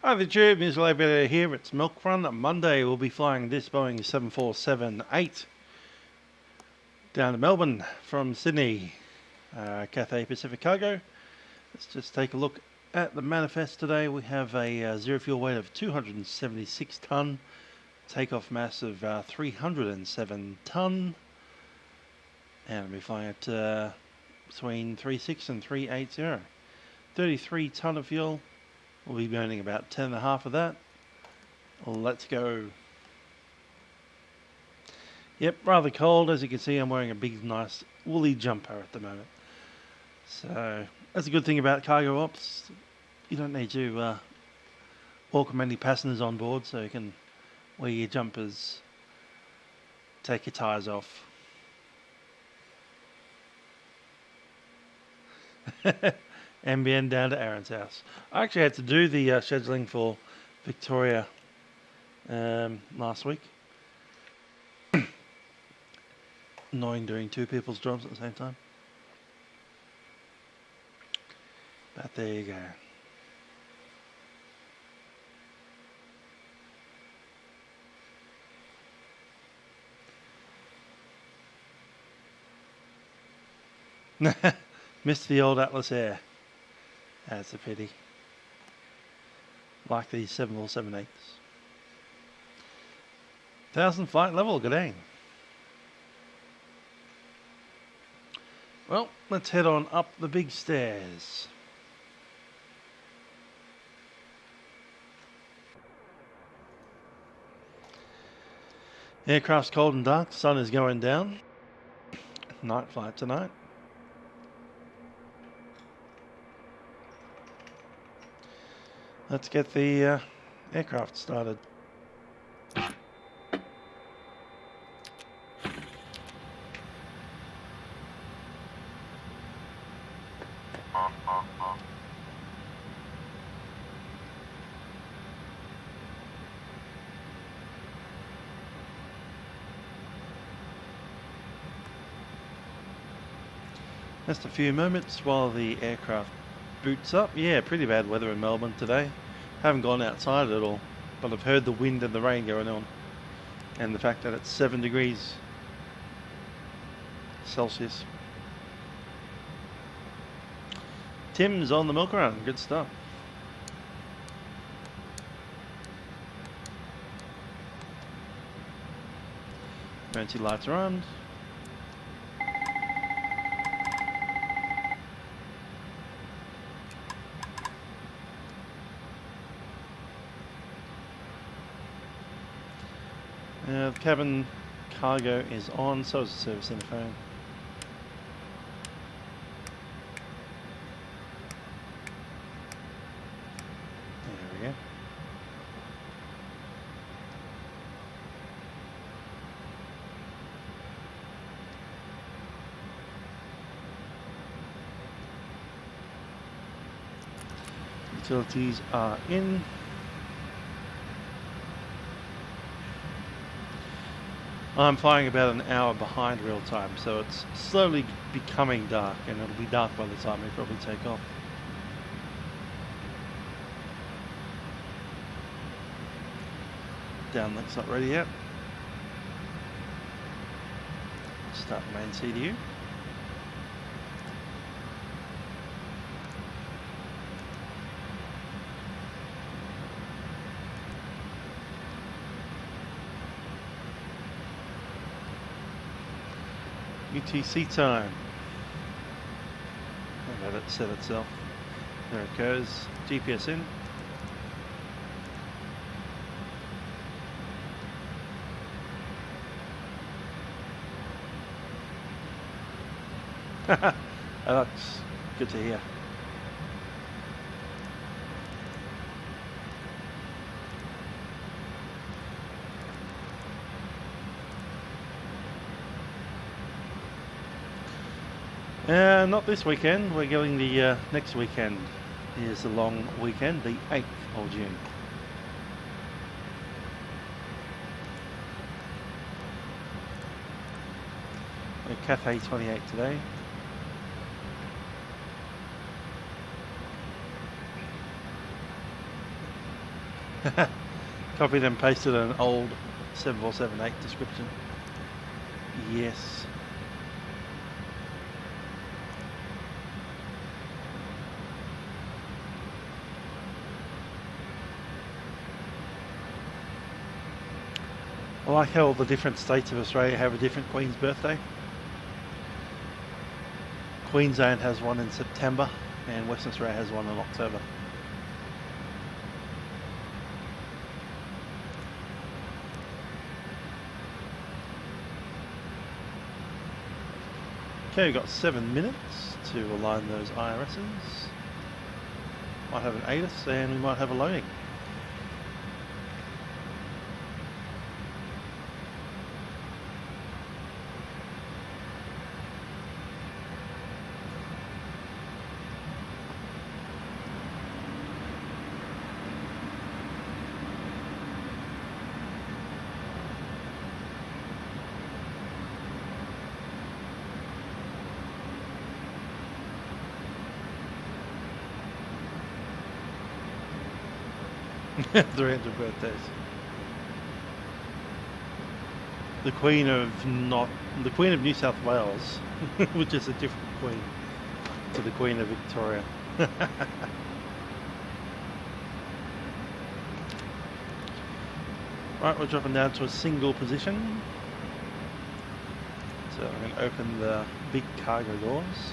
Hi the tube, Ms. Livery here. It's Milkrun. Monday we'll be flying this Boeing 747-8 down to Melbourne from Sydney. Cathay Pacific Cargo. Let's just take a look at the manifest today. We have a zero fuel weight of 276 tonne, takeoff mass of 307 tonne, and we'll be flying at between 36 and 380. 33 tonne of fuel. We'll be burning about 10.5 of that. Let's go. Yep, rather cold. As you can see, I'm wearing a big, nice woolly jumper at the moment. So that's a good thing about cargo ops. You don't need to welcome many passengers on board, so you can wear your jumpers, take your tyres off. NBN down to Aaron's house. I actually had to do the scheduling for Victoria last week. Annoying doing two people's jobs at the same time. But there you go. Missed the old Atlas Air. That's a pity. Like these 747-8s. 1000 flight level, good aim. Well, let's head on up the big stairs. Aircraft's cold and dark, sun is going down. Night flight tonight. Let's get the aircraft started. Just a few moments while the aircraft boots up. Yeah, pretty bad weather in Melbourne today. Haven't gone outside at all, but I've heard the wind and the rain going on, and the fact that it's 7 degrees Celsius. Tim's on the Milkrun, good stuff. Emergency lights are on. The cabin cargo is on, so is the service interphone. There we go. Utilities are in. I'm flying about an hour behind real time, so it's slowly becoming dark, and it'll be dark by the time we probably take off. Downlink's not ready yet. Start main CDU. UTC time. Let it set itself. There it goes. GPS in. That's good to hear. Not this weekend, we're going the next weekend. Here's the long weekend, the 8th of June. Cathay 28 today. Copied and pasted an old 7478 description. Yes. I like how all the different states of Australia have a different Queen's birthday. Queensland has one in September and Western Australia has one in October. Okay, we've got 7 minutes to align those IRSs. Might have an ATIS and we might have a loading. The 300 birthdays. The Queen of New South Wales, which is a different Queen to the Queen of Victoria. Right, we're dropping down to a single position. So I'm going to open the big cargo doors.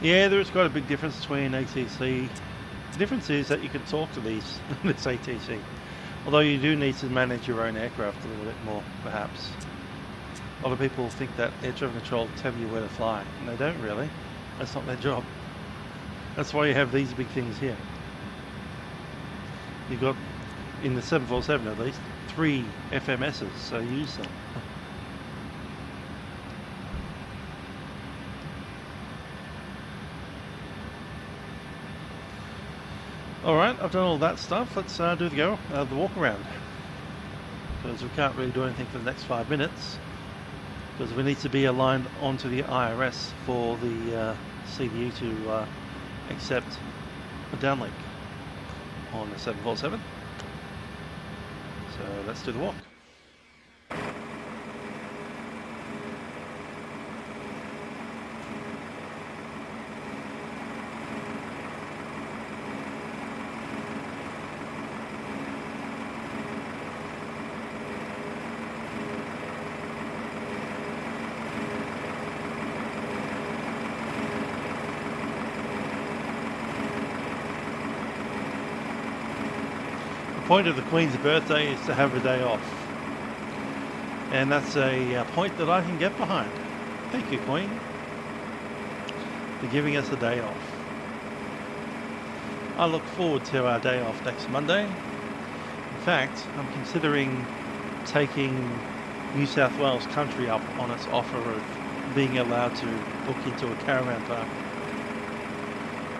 Yeah, there is quite a big difference between ATC. The difference is that you can talk to this ATC. Although you do need to manage your own aircraft a little bit more, perhaps. A lot of people think that air traffic control tell you where to fly, and they don't really. That's not their job. That's why you have these big things here. You've got, in the 747 at least, 3 FMSs, so use them. Alright, I've done all that stuff. Let's do the walk around. Because we can't really do anything for the next 5 minutes. Because we need to be aligned onto the IRS for the CDU to accept a downlink on the 747. So let's do the walk. The point of the Queen's birthday is to have a day off, and that's a point that I can get behind. Thank you, Queen, for giving us a day off. I look forward to our day off next Monday. In fact, I'm considering taking New South Wales Country up on its offer of being allowed to book into a caravan park.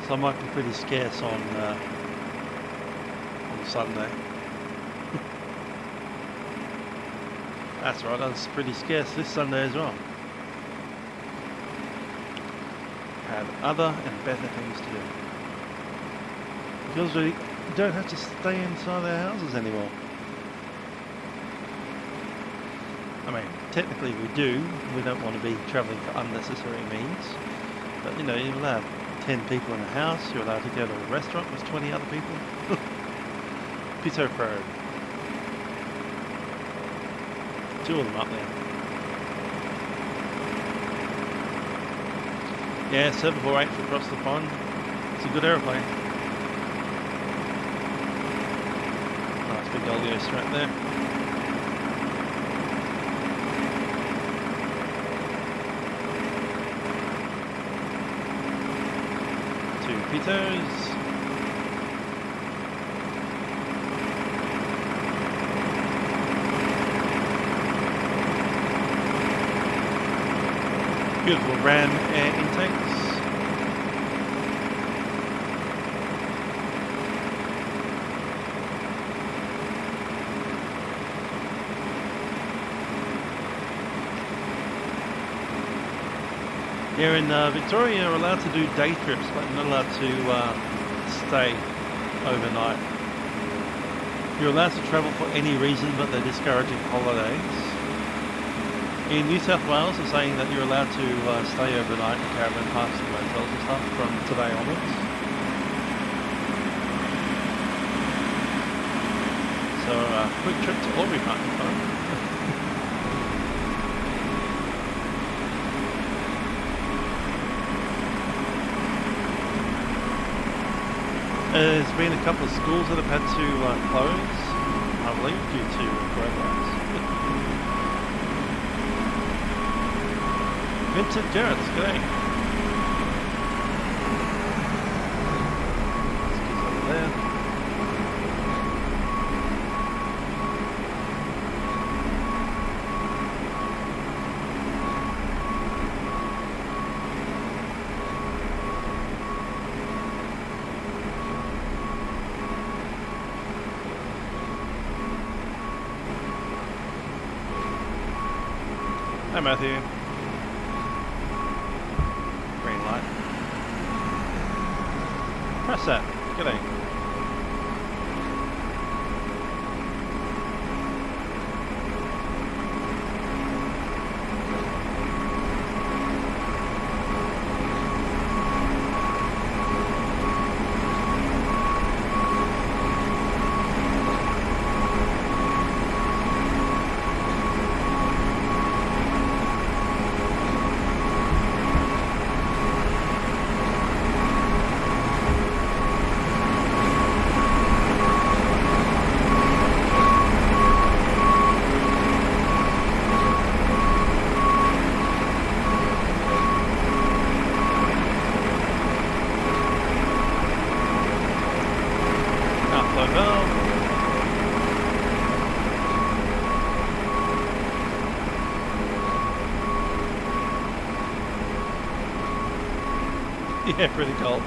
So I might be pretty scarce on Sunday. That's right, I was pretty scarce this Sunday as well. Had other and better things to do. Because we don't have to stay inside our houses anymore. I mean, technically we do. We don't want to be travelling for unnecessary means. But you know, you're allowed 10 people in a house, you're allowed to go to a restaurant with 20 other people. Pito Pro. 2 of them up there. Yeah, 748 for across the pond. It's a good aeroplane. Nice big Olyos right there. pitos. Beautiful ram air intakes. Here in Victoria, you're allowed to do day trips, but you're not allowed to stay overnight. You're allowed to travel for any reason, but they're discouraging holidays. In New South Wales, they're saying that you're allowed to stay overnight in caravan parks and motels and stuff from today onwards. So a quick trip to Albury might be fun. There's been a couple of schools that have had to close, I believe, due to coronavirus. Vincent Jarrett's g'day. Over there. Hi Matthew. Green light. Press that. G'day. Yeah, pretty cold.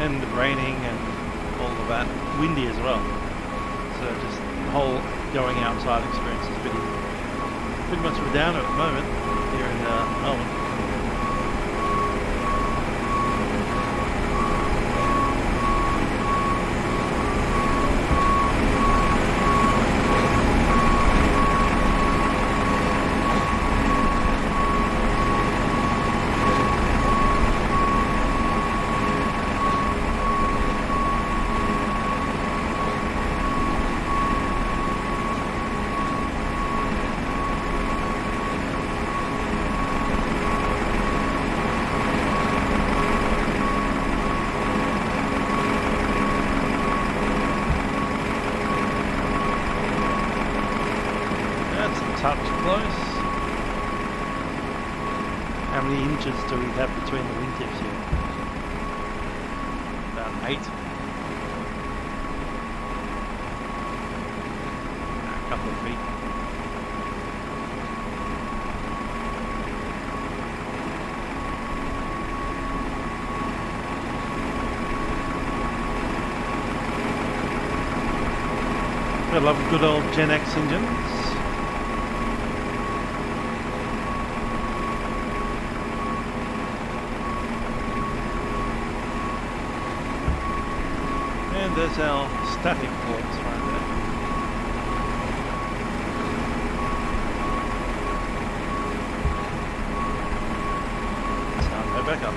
And raining and all of that. Windy as well. So just the whole going outside experience is pretty much a downer at the moment here in Melbourne. Do we have between the wingtips here? About 8. A couple of feet. I love good old Gen X engines. There's our static ports right there. It's time to go back up.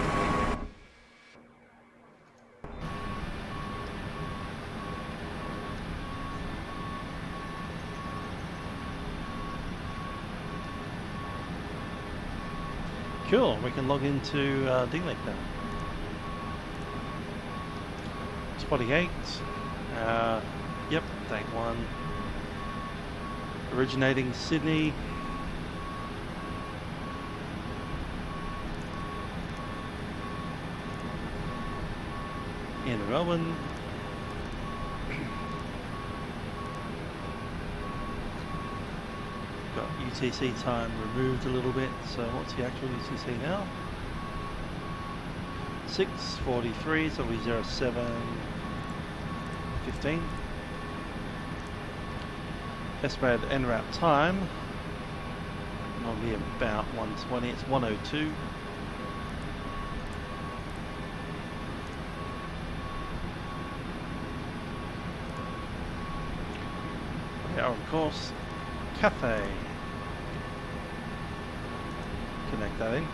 Cool, we can log into D-Link now. 48. Yep, tank 1. Originating Sydney. into Melbourne. Got UTC time removed a little bit, so what's the actual UTC now? 6:43, so it'll be 07:15. Estimated en route time will be about 1:20. It's 1:02. We are, of course, Cathay. Connect that in.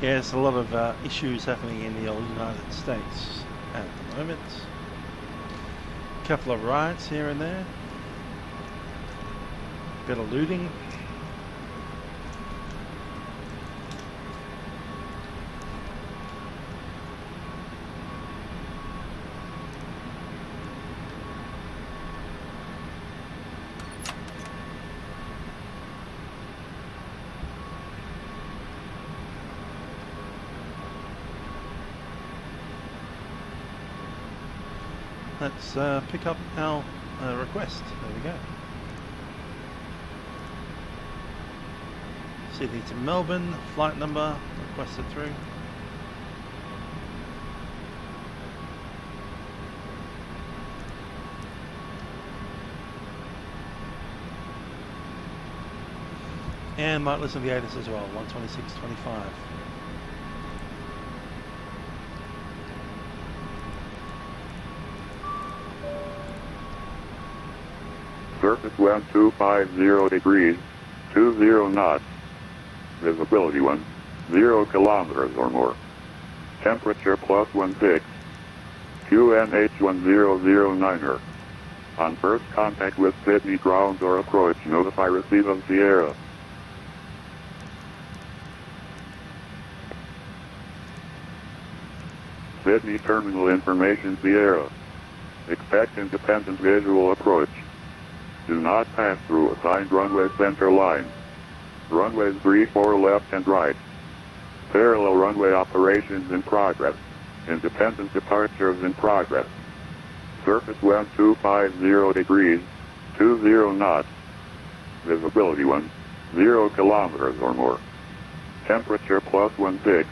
Yes, a lot of issues happening in the old United States at the moment. A couple of riots here and there. Bit of looting. Let's pick up our request. There we go. Sydney to Melbourne, flight number requested through. And might listen to the ATIS as well, 126.25. Surface wind 250 degrees, 20 knots. Visibility 0 kilometers or more. Temperature +16. QNH1009er. On first contact with Sydney ground or approach, notify receive of Sierra. Sydney terminal information Sierra. Expect independent visual approach. Do not pass through assigned runway center line. Runways 34 left and right. Parallel runway operations in progress. Independent departures in progress. Surface wind 250 degrees, 20 knots. Visibility 0 kilometers or more. Temperature +16.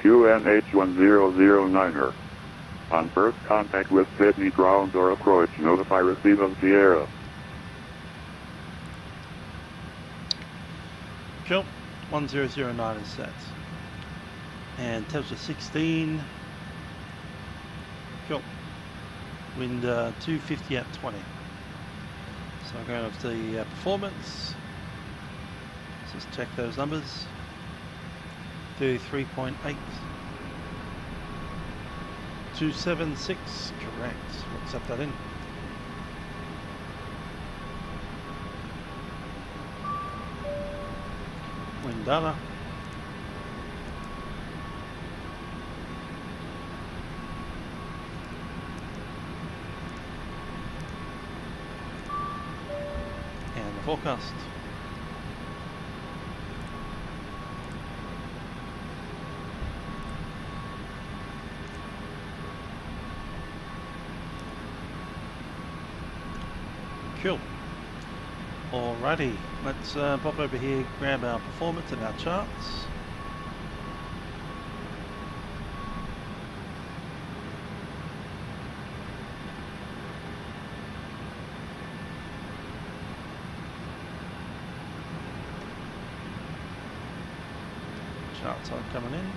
QNH1009er. On first contact with Sydney ground or approach, notify receive of Sierra. Cool. 1009 is set. And temperature 16. Cool. Wind 250 at 20. So I'm going off the performance. Let's just check those numbers. 33.8. 276, correct. We'll accept that in. Wind data. And the forecast. Cool. Alrighty, let's pop over here, grab our performance and our charts. Charts are coming in.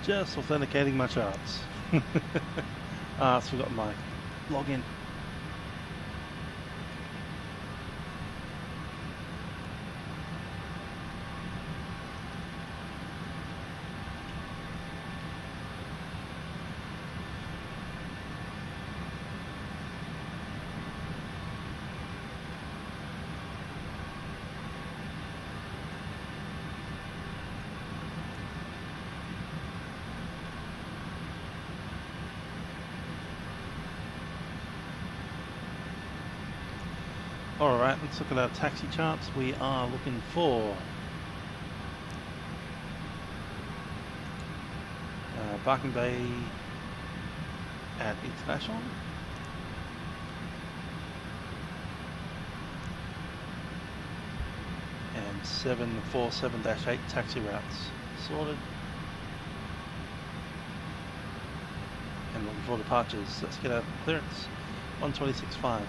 Just authenticating my charts. I've forgotten my login. Alright, let's look at our taxi charts. We are looking for Barking Bay at International, and 747-8 taxi routes sorted, and looking for departures. Let's get our clearance 126.5.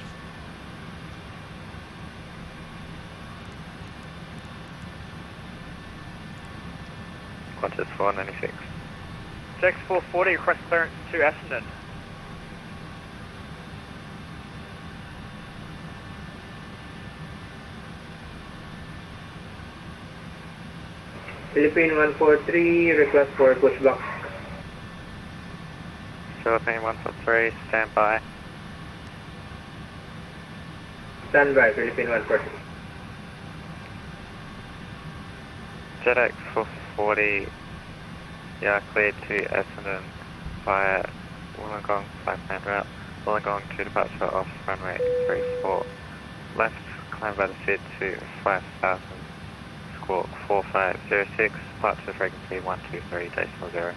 Qantas 496. Jax 440, request clearance to Essendon. Philippine 143, request for pushback. Philippine 143, stand by. Stand by, Philippine 143. JetX 440, yeah, cleared to Essendon via Wollongong 5-man route. Wollongong to departure off runway 34. Left, climb by the FID to 5000, squawk 4506, departure frequency 123.0.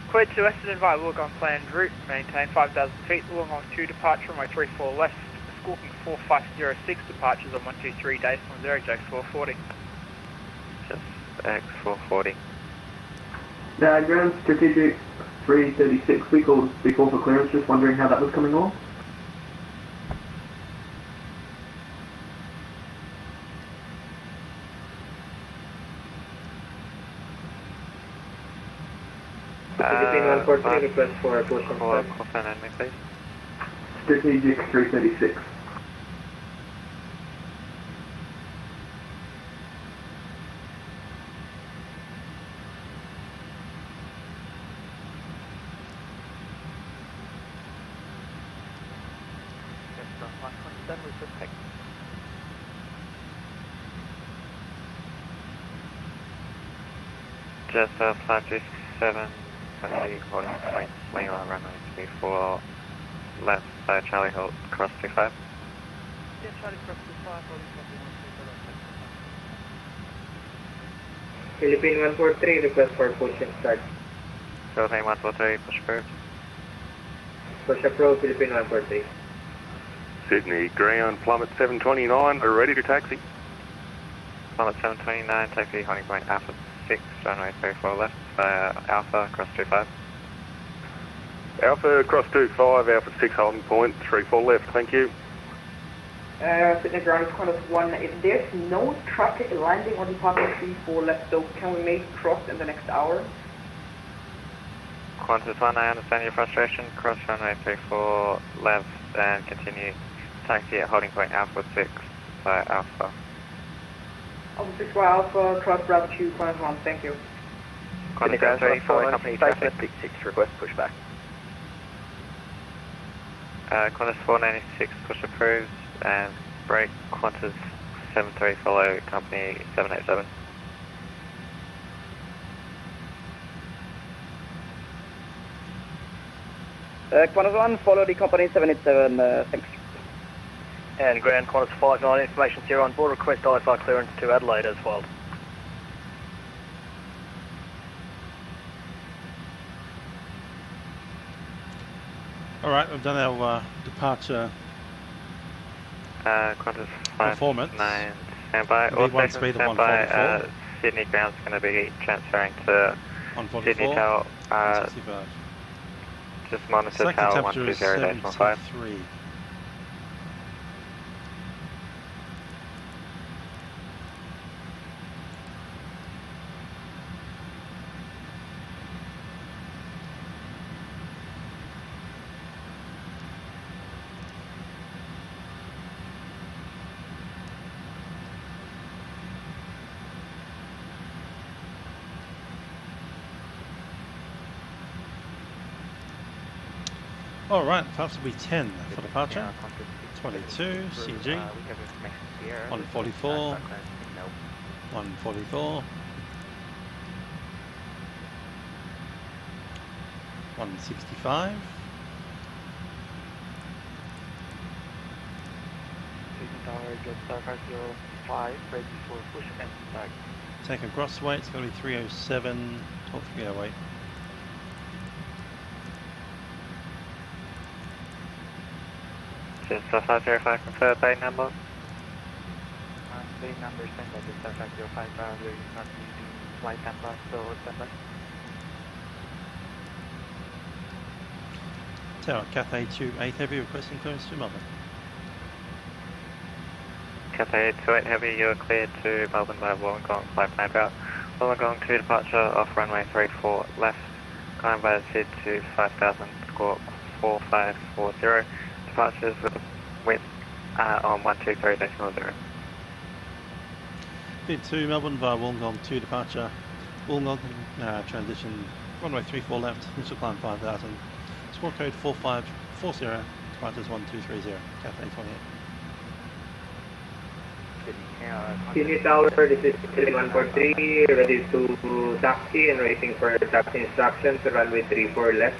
Cleared to Essendon via Wollongong planned route, maintain 5,000 feet, Wollongong to departure runway 34 left. Squawking 4506, departures on 123.0, Jax 440. Just X 440. Ground strategic 336, we called before for clearance, just wondering how that was coming along. Philippine 143, request for push and Call start. confirm enemy, please. Strategic 336. Just 527, currently holding point, Lima runway 34, left side Charlie Hill, cross 25. Yeah, Charlie cross 25, holding Philippine 143, request for push and start. Philippine 143, push approved. Push approved, Philippine 143. Sydney, ground plummet 729, are ready to taxi. Plummet 729, taxi holding point Alpha 6, runway 34 left, Alpha, cross 25. Alpha cross 25, Alpha 6 holding point, 34 left, thank you. Sydney ground is Qantas 1. If there's no traffic landing on departure 34 left, so can we make cross in the next hour? Qantas 1, I understand your frustration. Cross runway 34 left and continue taxi at holding point Alpha 6 by Alpha. Alpha 6 by Alpha, cross Bravo 2, Qantas 1, thank you. Qantas ground 34, company traffic. 6, request pushback. Qantas 496, push approved, and break Qantas 73, follow company 787. Qantas 1, follow the company 787, thanks. And ground Qantas 59, information 0 on board, request IFR clearance to Adelaide as filed. Alright, we've done our departure Qantas performance. 59, standby. Lead All one stations speed of standby. 144. Sydney ground's going to be transferring to 144, Sydney Tower. 165. Just monitor Second Tower temperature is 120.5. 73. Alright, flights will be 10 for departure. 22, CG. 144. 144. 165. Take a gross weight, it's going to be 307 or 308. Just 505 confirm bay number. Bay number is sent by the 505, we're not using Flytampa, so standby. Tower, Cathay 28 Heavy requesting clearance to Melbourne. Cathay 28 Heavy, you are cleared to Melbourne by Wollongong, Flytampa. Wollongong to departure off runway 34 left, climb by the SID to 5000, score 4540. Departures with a width on 123.0. Bid to Melbourne via Wollongong to departure. Wollongong transition runway 34 left, initial climb 5000. Score code 4540, departures 1230, Cathay 28. Sydney Tower, this is 143, ready to taxi and waiting for taxi instructions, runway 34 left.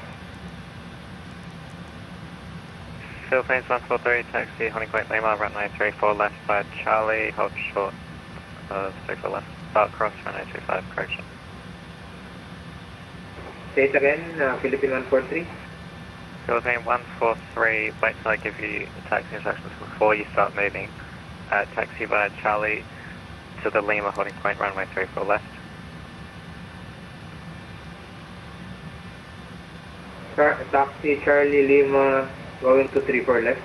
Philippines 143, taxi Honey Point Lima, runway 34 left by Charlie, hold short of 34 left, start cross runway 25, correction. Say it again, Philippine 143. Philippine 143, wait till I give you the taxi instructions before you start moving. Taxi by Charlie to the Lima holding point, runway 34 left. Taxi Charlie Lima going to 34 left.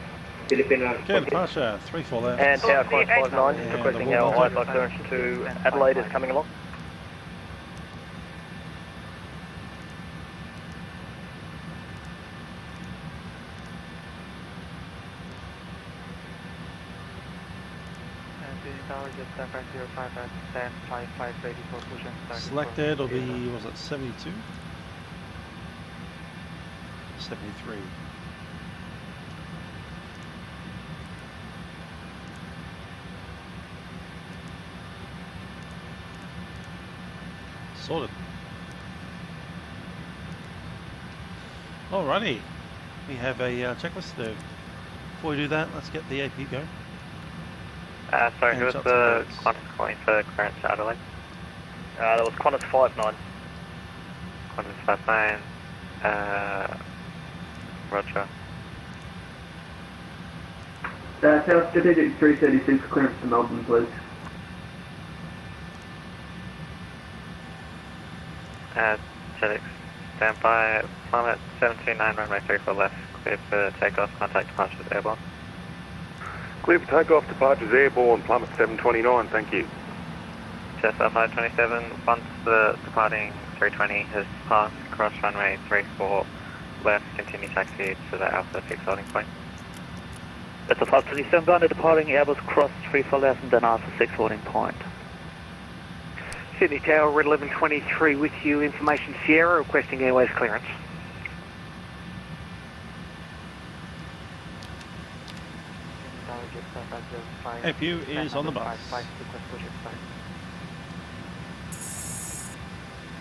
Philippine Okay, departure 34 left. And Tower Course 59, And requesting the our Wollongong. YSSY clearance to Adelaide is coming along. Selected will be, was it 72? 73. Sorted. Alrighty, we have a checklist to do. Before we do that, let's get the AP going. Sorry, who was And the shots Qantas calling for clearance to Adelaide? That was Qantas 59. Qantas 59, roger. Tower Strategic 336, clearance to Melbourne, please. Jetix, stand by, Plummet 729, runway 34 left, cleared for takeoff, contact departures airborne. Clear for takeoff, departures airborne, Plummet 729, thank you. Jets 527, once the departing 320 has passed, cross runway 34 left, continue taxi to the Alpha 6 holding point. That's a 527 Gunner departing Airbus cross 34 left and then Alpha 6 holding point. Sydney Tower, Red 1123 with you, information Sierra, requesting airways clearance. APU is on the bus.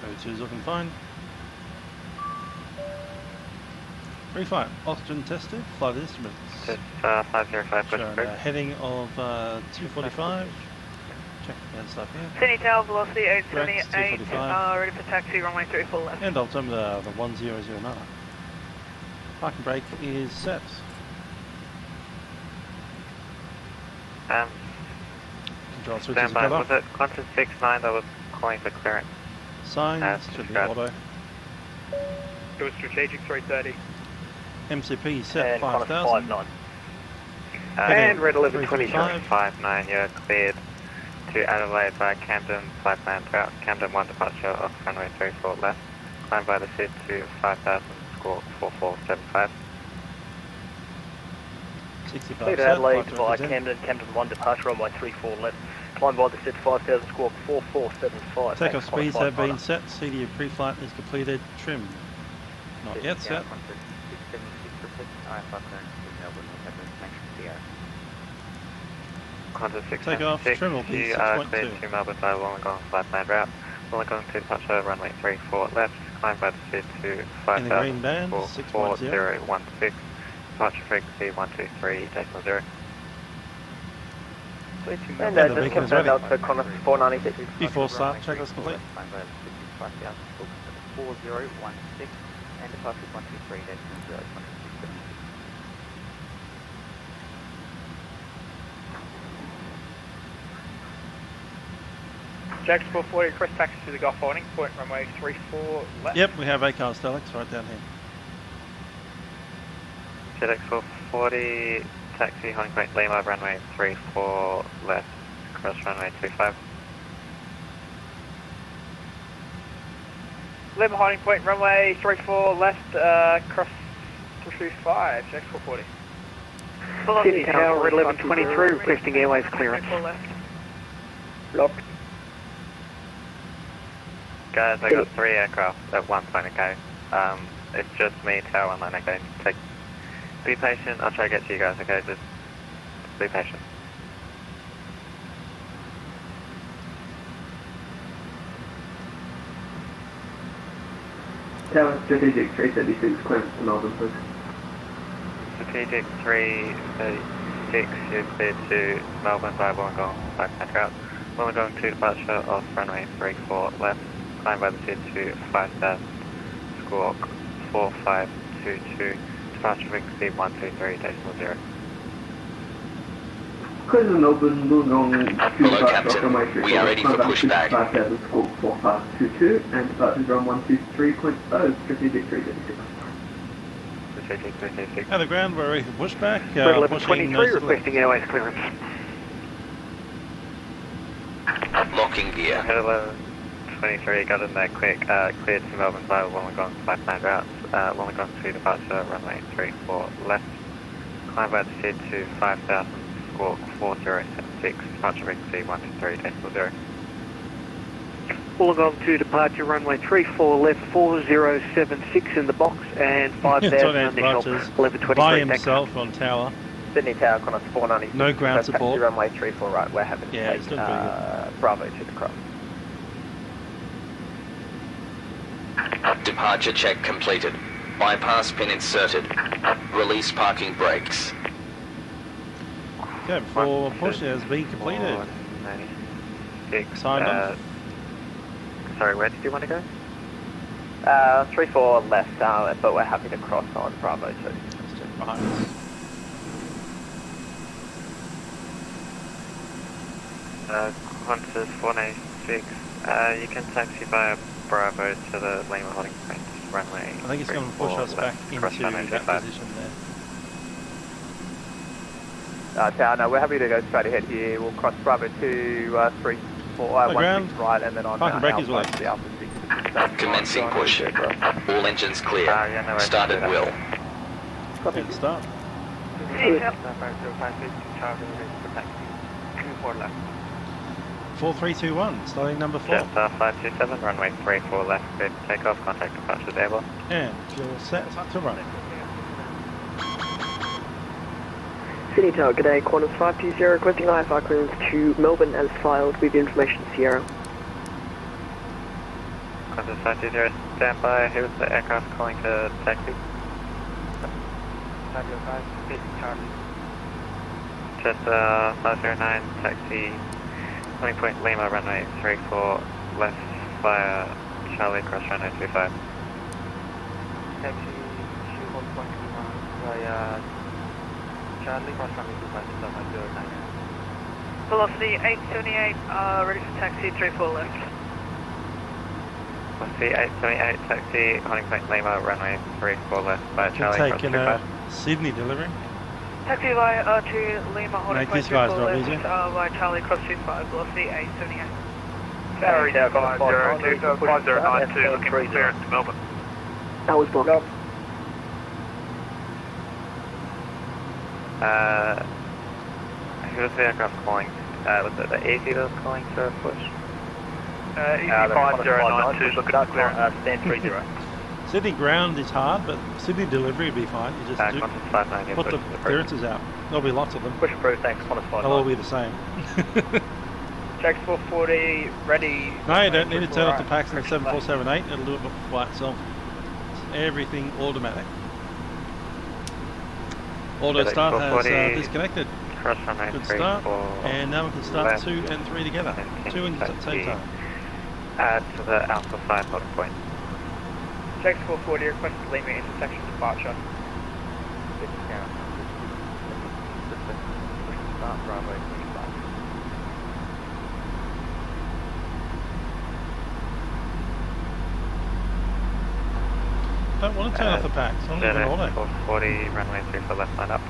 O2 is looking fine. Reflight, oxygen tested, flight instruments. Just 505 Showing pushback. a heading of 245. Check the stuff here. Sydney Tower, velocity Correct, 878, 245. ready for taxi, runway 34 left. And altimeter the 1009. Parking brake is set. Control switches Stand by, cut was off. it Qantas 69 that was calling for clearance? Signs should be auto. It was strategic 330. MCP set And Qantas 5000. 59. And Red 1123. 59, you're cleared to Adelaide by Camden, flight plan route, Camden 1 departure off runway 34 left, climb by the SID to 5000, score 4475. 65 Clear to set, Adelaide flight via directors in. Camden 1 departure on my 34 left. Climb by the SID 5000, score 4475. Takeoff speeds have been set, CDU pre-flight is completed, trim. Not yet set. Qantas 676, Takeoff, triple P you are 6.2. cleared to Melbourne by Wollongong flight plan route. Wollongong to departure runway 34 left, climb by the SID to In the green band, 6.0. 4016, departure frequency 123.0. And the just beacon is confirm ready. out to Qantas 496. Before start, checklist complete. 4016 and departure 123.0. Jax 440, request taxi to the Gulf Holding, point runway 34 left. Yep, we have ACAR Stellix right down here. FTX 440, taxi Holding Point Lima, runway 34 left, cross runway 25. Lima Holding Point, runway 34 left, cross 25, Jax 440. Sydney Tower, Red 1123, requesting airways clearance. 34 left. Lock. Guys, I got 3 aircraft at one point, okay? It's just me, Tower 19, okay? Be patient, I'll try to get to you guys, okay? Just be patient. Tower Strategic 336, clearance to Melbourne, please. Strategic 336, you're cleared to Melbourne by Wollongong, flight plan route. Wollongong to departure off runway 34 left, climb by the SID to 5000, squawk 4522, departure frequency 123.0. Clear to Melbourne, Wollongong to departure off runway 34 we are ready for pushback. 5000, squawk 4522, and departure ground 123.0, Strategic 336. Strategic 336. At the ground, we're ready for pushback. Red 1123, requesting airways clearance. Locking gear. Head 1123, got in there quick, cleared to Melbourne by Wollongong flight plan routes. Wollongong to departure runway 34 left, climb by the SID to 5000, squawk 4076, departure frequency 123.0. Wollongong to departure runway 34 left, 4076 in the box, and 5000 initial 1123. By himself on tower. Sydney Tower, Qantas 496. No ground request taxi support. runway 34 right, we're happy to Yeah, take it's doing pretty good. Bravo to the cross. Departure check completed. Bypass pin inserted. Release parking brakes. Okay, before push has been completed. 96. Signed off. Sorry, where did you want to go? 34 left, but we're happy to cross on Bravo 2. Let's check behind us. Qantas 496, you can taxi via Bravo to the Lima Holding Point runway. I think it's going to push us back into that position there. Tower, no, we're happy to go straight ahead here. We'll cross Bravo 2, 3, 4, 1, 6 right, and then on Parking brake is Alpha, left. the Alpha 6. Commencing push. All engines clear. Yeah, no worries. Started will. Copy the start. 4321, starting number 4. Jetstar 527, runway 34 left, cleared to take off, contact departure airborne. And you're set to run. Sydney Tower, good day. Qantas 520 requesting IFR clearance to Melbourne as filed with information Sierra. Qantas 520, stand by. Who was the aircraft calling to taxi? 505, Charlie. Jetstar 509, taxi, Holding Point Lima, runway 34 left via Charlie, cross runway 25. Taxi to Holding Point Lima via Charlie, cross runway 25, Velocity 878, ready for taxi 34 left. Velocity 878, taxi, Holding Point Lima, runway 34 left via Charlie, cross Taking 25. Sydney delivery. Taxi via R2 Lima, Holding Make Point this guy's 34 job left, easier. via Charlie, cross 25, velocity 878. Tower, Tower, 5092, looking for clearance to Melbourne. That was blocked. Who was the aircraft calling? Was it the AC that was calling to push? Easy 5092, looking for clearance. Stand 30. Sydney ground is hard, but Sydney delivery will be fine. You just put the clearances out. There'll be lots of them. Push approved, thanks, Qantas 59. They'll all be the same. Jax 440, ready. No, you don't need to turn off the packs in the 7478. It'll do it by itself. It's everything automatic. Auto start has disconnected. Good start. And now we can start 2 and 3 together. 2 engines at the same time. Add to the alpha side loading point. Jax 440, request Lima intersection departure. Start Bravo 25. Don't want to turn off the packs. I'm not even auto. 440, runway 3 for left line up.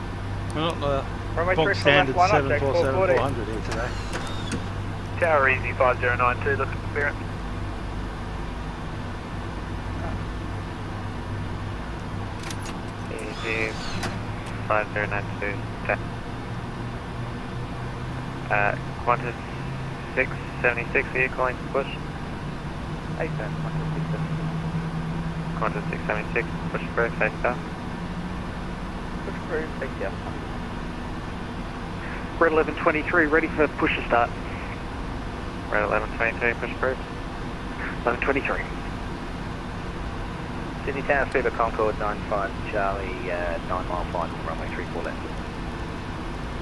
We're not the Runway bog 3 for standard left line up, Jax 440. 747-400 here today. Tower Easy 5092, looking for clearance. Easy 5092, okay. Qantas 676, are you calling to push? Hey, sir, Qantas 676, push approved, face down. push approved, thank you. Red 1123, ready for push to start. Red 1122, push approved. 1123. Sydney Tower, Fever Concord 95, Charlie, 9 mile flight, runway 34 left.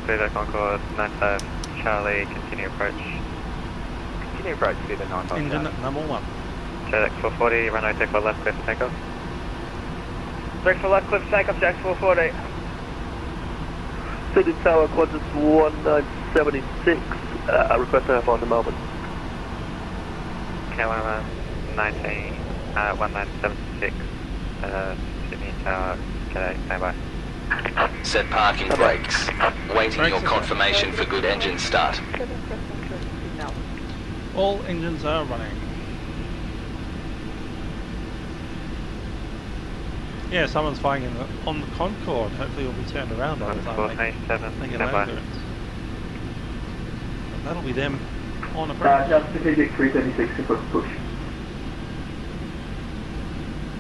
Fever Concord 95, Charlie, continue approach. Continue approach, Fever 95. Engine number 1. Jax 440, runway 34 left, clear for takeoff. 3 for left, clear for takeoff, Jax 440. Sydney Tower, Qantas 1976, request to have on to Melbourne. Calama 1976, Sydney Tower, Cathay, standby. Set parking brakes. Waiting your confirmation for good engine start. All engines are running. Yeah, someone's flying on the Concorde. Hopefully it'll be turned around by the time they get landing clearance. That'll be them on approach. Just strategic 336 to push.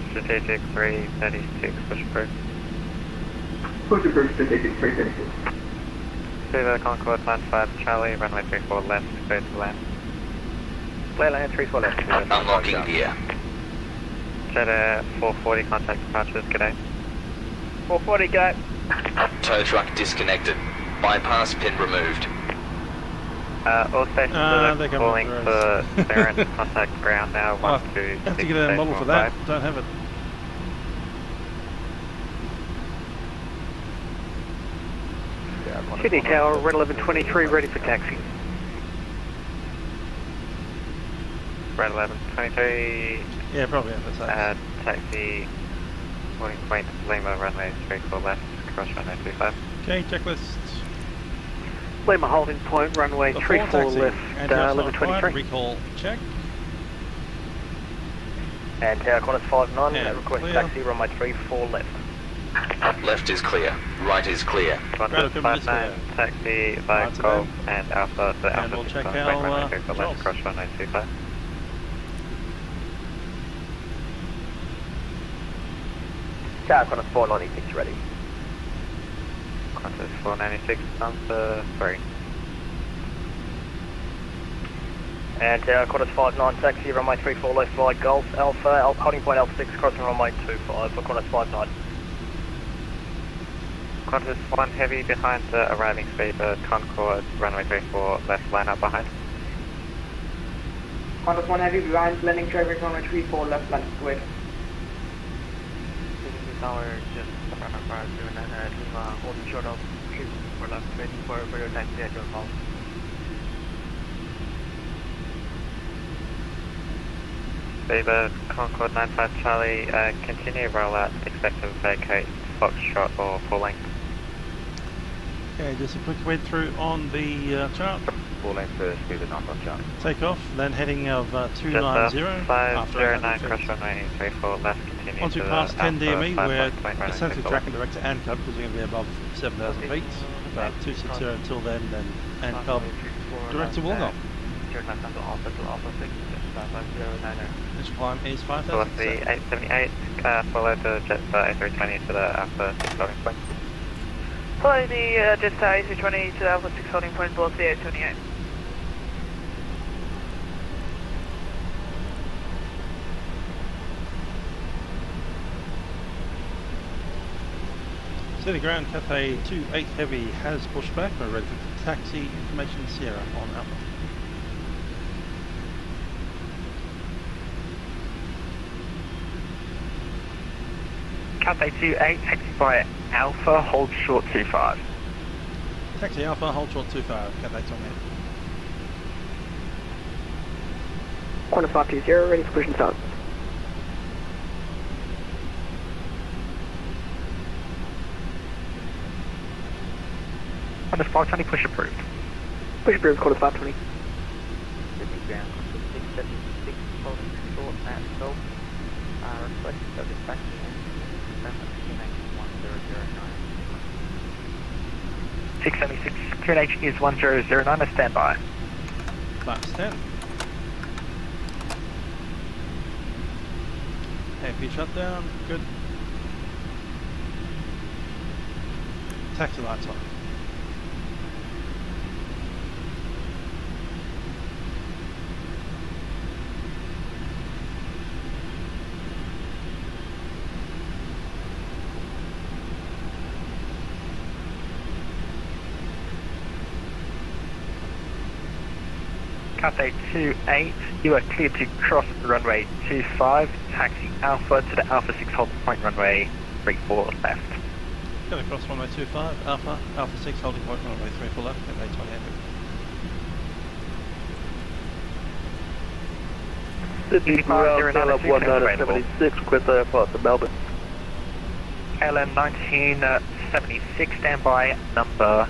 Strategic 336, push approved. Push approved, strategic 336. Fever Concord 95, Charlie, runway 34 left, clear to land. Clear land 34 left. Unlocking gear. Jet Air 440, contact departures, g'day. 440, go. Tow truck disconnected. Bypass pin removed. All stations are they're calling for clearance, contact ground now, I have to get a model for that. Don't have it. Sydney Tower, Red 1123, ready for taxi. Red 1123. Yeah, probably FSA. Taxi, boarding point, Lima, runway 34 left, cross runway 25. Okay, checklist. Lima holding point, runway 34 left, 1123. Recall check. And Tower Qantas 59, And request clear. taxi, runway 34 left. Left is clear. Right is clear. Qantas 59, taxi, by Golf and Alpha to And Alpha we'll check runway our 34 left, results. cross runway 25. Tower Qantas 496, ready. Qantas 496, answer 3. And Tower Qantas 59, taxi, runway 34 left, by Golf, Alpha, holding point Alpha 6, crossing runway 25 for Qantas 59. Qantas 1 heavy behind the arriving speeder, Concord, runway 34 left, line up behind. Qantas 1 heavy behind, landing traffic runway 34 left, land square. Tower, just run up our Lima, holding short of shoot for left, waiting for your taxi at your call. Beaver, Concord 95 Charlie, continue rollout, expect to vacate Foxtrot or full length. Okay, just a quick read through on the chart. Full length first, Beaver 95 chart. Takeoff, then heading of 290 after 509, cross runway 34 left, continue once we to pass 10 Alpha DME, 5 we're left, point runway essentially 34 tracking direct to ANCUB because we're going to be above 7,000 feet. About 260 until then ANCUB direct to Wollongong. turn left onto Alpha to Alpha 6, 5090. Which climb is 5,000? Velocity 878, follow the Jetstar A320 to the Alpha 6 holding point. Follow the Jetstar A320 to the Alpha 6 holding point, velocity 878. City ground, Cathay 28 Heavy has pushed back. We're ready for taxi information Sierra on Alpha. Cathay 28, taxi by Alpha, hold short 25. Taxi Alpha, hold short 25, Cathay 28. Qantas 520, ready for push and start. Qantas 520, push approved. Push approved, Qantas 520. Sydney ground, Qantas 676, holding short at Gulf. Request for dispatch QNH 1009. 676, QNH is 1009, a standby. Class 10. Heavy shutdown, good. Taxi lights on. Cathay 28, you are cleared to cross runway 25, taxi Alpha to the Alpha 6 holding point runway 34 left. Going to cross runway 25, Alpha 6 holding point runway 34 left, Cathay 28. Sydney ground, KLM 1976, request airport to Melbourne. KLM 1976, standby number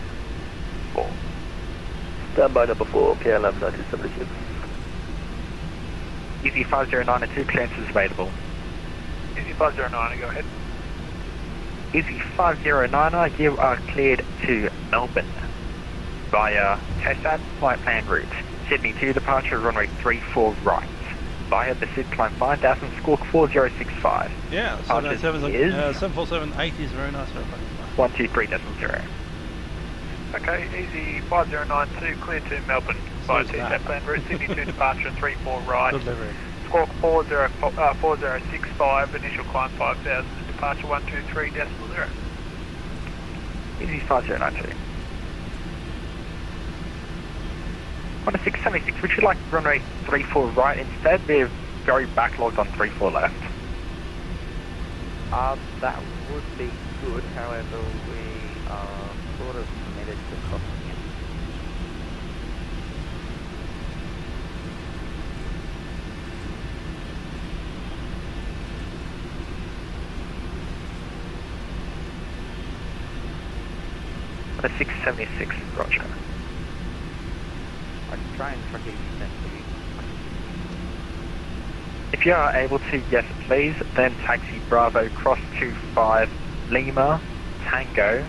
4. Standby number 4, KLM 1976. Easy 509 clearance is available. Easy 509, go ahead. Easy 509, you are cleared to Melbourne via TESAT flight plan route. Sydney 2 departure runway 34 right. Via the SID climb 5000, squawk 4065. Yeah, 747-8 is very nice. 123.0. Okay, easy 5092, clear to Melbourne via TSAT plan route, Sydney 2 departure 34 right. Delivery. Squawk 4065, initial climb 5000, departure 123.0. Easy 5092. On a 676, would you like runway 34 right instead? We're very backlogged on 34 left. That would be good, however we are sort of committed to crossing it. On a 676, roger. I can try and track it extensively. If you are able to, yes please, then taxi Bravo cross 25 Lima Tango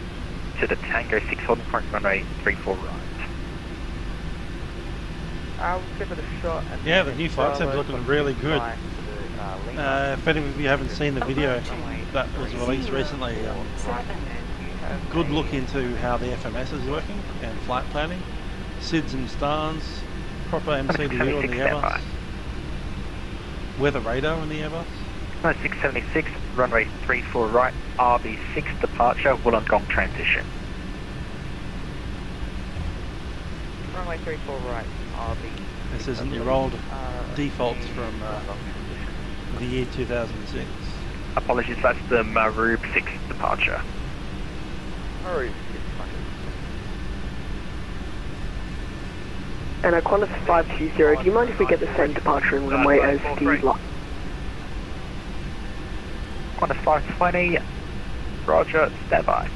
to the Tango 6 holding point runway 34 right. I'll give it a shot. And yeah, the new Flytam's looking really good. If any of you haven't seen the video that was released recently, good look into how the FMS is working and flight planning. SIDS and stars, proper MCDU on the Airbus, weather radar on the Airbus. 676, runway 34 right, RB6 departure, Wollongong transition. Runway 34 right, RB. This isn't your old defaults from the year 2006. Apologies, that's the Maroob 6 departure. Maroob 6. And Qantas 520, do you mind if we get the same departure in runway as the lot? Qantas 520, roger, standby.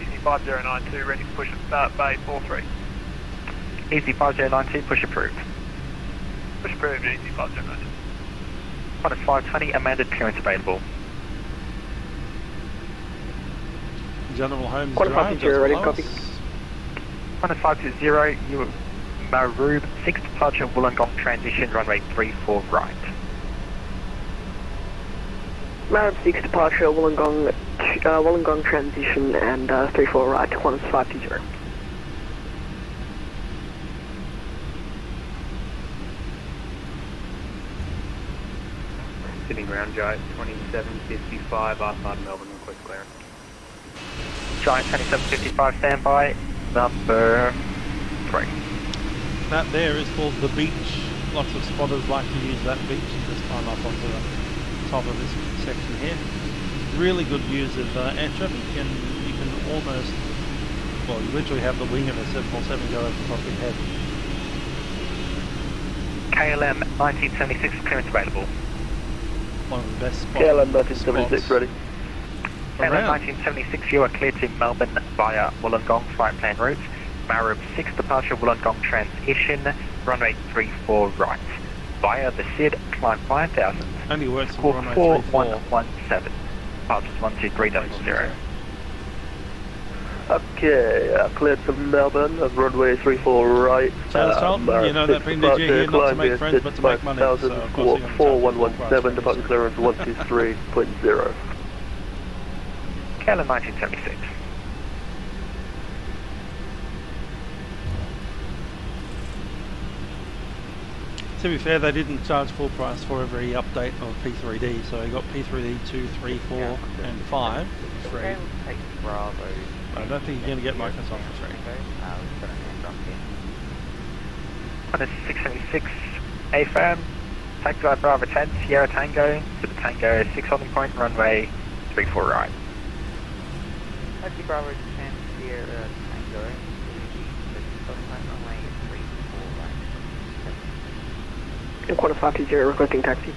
Easy 5092, ready for push and start, bay 43. Easy 5092, push approved. Push approved, easy 5092. Qantas 520, amended clearance available. General Holmes Qantas 520, ready, copy. 520, you Marub 6 departure Wollongong transition runway 34 right. Marab 6 departure, Wollongong transition and 34 right, Qantas 520. Sydney ground Giant 2755 outside Melbourne, request clearance. Giant 2755 standby, number 3. That there is called the beach. Lots of spotters like to use that beach and just climb up onto the top of this section here. Really good views of air traffic, and you can almost, well, you literally have the wing of a 747 go over the top of your head. KLM 1976 clearance available. One of the best spots. KLM 1976 ready. KLM 1976, you are cleared to Melbourne via Wollongong flight plan route. Marab 6 departure Wollongong transition, runway 34 right. Via the SID, climb 5000. Only works Score on runway 4117. Departures 123.0. Okay, cleared to Melbourne, runway 34 right. You know that PMDG here, not to make friends, but to make money. So of course, 4117, departure clearance 123.0. KLM 1976. To be fair, they didn't charge full price for every update of P3D, so you got P3D 2, 3, 4, and 5 for free. I don't think you're going to get Microsoft for free. On a 676 AFAM, taxi Bravo 10, Sierra Tango to the Tango 6 holding point, runway 34 right. Taxi Bravo 10, Sierra Tango, runway 34 right. Qantas 520 requesting taxi.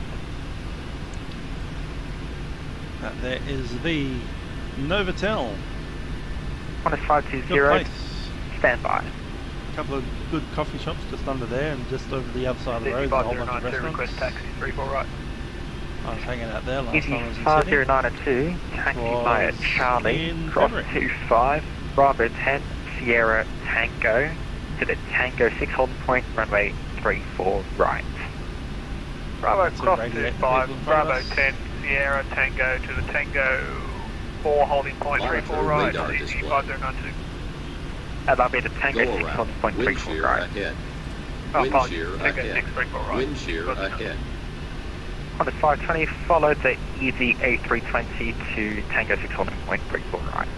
There is the Novotel. Qantas 520, standby. A couple of good coffee shops just under there, and just over the other side of the road, a whole bunch of restaurants. Request taxi 34 right. I was hanging out there last time I was in 5092, taxi via Charlie, cross 25, Bravo 10, Sierra Tango to the Tango 6 holding point, runway 34 right. Bravo cross 25, Bravo 10, Sierra Tango to the Tango 4 holding point 34 right, CG 5092. That'll be the Tango 6 holding point 34 right. Wind shear ahead. Wind shear ahead. On the 520, follow the Easy A320 to Tango 6 holding point 34 right.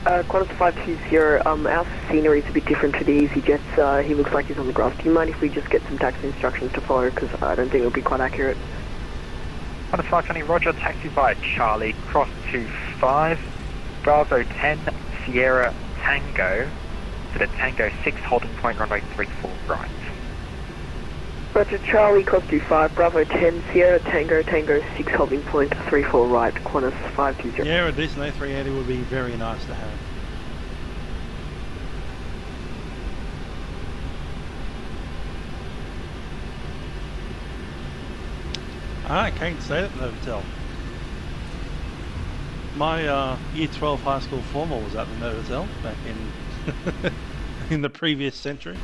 Qantas 520, our scenery is a bit different to the EasyJets. He looks like he's on the grass. Do you mind if we just get some taxi instructions to follow, because I don't think it'll be quite accurate. On the 520, roger, taxi via Charlie, cross 25, Bravo 10, Sierra Tango to the Tango 6 holding point, runway 34 right. Roger, Charlie, cross 25, Bravo 10, Sierra Tango, Tango 6 holding point 34 right, Qantas 520. Yeah, a decent A380 would be very nice to have. I can't stay at the Novotel. My year 12 high school formal was at the Novotel back in in the previous century.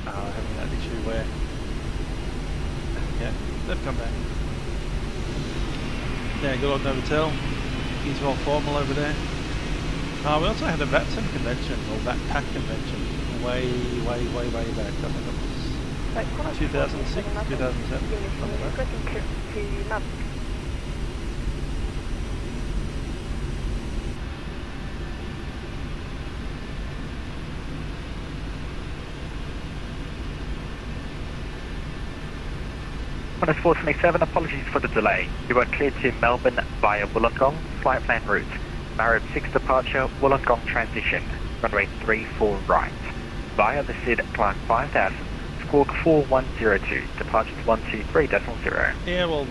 Having that issue where, yeah, they've come back. Yeah, good old Novotel, year 12 formal over there. We also had a Vatsim convention, or Vatpack convention, way back. I think it was 2006, 2007, something like that. Qantas 427, apologies for the delay. You are cleared to Melbourne via Wollongong, flight plan route. Marab 6 departure, Wollongong transition, runway 34 right. Via the SID, climb 5000, squawk 4102, departures 123.0. Yeah, well,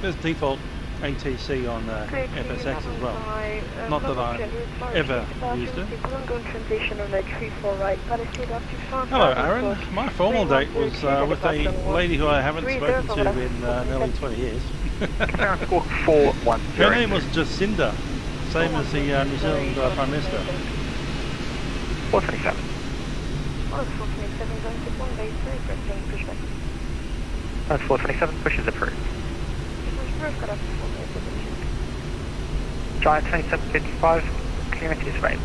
there's default ATC on FSX as well. Not that I ever used it. Hello Aaron, my formal date was with a lady who I haven't spoken to in nearly 20 years. Her name was Jacinda Same as the New Zealand Prime Minister. 427. 427, going to 1 base 3, pressing pushback. 427, push is approved. Push got up to 4 base 7. Giant 2755, clearance is right.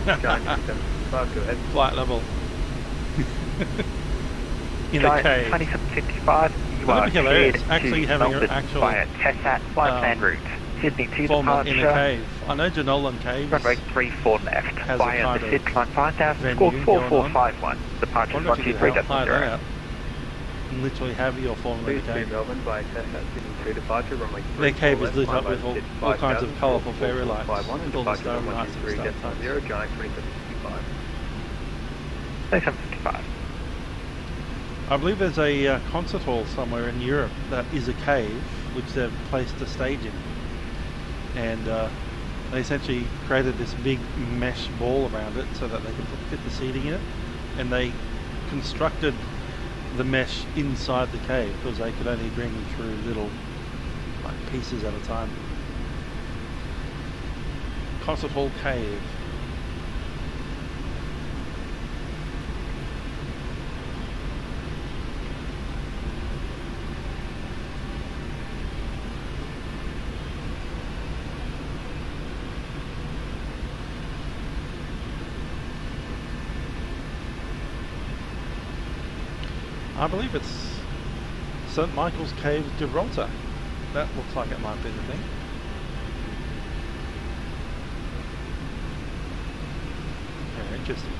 Giant 2755, go ahead. Flight level. In Giant a cave. 2755, you That'd are be hilarious, cleared actually to having an Melbourne actual via TESAT flight plan route. Sydney to format in a departure. cave. I know Janolan Caves Runway 34 left, has a via kind the of SID climb 5000, venue score going 4451, departure wonder if you could help hide that 123.0. out and literally have your Formula in a cave. Melbourne by TESAT Sydney 2 departure, runway 34 Their cave is lit left, up with all kinds of colourful fairy lights. With all the stone lights and stuff. 123.0, Giant 2755. 2755. I believe there's a concert hall somewhere in Europe that is a cave, which they've placed a stage in. And they essentially created this big mesh ball around it so that they could fit the seating in it. And they constructed the mesh inside the cave because they could only bring through little pieces at a time. Concert hall cave. I believe it's St. Michael's Cave, Gibraltar. That looks like it might be the thing. Yeah, interesting.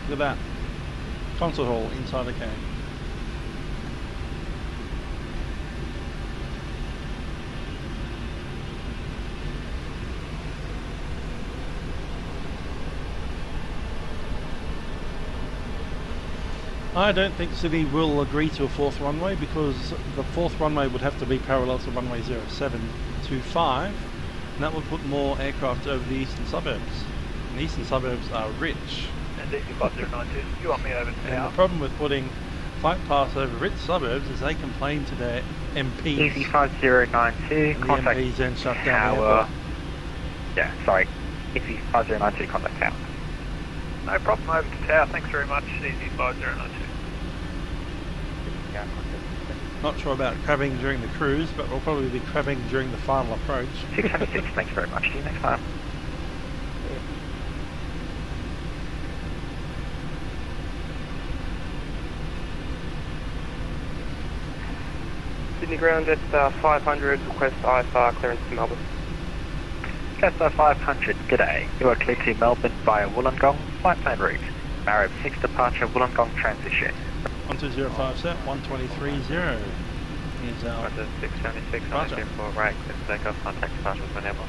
Look at that. Concert hall inside a cave. I don't think Sydney will agree to a fourth runway because the fourth runway would have to be parallel to runway 0725 and that would put more aircraft over the eastern suburbs. And the eastern suburbs are rich. And DC5092, you want me over to And the problem with putting flight paths over rich suburbs is they complain to their MPs. Easy 5092, and the contact MPs then shut down the tower. airport. Yeah, sorry. Easy 5092, contact tower. No problem, over to tower, thanks very much, DC5092. Not sure about crabbing during the cruise, but we'll probably be crabbing during the final approach. 676, thanks very much. See you next time. Sydney ground at 500, request IFR clearance to Melbourne. Cathay 500, g'day. You are cleared to Melbourne via Wollongong, flight plan route. Marab 6 departure, Wollongong transition. 1205 set, 123.0 is our 676 on the for right, let's take off, contact departures whenever.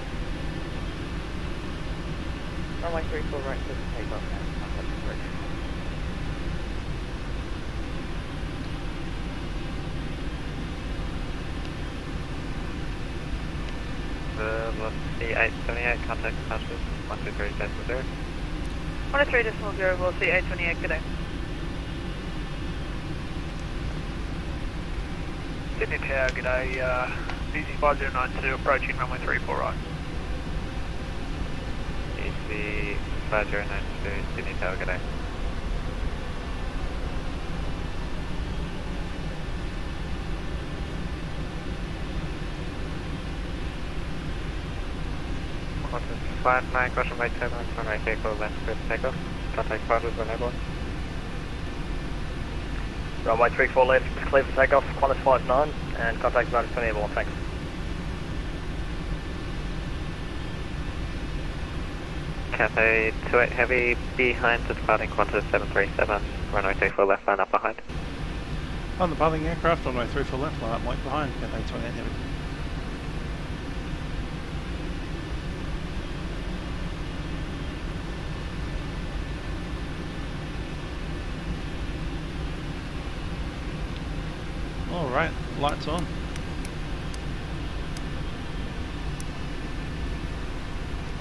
Runway 34 right, let's take off and contact departure. Velocity 878, contact departures 123.0. 123.0, velocity 828, good day. Sydney Tower, good day, DC5092 approaching runway 34 right. Easy 5092, Sydney Tower, good day. Flight 9, cross runway 10, runway vehicle left, good takeoff. Contact departures whenever. Runway 34 left, clear for takeoff, Qantas 59, and contact departures whenever, thanks. Cathay 28 heavy, behind the departing Qantas 737, runway 34 left, line up behind. on the departing aircraft, runway 34 left, line up white behind, Cathay 28 heavy. Alright, lights on.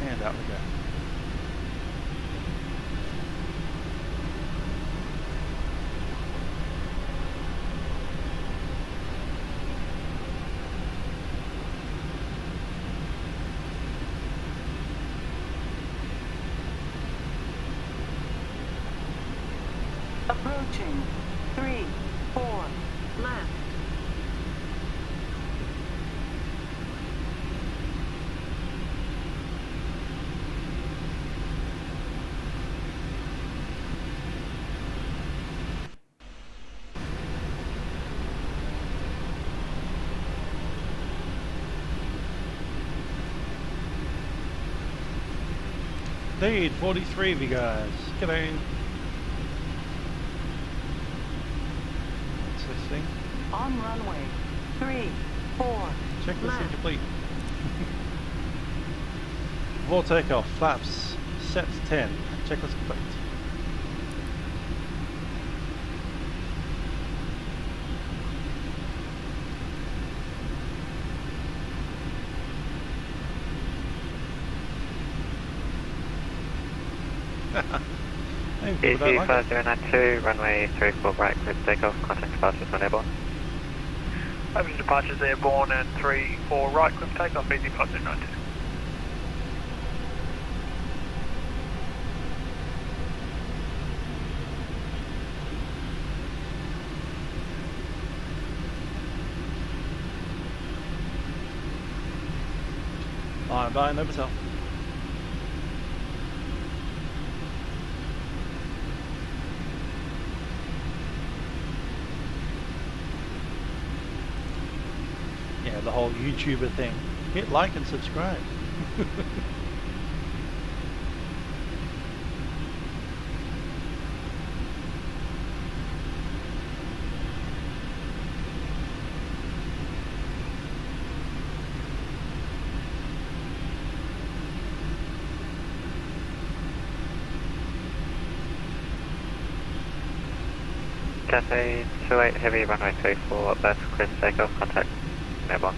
And out we go. Approaching. 3, 4, left. Indeed, 43 of you guys. G'day. What's this thing? On runway. 3, 4. Checklist incomplete. Before takeoff, flaps set 10. Checklist complete. EC 5092, runway 34 right, clear for takeoff, contact departures on airborne. Open departures airborne and 34 right, clear for takeoff, EC 5092. Bye, no patel. Yeah, the whole YouTuber thing. Hit like and subscribe. Cathay 28 heavy, runway 34 left, clear for takeoff, contact airborne.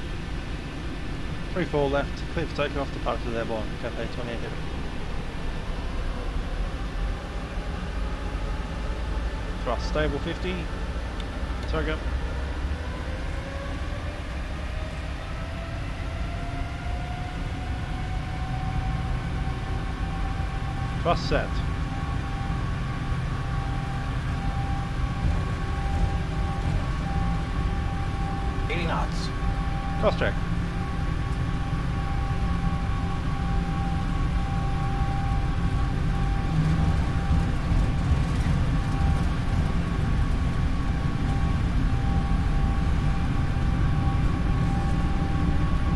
34 left, clear for takeoff, departure airborne, Cathay 28 heavy. Thrust stable 50, target. Thrust set. Knots. Cross check.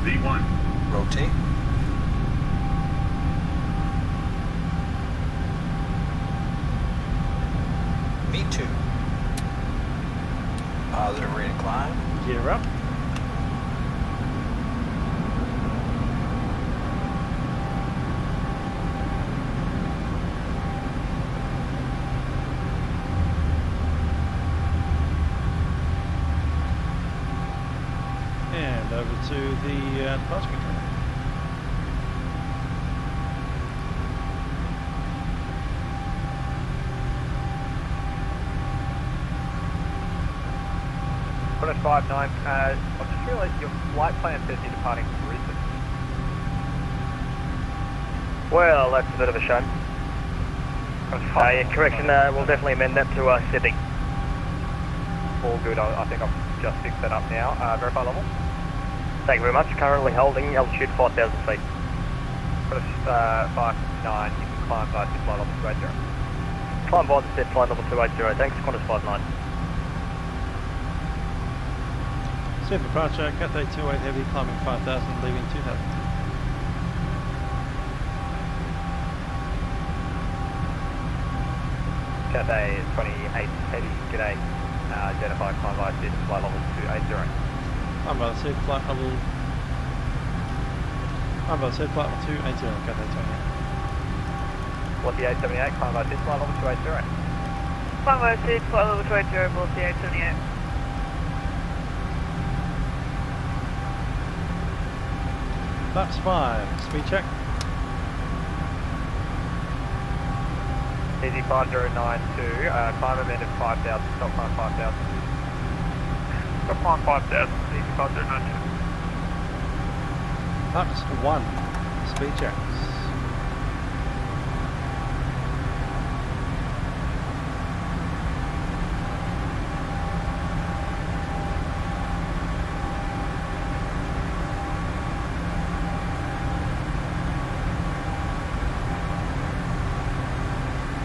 V1. Rotate. V2. Positive rate of climb. Gear up. And over to the departure control. Qantas 59, I've just realised your flight plan says you're departing from Brisbane. Well, that's a bit of a shame. Yeah, correction, we'll definitely amend that to Sydney. All good, I think I've just fixed that up now. Verify level. Thank you very much. Currently holding altitude 5,000 feet. Qantas 59, you can climb by this flight level 280. Climb by the set flight level 280, thanks. Qantas 59. Set departure, Cathay 28 heavy, climbing 5,000, leaving 2,000. Cathay 28 heavy, g'day. Identify climb by set flight level 280. I'm about to set flight level. I'm about to set flight level 280, Cathay 28. What's the 878, climb by set flight level 280. Climb by set flight level 280, both the 878. Laps 5, speed check. Easy 5092, climb a minute 5,000, stop climb 5,000. Stop climb 5,000, easy 5092. Laps 1, speed checks.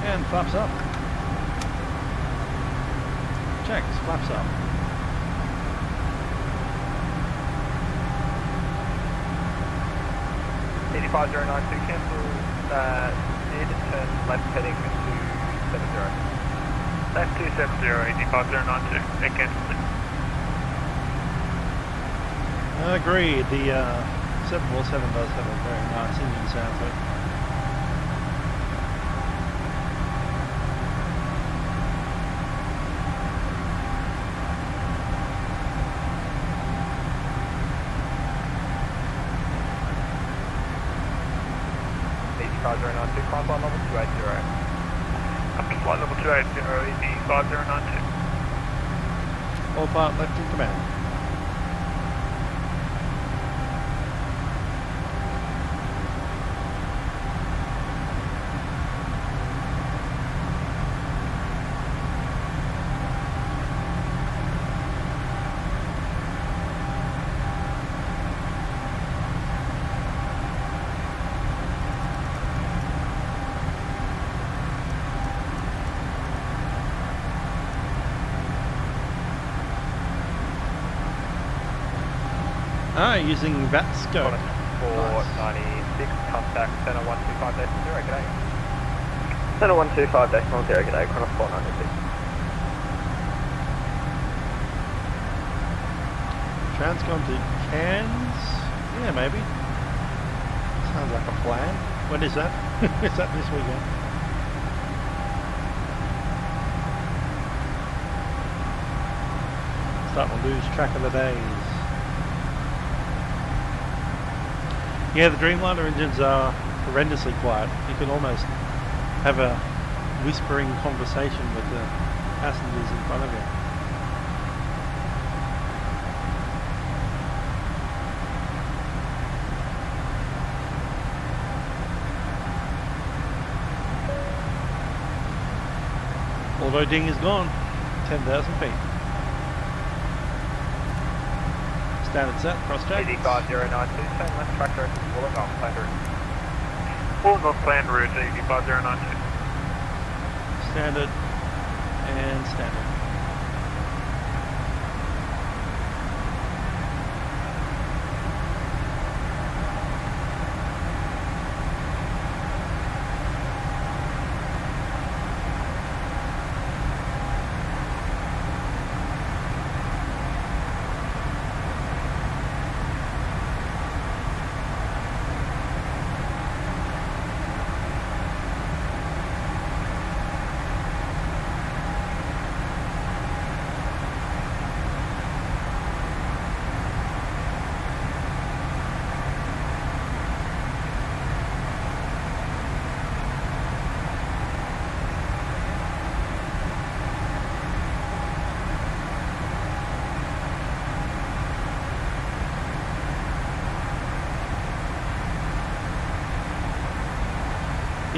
And flaps up. Checks, flaps up. Easy 5092, cancel mid, turn left heading to 70. Left 270, easy 5092, and cancel it. Agreed, the 747 does have a very nice engine sound to it. Climb flight level 280. Up to flight level 280, easy 5092. All part left in command. Using Vatsim. 496, contact center 125.0, g'day. Center 125.0, g'day, Chronos 496. Transcom to Cairns? Yeah, maybe. Sounds like a plan. When is that? Is that this weekend? Starting to lose track of the days. Yeah, the Dreamliner engines are horrendously quiet. You can almost have a whispering conversation with the passengers in front of you. Although ding is gone, 10,000 feet. Standard set, cross check. Easy 5092, turn left track direction to Wollongong, planned route. Wollongong planned route, easy 5092. Standard and standard.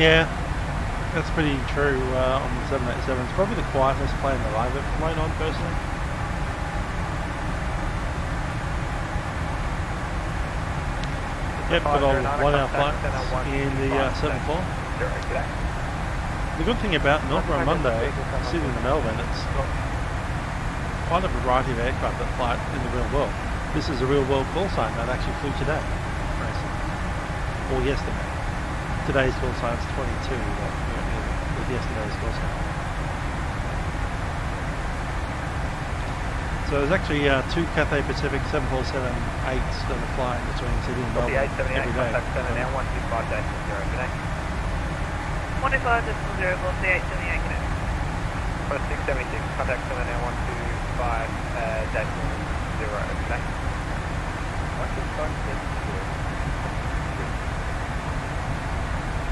Yeah, that's pretty true on the 787. It's probably the quietest plane that I've ever flown on personally. Yep, got all 1 hour flights in the 74. The good thing about Milkrun Monday, sitting in Melbourne, it's got quite a variety of aircraft that fly in the real world. This is a real world call sign that actually flew today, or yesterday. Today's call sign's 22, with yesterday's call sign. So there's actually 2 Cathay Pacific 747-8s that are flying between Sydney and Melbourne every day. Contact center now 125.0, g'day. 125.0, we'll see 878, g'day. 676, contact center now 125.0, g'day. 125.0.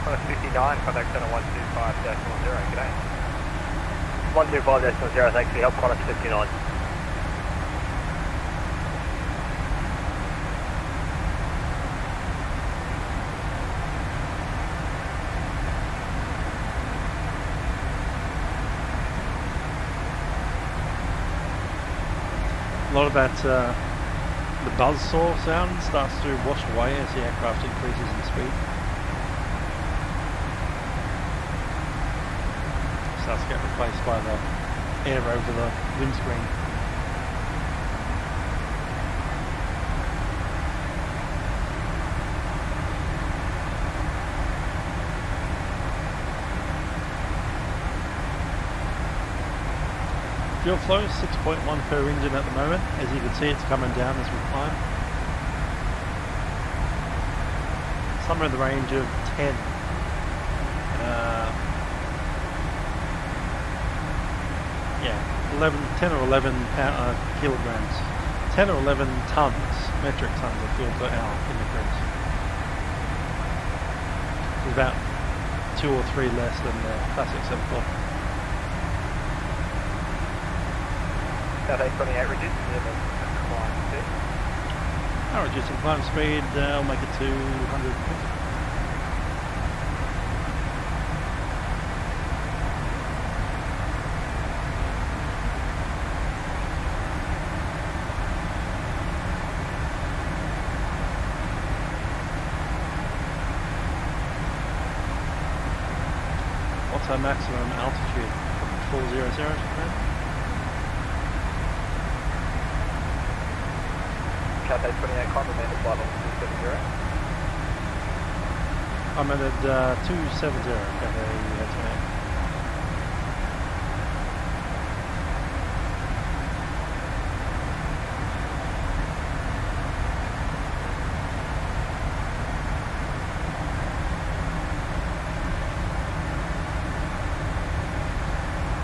Qantas 59, contact center 125-10, g'day. 125-10, thanks for your help, Qantas 59. A lot of that, the buzzsaw sound starts to wash away as the aircraft increases in speed. Starts to get replaced by the air over the windscreen. Fuel flow is 6.1 per engine at the moment. As you can see, it's coming down as we climb. Somewhere in the range of 10. 10 or 11 kilograms. 10 or 11 tons, metric tons of fuel per hour in the cruise. It's about 2 or 3 less than the classic 7.4. Cathay 28 reduced, climb speed. I'll reduce the climb speed, I'll make it to 150. What's our maximum altitude? 400 Japan? Cathay 28, climb amended flight level 270. I'm at 270, Cathay 28.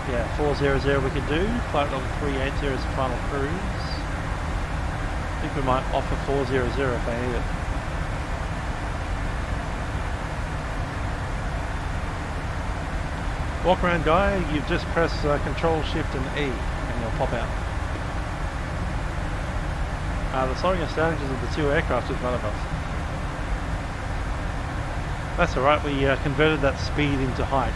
Yeah, 400 we can do. Flight level 380 is the final cruise. I think we might offer 400 if they need it. Walk around guy, you've just pressed Control Shift and E and you'll pop out. The slowing us down because of the 2 aircraft in front of us. That's alright, we converted that speed into height.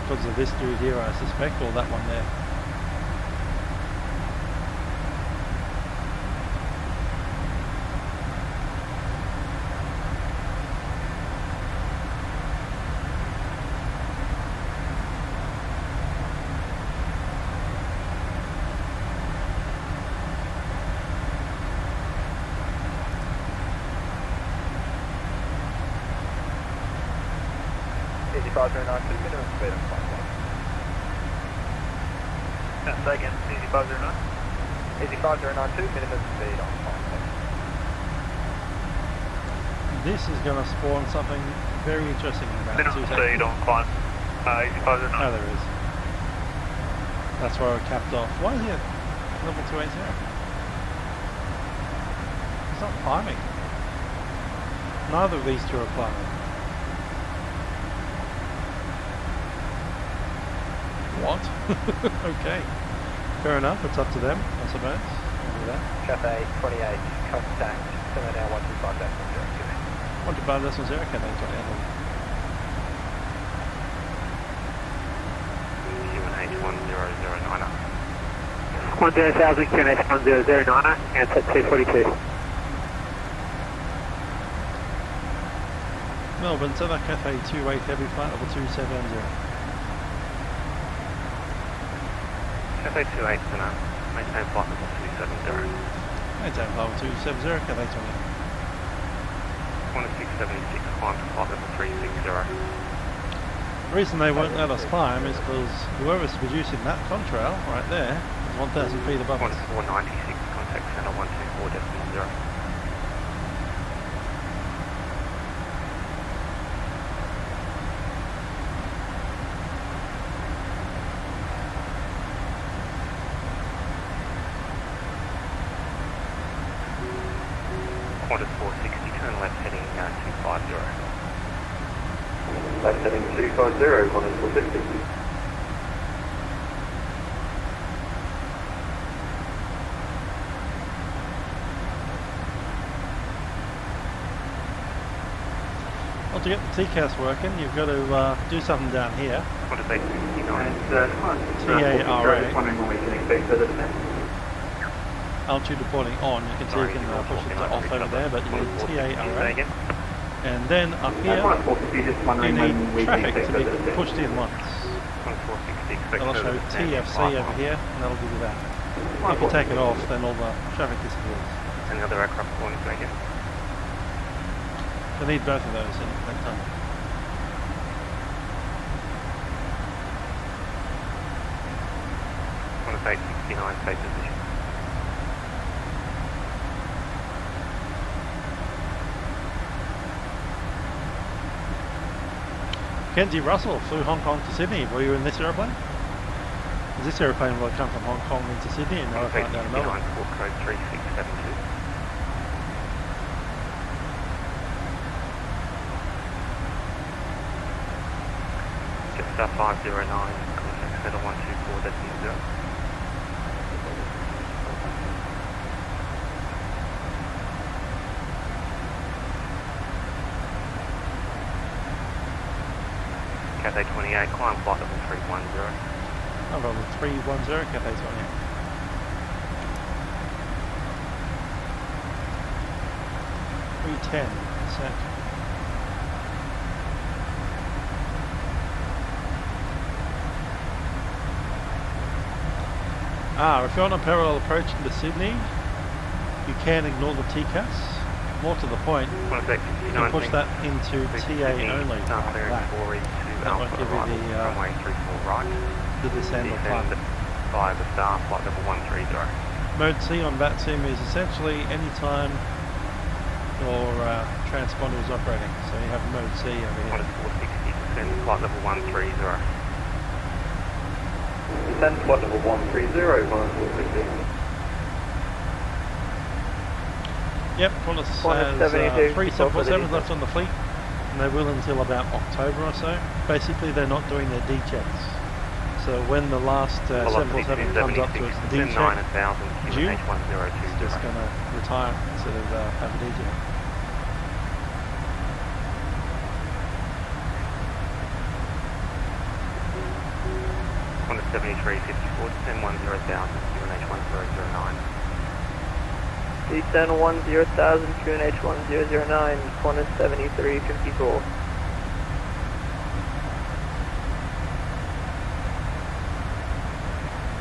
Because of this dude here, I suspect, or that one there. Easy 509, minimum speed on flight. Say again, Easy 509. Easy 5092, minimum speed on flight. This is going to spawn something very interesting in about 2 Minimum seconds. speed on climb. Easy 509. Oh, there is. That's where I capped off. Why is he at level 280? It's not climbing. Neither of these two are climbing. What? Okay. Fair enough, it's up to them, I suppose. I'll do that. Cathay 28, contact, send now 125-10. 125.0, Cathay 28. 1009. 10,000, QNH 1009, and set 242. Melbourne, Southern Cathay 28, heavy flight level 270. Cathay 28 center, maintain flight level 270. Maintain flight level 270, Cathay 28. Qantas 676, climb to flight level 360. The reason they won't let us climb is because whoever's producing that contrail right there is 1,000 feet above us. Qantas 496, contact center 124.0. Contact heading 250, Qantas 460. Well, to get the TCAS working, you've got to do something down here. Qantas 869. TARA. Wondering when we can expect further descent. Altitude reporting on. You can see you can push it to off over there, but you need TARA. And then up here, you need traffic to be pushed in once. I'll show TFC over here, and that'll give you that. If you take it off, then all the traffic disappears. Any other aircraft warnings again? You need both of those in that time. Qantas 869, safe position. Kenzie Russell flew Hong Kong to Sydney. Were you in this aeroplane? This aeroplane will come from Hong Kong into Sydney and another flight down to Melbourne. Port code 3672. Just 509, contact settle 124.0. Cathay 28, climb flight level 310. I'm level 310, Cathay 28. $310. If you're on a parallel approach into Sydney, you can ignore the TCAS. More to the point, you can push that into TA only. That won't give you the descend or climb. By the star, flight level 130. Mode C on Vatsim is essentially any time your transponder is operating. So you have mode C over here. 460%, flight level 130. Descend flight level 130, 460. Yep, Qantas has 3 747s left on the fleet, and they will until about October or so. Basically, they're not doing their D checks. So when the last 747 comes up to its D check, June, it's just going to retire instead of have a D check. Qantas 7354, descend 10,000, QNH 1009. Descend 10,000, QNH 1009, Qantas 7354.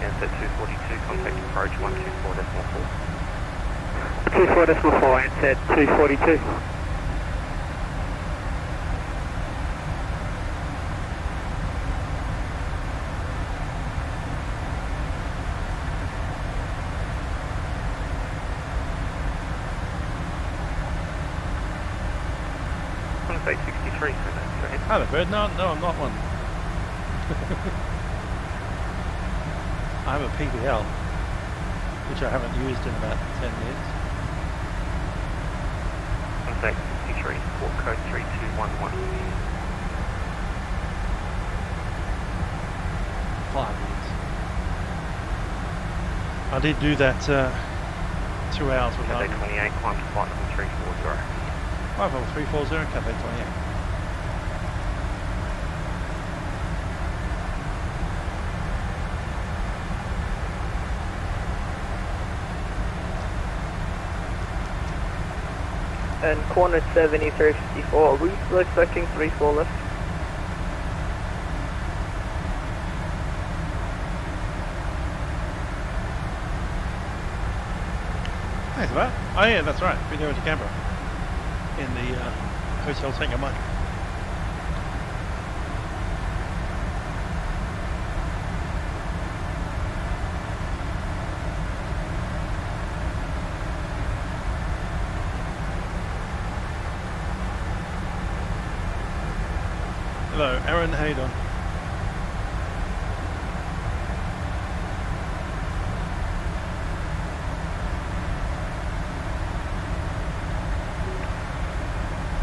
Answer 242, contact approach 124.4. 24.4, answer 242. Qantas 863, so that's great. Hi there, Bird. No, I'm not one. I have a PBL, which I haven't used in about 10 years. Qantas 863, port code 3211. 5 years. I did do that 2 hours with Cathay 28, climb to flight level 340. Flight level 340, Cathay 28. And Qantas 7354, are we still expecting 34 left? Thanks for that. Oh yeah, that's right. Been going to Canberra in the hotel Takeoff Mike. Hello, Aaron. How you doing?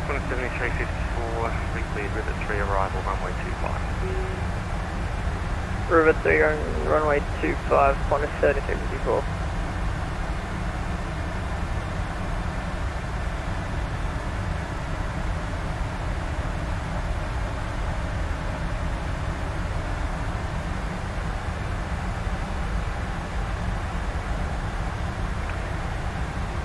Qantas 7354, recleared rivet 3 arrival. arrival, runway 25. River 3 on runway 25, Qantas 3354.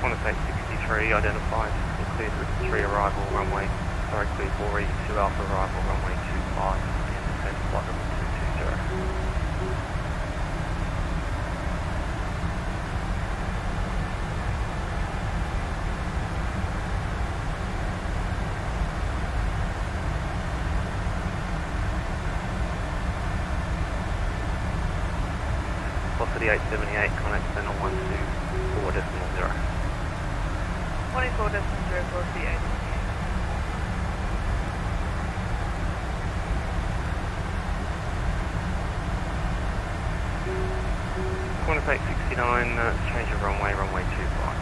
Qantas 863 identified, cleared with 3 arrival, runway, cleared 4E2 Alpha arrival, runway 25, and descent flight level 220. Velocity 878, connect center 124.0. 24.0, velocity 8. Qantas 869, change of runway, runway 25.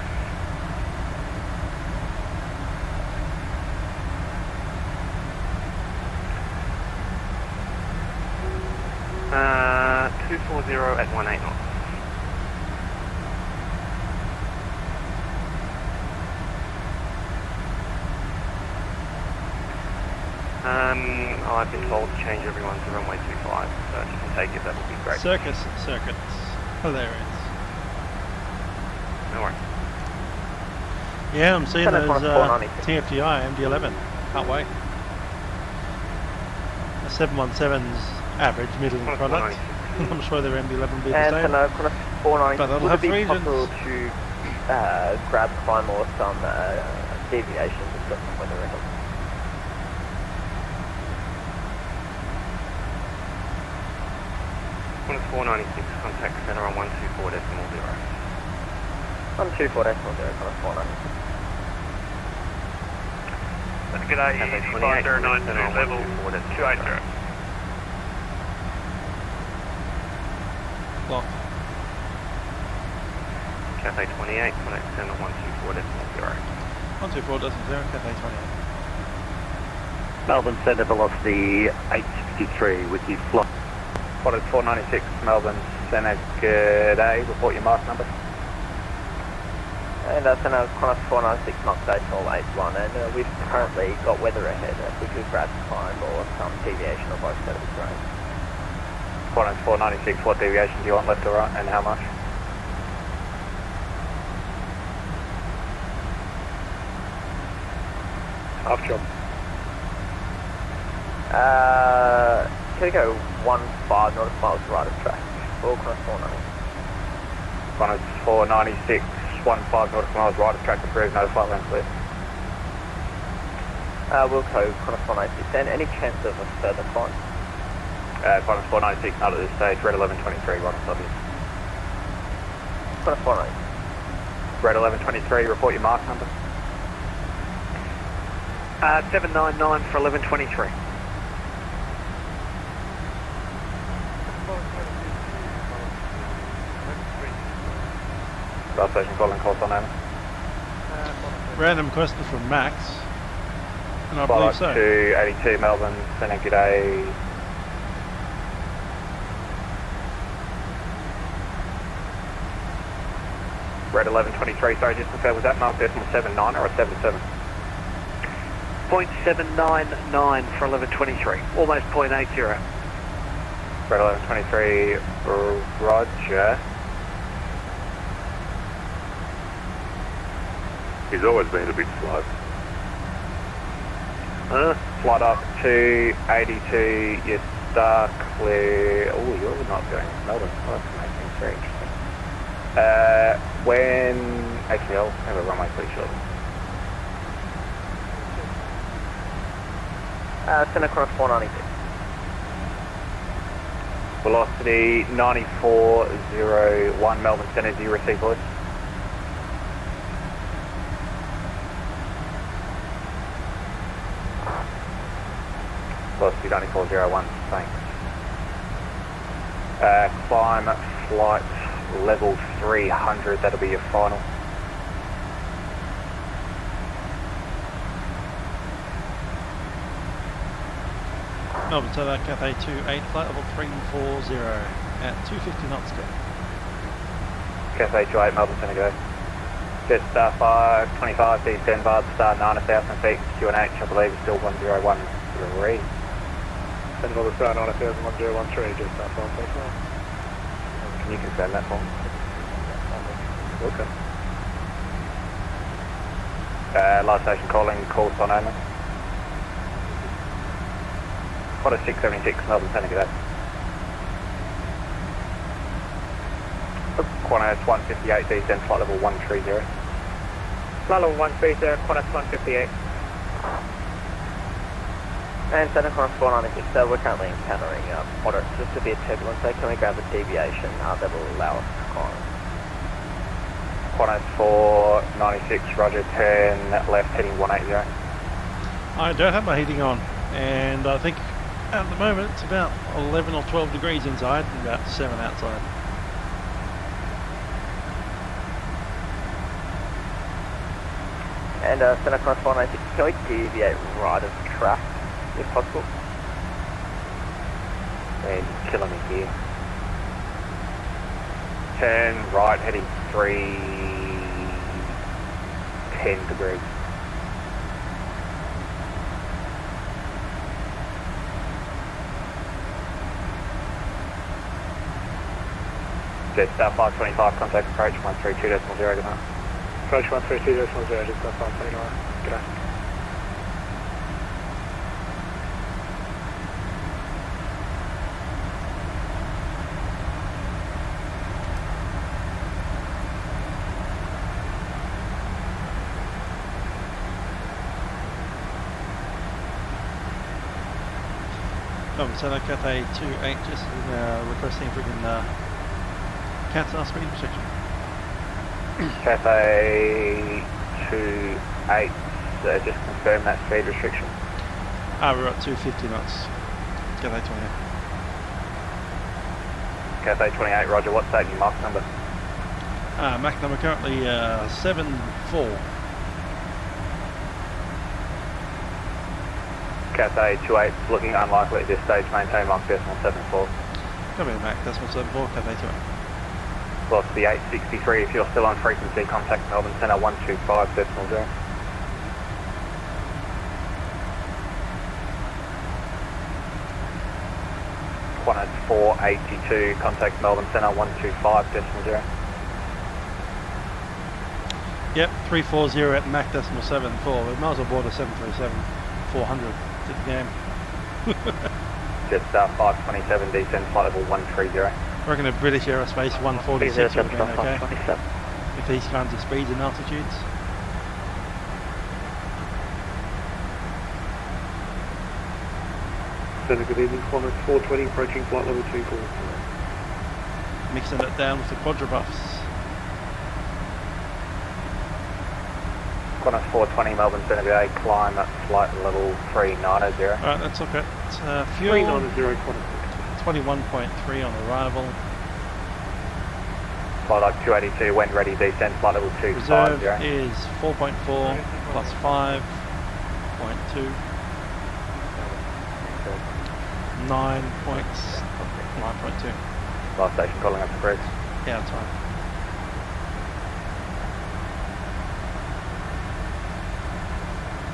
Uh, 240 at 18 knots. I've been told to change everyone to runway 25, so if you can take it, that would be great. Circuits. Hilarious. No worries. Yeah, I'm seeing those TFTI MD-11. Can't wait. The 717's average, middle product. I'm sure their MD-11 will be the same. But they'll have 3 engines. Would it be possible to grab climb or some deviations and set some weather records? Qantas 496, contact center on 124.0. 124.0, Qantas 496. G'day, Easy 5092, level 280. Lock. Cathay 28, contact center 124.0. 124.0, Cathay 28. Melbourne Centre velocity 863 with you flight. Qantas 496, Melbourne Centre, g'day, report your mark number. And Centre Qantas 496, Mach Datal 81, and we've currently got weather ahead. If we could grab climb or some deviation or both, that would be great. Qantas 496, what deviation do you want, left or right, and how much? Half job. Can we go 15 nautical miles right of track? Or Qantas 490? Qantas 496, 15 nautical miles right of track, approved, no flight length clear. Wilco, Qantas 496, and any chance of a further climb? Qantas 496, not at this stage, red 1123, right on top of you. Qantas 496. Red 1123, report your mark number. 799 for 1123. Last station calling call on Anna. Random question from Max. And I Flight believe so. 282 Melbourne, Senna, g'day. Red 1123, sorry, just confirm, was that mark decimal 79 or a 77? 0.799 for 1123, almost 0.80. Red 1123, roger. He's always been a bit slow. Flight up to 82, you start clear. Oh, you're not going to Melbourne. Oh, that's making things very interesting. When, actually I'll have a runway pretty short. Centre Cross 496. Velocity 9401 Melbourne Centre, do you receive voice? Velocity 9401, thanks. Climb flight level 300, that'll be your final. Melbourne Solar, Cathay 28, flight level 340 at 250 knots go. Cathay 28, Melbourne Center go. Jet star 525, descend via the star 9,000 feet, QNH, I believe is still 1013. Send via the star 9,000, 1013, jet star 525. Can you confirm that for me? Okay. Last station calling, call sign only. Quarter 676, Melbourne Center, good day. Qantas 158, descend flight level 130. Flight level 130, Qantas 158. And Center Cross 496, so we're currently encountering moderate to severe turbulence, so can we grab a deviation that will allow us to climb? Qantas 496, roger, turn left heading 180. I don't have my heating on, and I think at the moment it's about 11 or 12 degrees inside and about 7 outside. And Center Cross 496, can we deviate right of track if possible? And killing me here. Turn right heading 310 degrees. Jet star 525, contact approach 132.0, good night. Approach 132.0, jet star 529, good day. Melbourne Center, Cathay 28, just requesting if we can cancel our speed restriction. Cathay 28, just confirm that speed restriction. We're at 250 knots. Cathay 28. Cathay 28, roger, what's that new Mach number? Mach number currently 74. Cathay 28, looking unlikely at this stage, maintain Mach decimal 74. Come in, Mach decimal 74, Cathay 28. Lost the 863, if you're still on frequency, contact Melbourne Center 125.0. Qantas 482, contact Melbourne Center 125.0. Yep, 340 at Mach decimal 74. We might as well board a 737-400 to the game. Jetstar 527, descend flight level 130. I reckon a British Aerospace 146 would have been okay with these kinds of speeds and altitudes. Center, good evening, Qantas 420, approaching flight level 24. Mixing it down with the quadrubuffs. Qantas 420, Melbourne Center VA, climb at flight level 390. Alright, that's okay. It's fuel 390, Qantas 21.3 on arrival. Flight like 282, when ready, descend flight level 250. Reserve is 4.4 plus 5.2. 9.2. Last station calling up the bridge. Yeah, that's fine.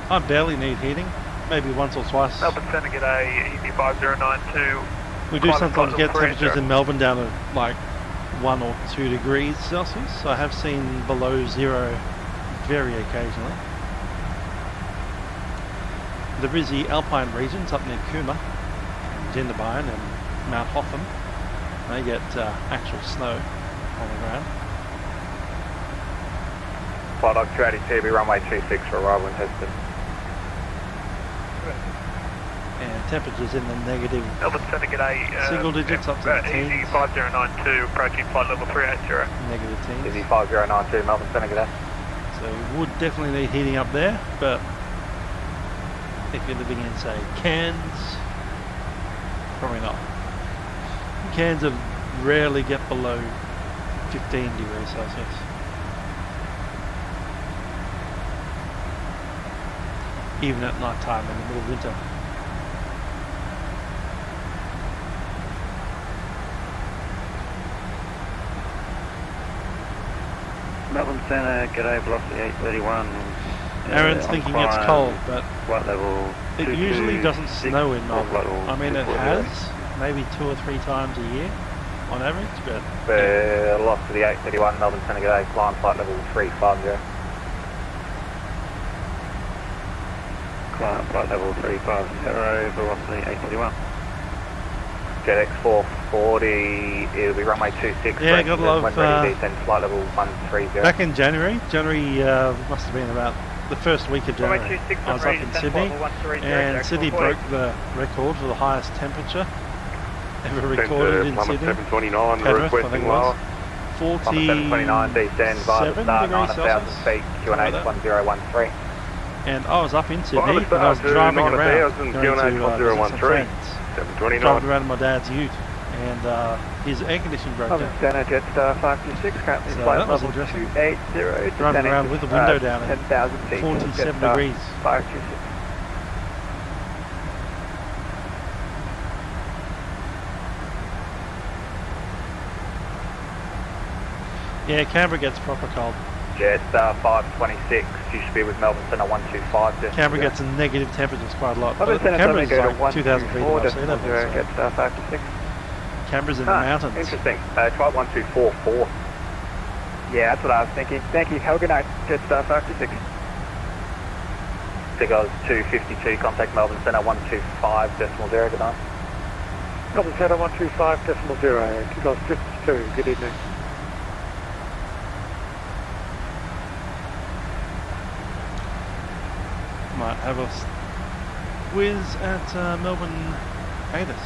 I barely need heating, maybe once or twice. Melbourne Center, g'day, Easy 5092. We do sometimes get temperatures in Melbourne down to like 1 or 2 degrees Celsius. I have seen below 0 very occasionally. The busy alpine regions up near Cooma, Jindabyne and Mount Hotham, they get actual snow on the ground. Flight like 282, be runway 26 for arrival and tested. And temperatures in the negative Melbourne Center, g'day. single digits up to the teens. Easy 5092, approaching flight level 380. Negative teens. Easy 5092, Melbourne Center, g'day. So we would definitely need heating up there, but if you're living in, say, Cairns, probably not. Cairns rarely get below 15 degrees Celsius. Even at night time in the middle of winter. Melbourne Centre, g'day, velocity 831. Aaron's thinking it's cold, but flight level it usually doesn't snow in Melbourne. I mean, it has, maybe 2 or 3 times a year on average, but... Velocity 831, Melbourne Centre, g'day, climb flight level 350. Climb flight level 350, velocity 831. JetX 440, it'll be runway 26. Yeah, got a lot of... When ready, descend flight level 130. Back in January must have been about the first week of January. I was up in Sydney, and Sydney broke the record for the highest temperature ever recorded in Sydney. 729, Penrith, I think it was. 729, descend via the start, 9,000 feet, QNH 1013. And I was up in Sydney, and I was driving around, going to visit some friends. 729. Driving around in my dad's ute, and his air conditioning broke down. Center, Jetstar 526, currently So flight that was level interesting. 280. Driving around with the window down at 10,000 feet. 47 Jetstar degrees. 526. Yeah, Canberra gets proper cold. Jetstar 526, you should be with Melbourne Centre 125. Canberra gets a negative temperatures quite a lot. Melbourne Centre Canberra's go to like 2,000 feet above sea 124.0, level. So Jetstar 526. Canberra's in the mountains. Interesting. Try 1244. Yeah, that's what I was thinking. Thank you. Have a good night, Jetstar 526. Figures 252, contact Melbourne Centre 125.0, good night. Melbourne Centre 125.0, Figures 52, good evening. Might have a whiz at Melbourne Avis.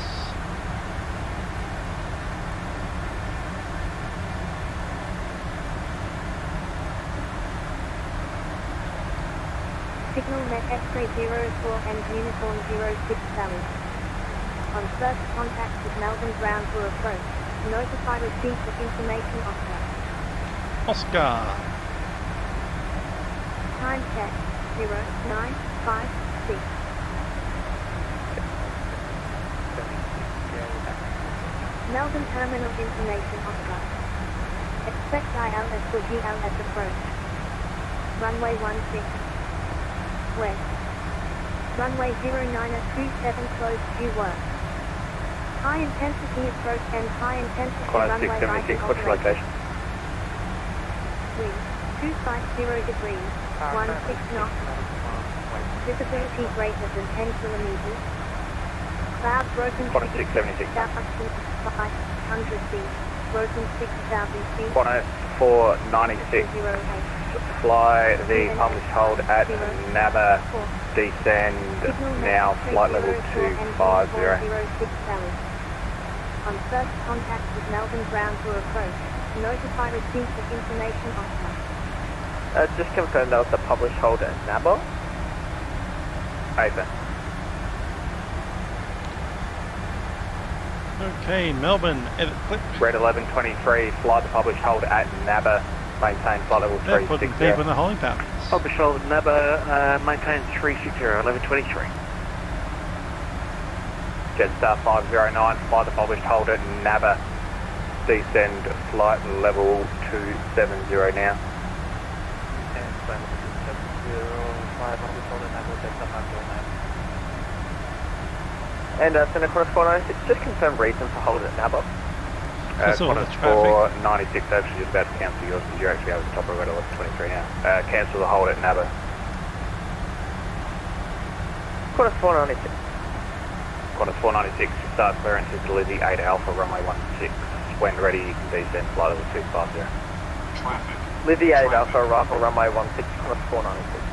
Signal net X-ray 04 and uniform 06 Sally. On first contact with Melbourne ground for approach, notify receipt of information Oscar. Time check 0956. Melbourne terminal information Oscar. Expect ILS for GLS approach. Runway 16. West. Runway 0927 closed due work. High intensity approach and high intensity runway right 676, what's your location? Wind 250 degrees, 16 knots. Visibility greater than 10 kilometers. Cloud broken 676. 500 feet. Broken 6,000 feet. 496. Fly the published hold at Naba, descend now, flight level 250. On first contact with Melbourne ground for approach, notify receipt of information offer. Just confirm that was the published hold at Naba? Over. Okay, Melbourne, edit clip. Red 1123, fly the published hold at Naba, maintain flight level 360. They're putting people in the holding patterns. Published hold at Naba, maintain 360, 1123. Jetstar 509, fly the published hold at Naba, descend flight level 270 now. And Centre Correspondent, just confirm reason for holding at Naba. Qantas 496, actually just about to cancel yours because you're actually over the top of red 1123 now. Cancel the hold at Naba. Qantas 496. Qantas 496, start clearance is Lizzie 8 Alpha, runway 16. When ready, you can descend flight level 250. Traffic. Lizzie 8 Alpha, Rifle, runway 16, Qantas 496.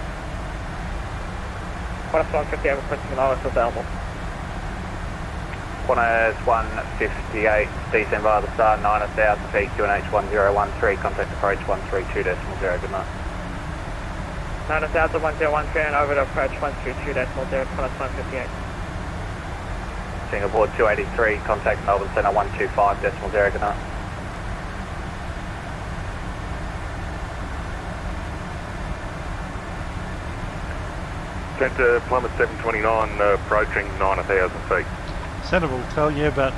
Qantas 150, I'm requesting an ILS available. Qantas 158, descend via the start, 9,000 feet, QNH 1013, contact approach 132.0, good night. 9,000, 1013 and over to approach 132.0, Qantas 158. Singapore 283, contact Melbourne Centre 125.0, good night. Centre Plymouth 729, approaching 9,000 feet. Centre will tell you, but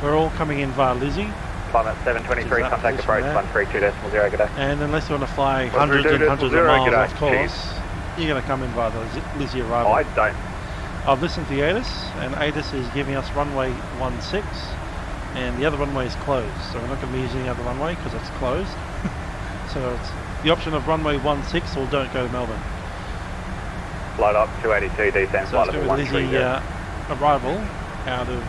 we're all coming in via Lizzie, Climate 723, contact approach 132.0, good day. And unless you want to fly hundreds and hundreds of miles off course, you're going to come in by the Lizzie arrival. I don't. I've listened to the ATIS, and ATIS is giving us runway 16, and the other runway is closed, so we're not going to be using the other runway because it's closed. So it's the option of runway 16 or don't go to Melbourne. Flight up 282, descend So flight it's level going to be Lizzie arrival out of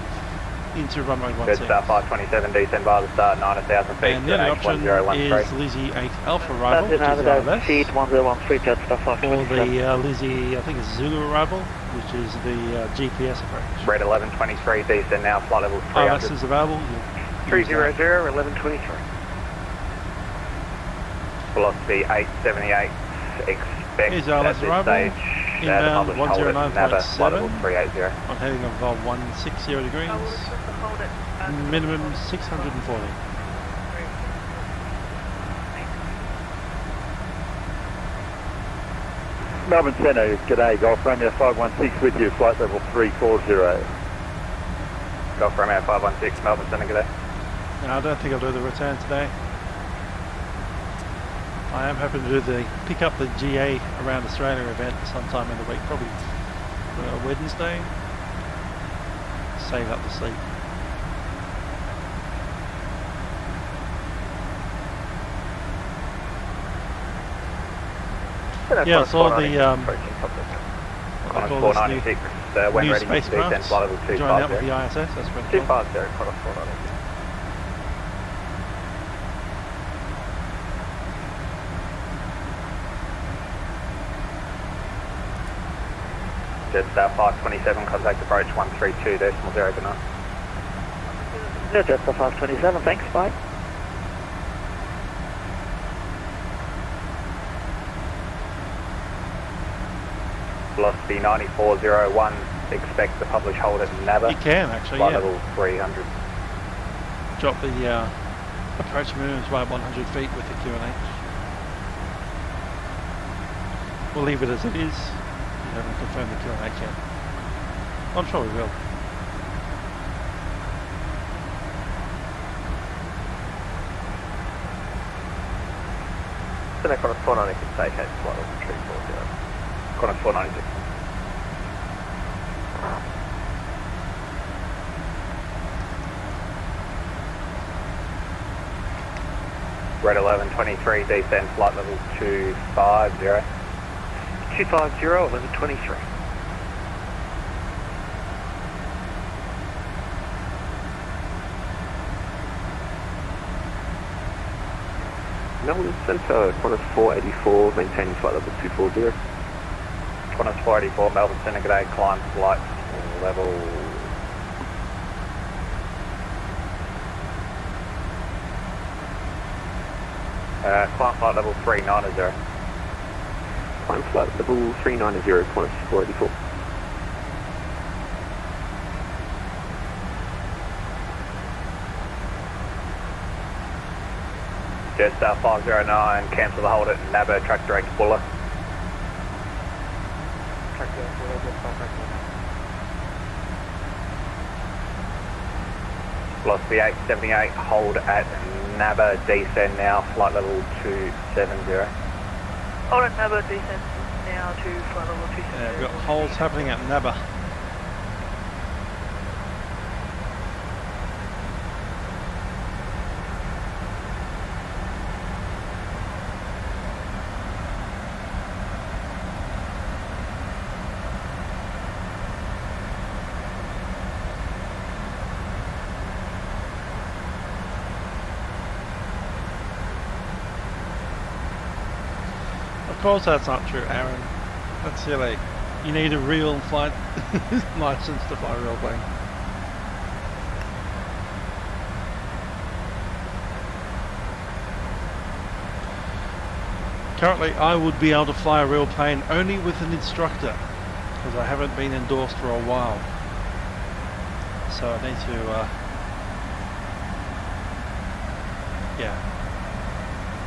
into runway 16. Good start 527, descend by the start 9,000 feet. And the other option is Lizzie 8 Alpha arrival, which is our Feed 1013, Jet Star or 527. the Lizzie, I think it's Zulu arrival, which is the GPS approach. Red 1123, descend now, flight level 300. RS is available. 300, 1123. Velocity 878, expect Here's at RS this arrival. stage. Inbound 109.7 380. on heading of 160 degrees. Minimum 640. Melbourne Centre, g'day, Golf Romeo 516 with you, flight level 340. Golf Romeo 516, Melbourne Centre, g'day. No, I don't think I'll do the return today. I am hoping to do the pick up the GA around Australia event sometime in the week, probably Wednesday. Save up the sleep. Yeah, I saw the new spacecraft join up with the ISS. That's pretty cool. 250, Qantas 496. Jetstar 527, contact approach 132.0, good night. Yeah, Jetstar 527, thanks, bye. Velocity 9401, expect the publish hold at Nava. You can actually, flight yeah. level 300. Drop the approach moves by 100 feet with the QNH. We'll leave it as it is. We haven't confirmed the QNH yet. I'm sure we will. Then Qantas 496, vacate flight level 340. Qantas 496. Red 1123, descend flight level 250. 250, 1123. Melbourne Centre, Qantas 484, maintaining flight level 240. Qantas 484, Melbourne Centre, g'day, climb flight level... climb flight level 390. Climb flight level 390, Qantas 484. Jetstar 509, cancel the hold at Nava, track direct Buller. Track direct Buller, Jetstar 509. Velocity 878, hold at Nava, descend now, flight level 270. Hold at Naba, descend now to flight level 270. Yeah, we've got holes happening at Naba. Of course that's not true, Aaron. That's silly. You need a real flight license to fly a real plane. Currently I would be able to fly a real plane only with an instructor because I haven't been endorsed for a while. So I need to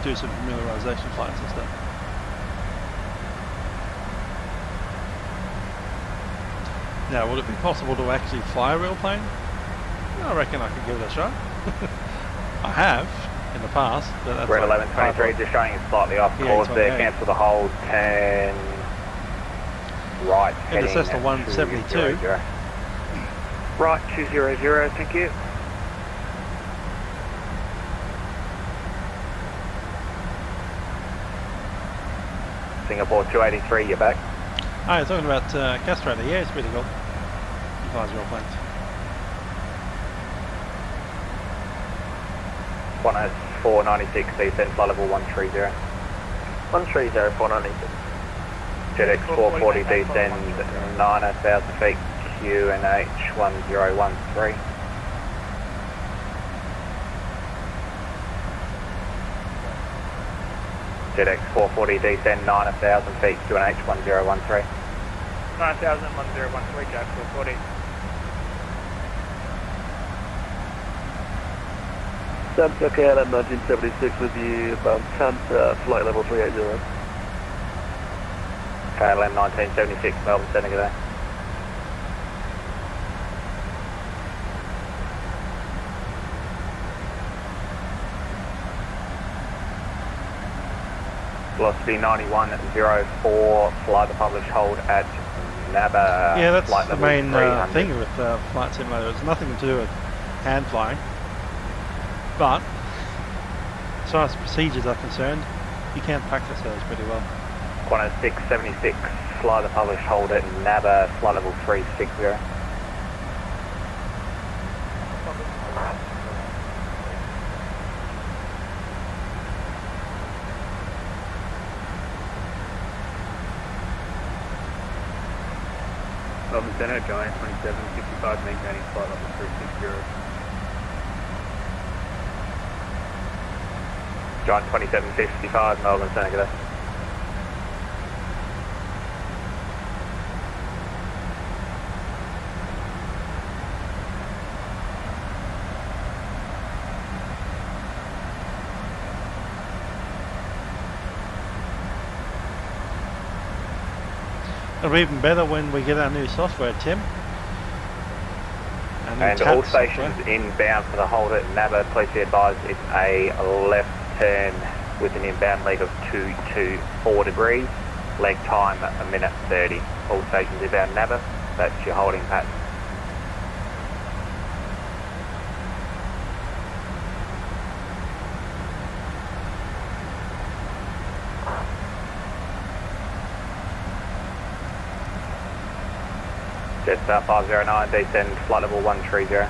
do some familiarization flights and stuff. Now, would it be possible to actually fly a real plane? I reckon I could give it a shot. I have in the past, but that's Red like 1123, just showing you slightly off Yeah, course there. 28. Cancel the hold, turn right, Into heading Cessna 172. 200. Right, 200, thank you. Singapore 283, you're back. Oh, you're talking about Castrator. Yeah, it's pretty cool. He flies real planes. 496, descend flight level 130. 130, 496. JetX 440, descend 9,000 feet, QNH 1013. JetX 440, descend 9,000 feet, QNH 1013. 9,000, 1013, Jack 440. Sounds okay, I'm 1976 with you, about 10 flight level 380. KLM 1976, Melbourne Centre, good day. Velocity 9104, fly the published hold at Naba. Yeah, that's flight the level main 300. thing with Flight Simulator. It's nothing to do with hand flying. But, as far as procedures are concerned, you can practice those pretty well. Qantas 676, fly the published hold at Naba, flight level 360. Melbourne Centre, Giant 2765, maintaining flight level 360. Giant 2765, Melbourne Centre, good day. It'll be even better when we get our new software, Tim. Our new And TAP all stations software. inbound for the hold at Naba, please be advised it's a left turn with an inbound leg of 224 degrees. Leg time a minute 30. All stations inbound Naba, that's your holding pattern. Jetstar 509, descend flight level 130. Okay,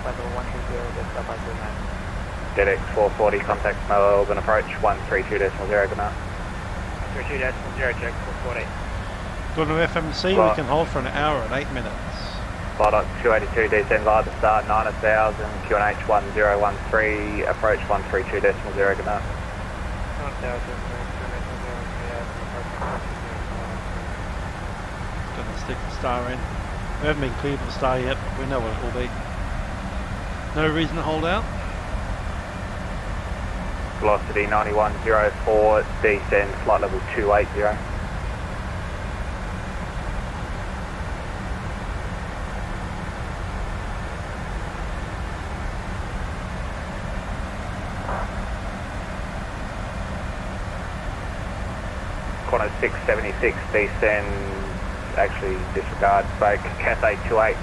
flight level 130, Jetstar 509. JetX 440, contact Melbourne approach 132.0, good night. 32.0, Jack 440. Go to FMC, Right. we can hold for an hour and 8 minutes. Flight up 282, descend via the start 9,000, QNH 1013, approach 132.0, good night. 9,000, Gonna stick the star in. We haven't been cleared for the star yet, but we know what it will be. No reason to hold out. Velocity 9104, descend flight level 280. Qantas 676, descend, actually disregard, break, Cathay 28,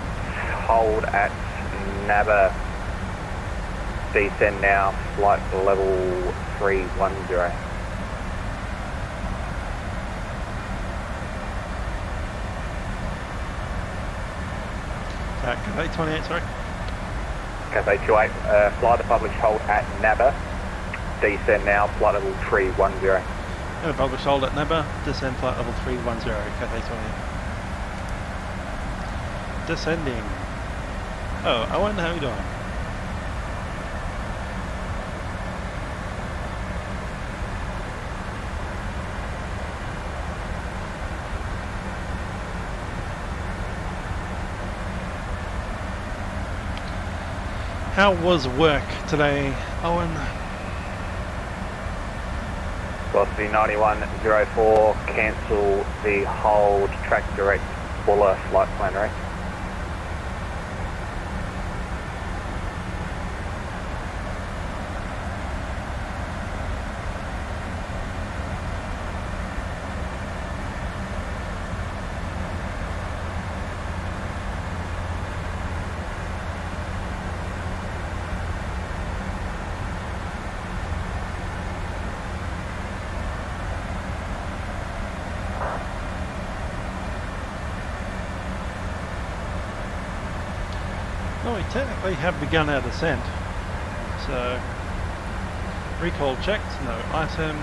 hold at Naba, descend now, flight level 310. Cathay 28, sorry. Cathay 28, fly the published hold at Naba, descend now, flight level 310. And a published hold at Naba, descend flight level 310, Cathay 28. Descending. Oh, Owen, how are you doing? How was work today, Owen? Velocity 9104, cancel the hold, track direct, Buller, flight plan rate. Well, we technically have begun our descent. So, recall checked, no items.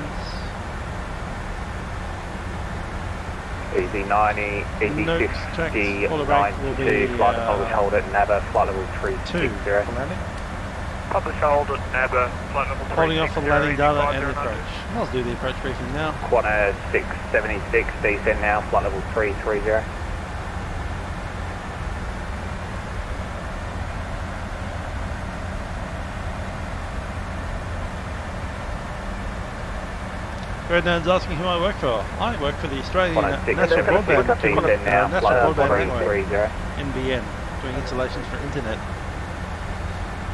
Easy 90, easy Notes 50, checked. All 92, flight publish hold at Nava, flight level 360. Publish hold at Nava, flight level 360. Holding off for landing data and the approach. Let's do the approach briefing now. Qantas 676, descend now, flight level 330. Ferdinand's asking who I work for. I work for the Australian National Broadband Network, NBN, doing installations for internet.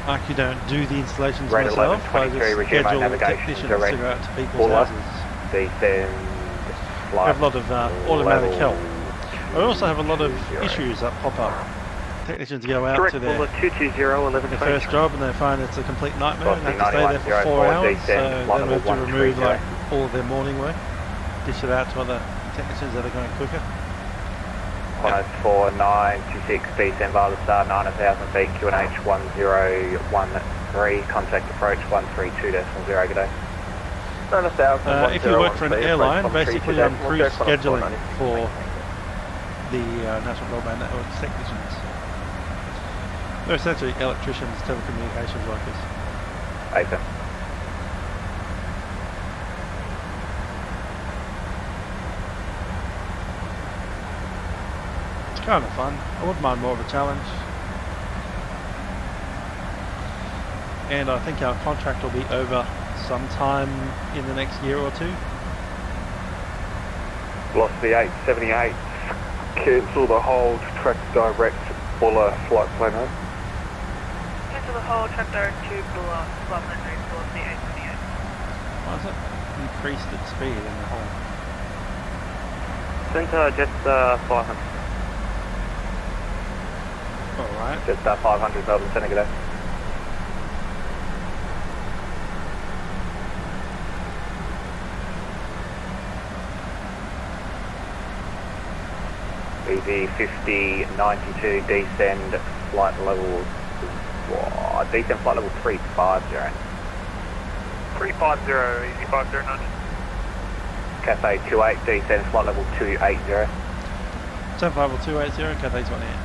I actually don't do the installations myself, I just schedule technicians to go out to people's houses. I have a lot of automatic help. I also have a lot of issues that pop up. Technicians go out to their first job and they find it's a complete nightmare and they have to stay there for 4 hours, so then we have to remove like all of their morning work, dish it out to other technicians that are going quicker. 104.926, descend via the star, 9,000 feet, QNH 1013, contact approach 132.0, good day. If you work for an airline, basically I'm crew scheduling for the National Broadband Network technicians. They're essentially electricians, telecommunications workers. Over. It's kind of fun. I wouldn't mind more of a challenge. And I think our contract will be over sometime in the next year or two. Lost the 878. Cancel the hold, track direct, Buller, flight plan home. Cancel the hold, track direct to Buller, flight plan home, velocity 878. Why has it increased its speed in the hole? Center, just 500. Alright. Just 500 Melbourne Centre, good day. Easy 5092, descend flight level, descend flight level 350. 350, easy 509. Cathay 28, descend flight level 280. 75280, Cathay 28.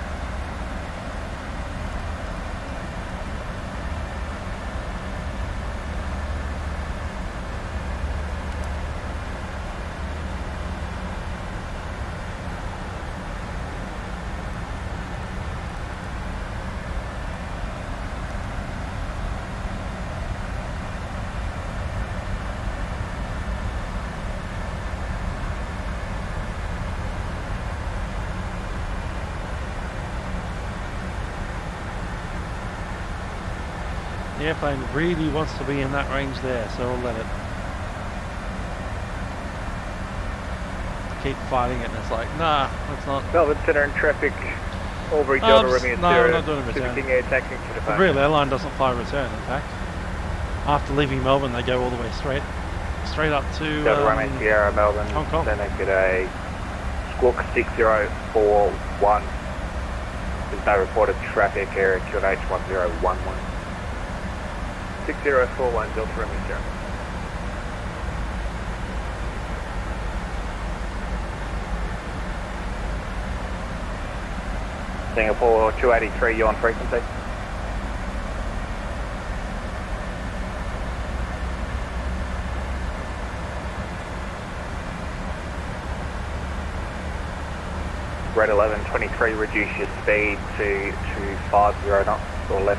The airplane really wants to be in that range there, so we'll let it. Keep fighting it and it's like, nah, that's not. Melbourne Centre in traffic, over each other, running no, we're not doing a return. taxing to The real airline doesn't fly return, in fact. After leaving Melbourne, they go all the way straight up to Runway Sierra, Melbourne, Hong Kong. Centre, good day. Squawk 6041. There's no reported traffic, area QNH 1011. 6041, Delta Runway Sierra. Singapore 283, you on frequency? Red 1123, reduce your speed to 250 knots or less.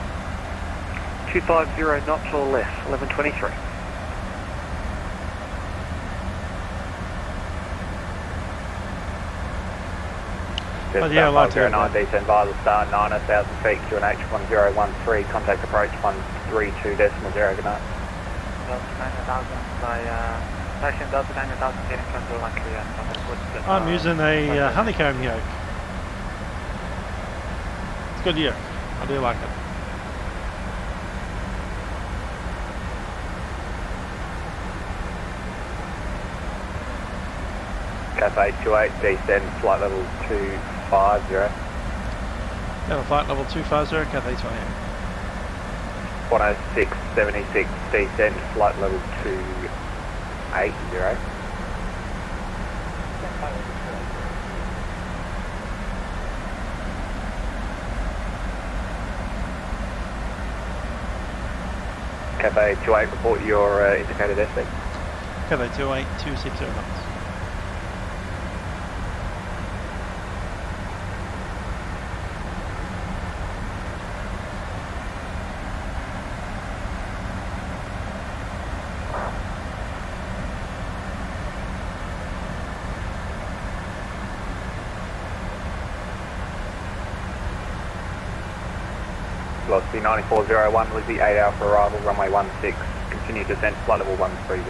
250 knots or less, 1123. Oh, yeah, I like to 509, descend via the star, 9,000 feet, QNH 1013, contact approach 132.0, good night. Delta 9000 by station Delta 9000 getting control on clear. I'm using a honeycomb yoke. It's a good yoke. I do like it. Cathay 28, descend flight level 250. Down flight level 250, Cathay 28. 106.76, descend flight level 280. Cathay 28, report your indicated airspeed. Cathay 28, 260 knots. Velocity 9401, Lizzie 8 Alpha arrival, runway 16, continue descent, flight level 130.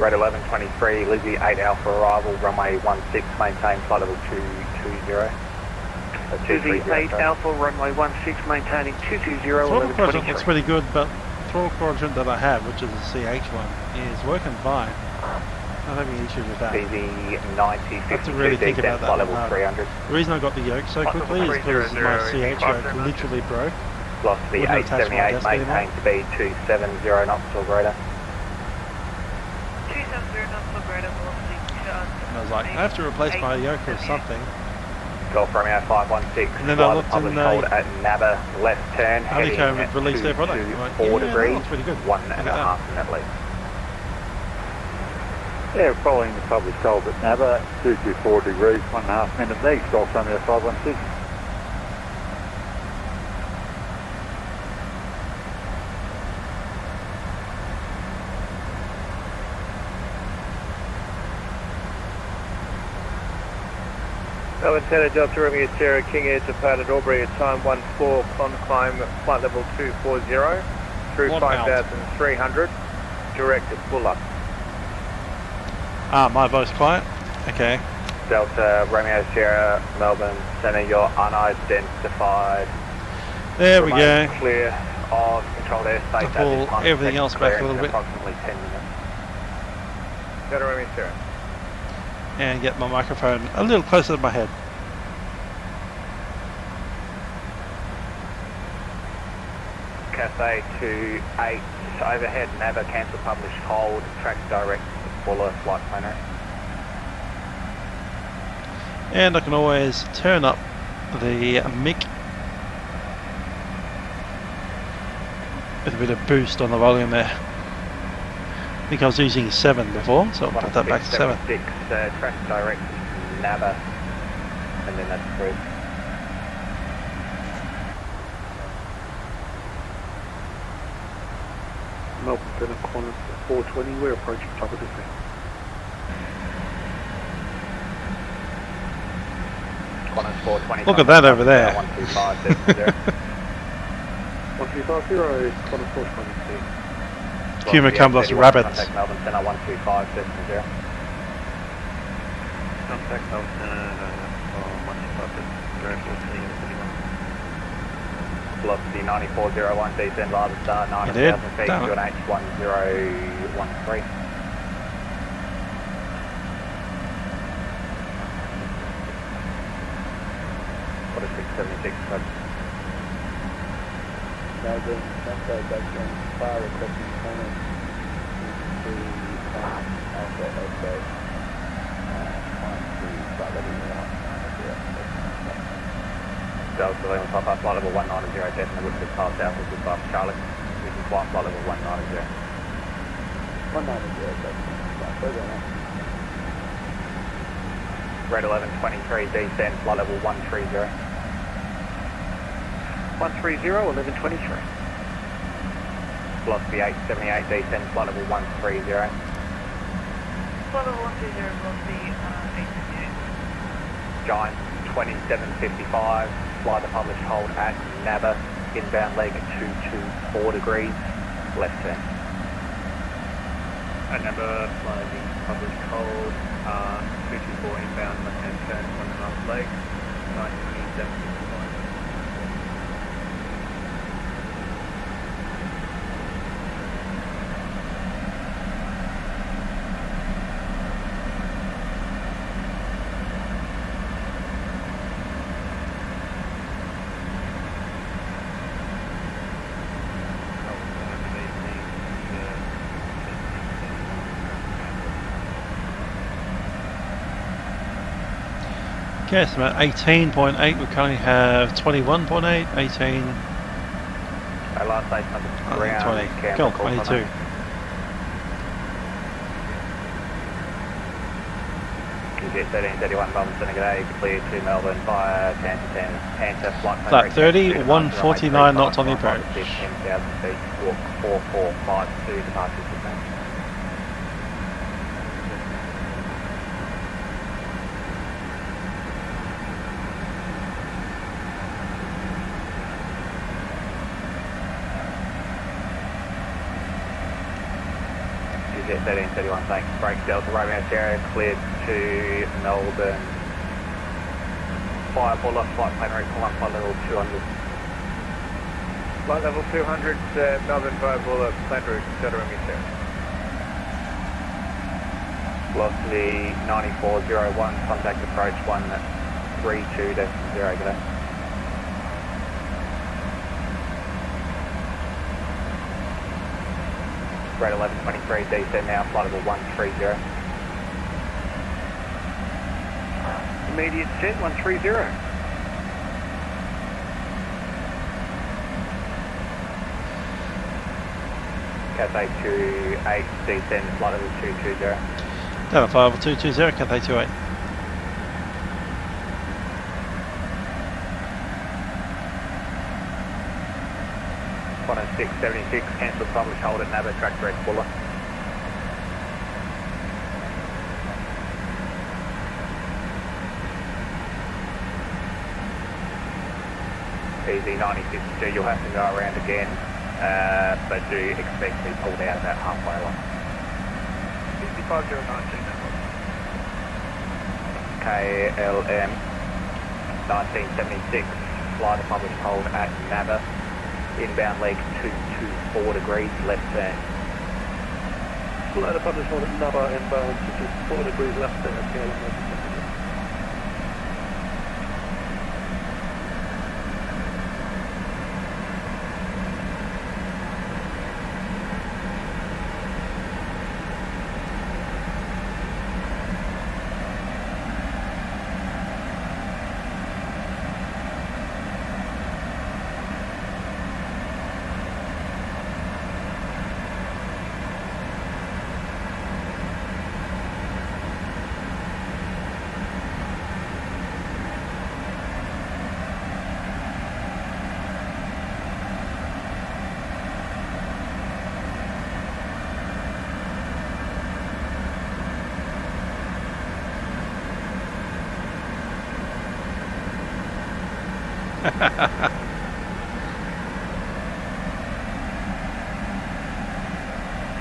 Rate 1123, Lizzie 8 Alpha arrival, runway 16, maintain flight level 220. Lizzie 8 Alpha, runway 16, maintaining 220, Throttle quadrant 1123. looks pretty good, but throttle quadrant that I have, which is a CH one, is working fine. I don't have any issues with that. PV 90, I have to really think about that. flight level 300. The reason I got the yoke so quickly is because my CH yoke literally broke. Velocity Wouldn't attach my 878, desk anymore. maintain speed 270 knots or greater. 270 knots or greater, velocity. And I was like, I have to replace my yoke with something. Golf Romeo 516, And then I looked in the hold at Nabba, left turn, heading Honeycomb at released their product. I'm like, 4 yeah, degrees, that looks pretty good. 1.5 net least. Yeah, following the published hold at Nabba, 224 degrees, 1.5 minute lead, Golf Romeo 516. Melbourne Centre, Delta Romeo Sierra, King Air departed Albury at time 14, climb flight level 240 through 5,300, direct at Bulla. Ah, my voice quiet? Okay. Delta Romeo Sierra, Melbourne Centre, you're unidentified. There we Remain go. Clear of controlled airspace To at pull this time. everything else back a Clearance little in bit. approximately 10 minutes. Delta Romeo Sierra. And get my microphone a little closer to my head. Cathay 28, overhead, Nabba, cancel published hold, track direct, Bulla, flight planner. And I can always turn up the mic with a bit of boost on the volume there. I think I was using 7 before, so I'll put that back to 7. 6, track direct, Nabba, and then that's 3. Melbourne Centre, corner 420, we're approaching top of the thing. Corners 420. Look at that over there. 125, 1250, corner 420. Cucumbers rabbits. Contact Melbourne Centre 125, 0. Contact Melbourne Centre 125, 0. Velocity 9401, descend Lava Star, 90,000 feet, Damn it. to an H1013. What a 676 code. Melbourne Centre, background fire requesting corner 2 Alpha OK. Delta 11 Papa, flight level 190, definitely with the pass south with Papa Charlie. This is flight level 190. 190, Red 1123, descend, flight level 130. 130, 1123. Velocity 878, descend, flight level 130. Flight level 130, velocity 878. Giant 2755, fly the published hold at Nabba, inbound leg at 224 degrees, left turn. At Nabba, fly the published hold, 224 inbound, left hand turn, 1.5 leg, 927. Okay, so about 18.8. We currently have 21.8, 18. Last station up at ground. 20. Cool, 22. Jet 1331 Melbourne, Senegal, clear to Melbourne via Tanta flight. Flat 30, 149 knots on the approach. 10,000 feet, walk 4452, departure 16. Jet 1331, thanks. Break Delta, Romeo Sierra, cleared to Melbourne. Fire Buller, flight plan route, pull up flight level 200. Flight level 200, Melbourne via Buller, plan route, Delta Romeo Sierra. Velocity 9401, contact approach 132.0, good day. Rate 1123, descend now, flight level 130. Immediate set 130. Cathay 28, descend, flight level 220. Delta 5 220, Cathay 28. 106.76, cancel publish, hold at Nabba, track direct Buller. Easy 9052, you'll have to go around again, but do expect to be pulled out about halfway along. 55019, KLM 1976, fly the publish, hold at Nabba. Inbound leg 224 degrees, left turn. Fly the publish hold at Nabba, inbound 224 degrees, left turn.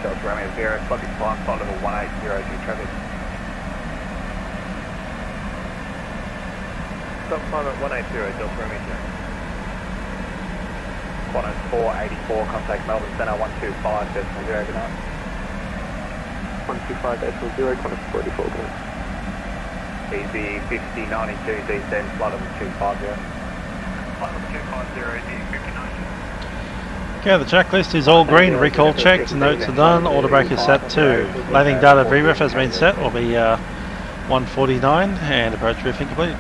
Delta Romeo 0, clock is flying, flight level 180 traffic. Stop climb at 180, Delta Romeo 0. 104.84, contact Melbourne Centre 125.0, good night. 125.0, contact 44, good night. Easy 5092, descend, flight level 250. Flight level 250, easy 5092. Okay, the checklist is all green, recall checked, notes are done, order brake is set too. Landing data VREF has been set, will be 149 and approach briefing complete.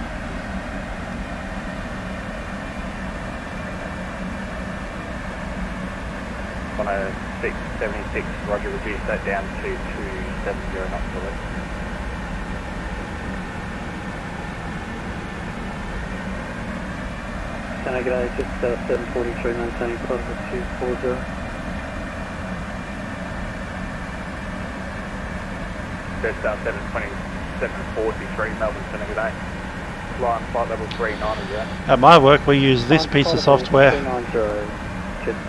On a 676, Roger, reduce that down to 270 knots per left. G'day, just 743, maintaining flight level 240. Just 720, 743, Melbourne Centre, g'day. Flying flight level 390. At my work we use this piece of software.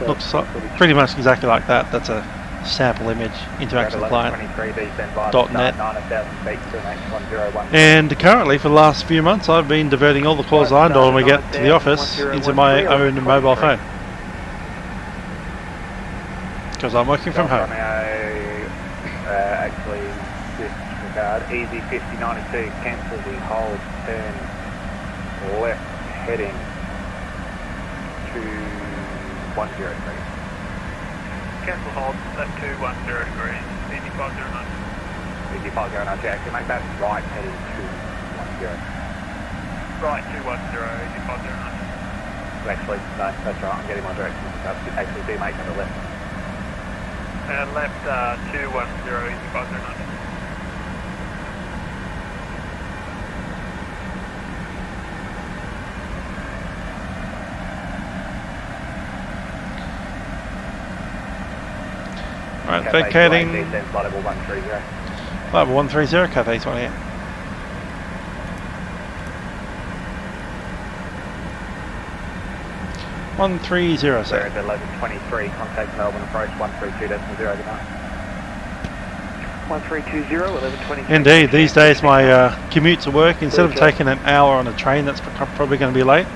Looks pretty much exactly like that. That's a sample image, interaction client .net. And currently for the last few months I've been diverting all the calls I know when we get to the office into my own mobile phone, because I'm working from home. Actually disregard, easy 5092, cancel the hold, turn left heading to 103. Cancel hold, left 210 degrees, easy 509. Easy 509, actually make that right heading to 10. Right, 210, easy 509. Actually, no, that's right, I'm getting my directions. Actually, do make on the left. Left 210, easy 509. Right, vacating. Flight level 130. Flight level 130, Cathay 28. One 3-0, sir. At 11:23, contact Melbourne approach 132.0 tonight. 1320, 11:23. Indeed, these days my commute to work, instead of taking an hour on a train that's probably going to be late,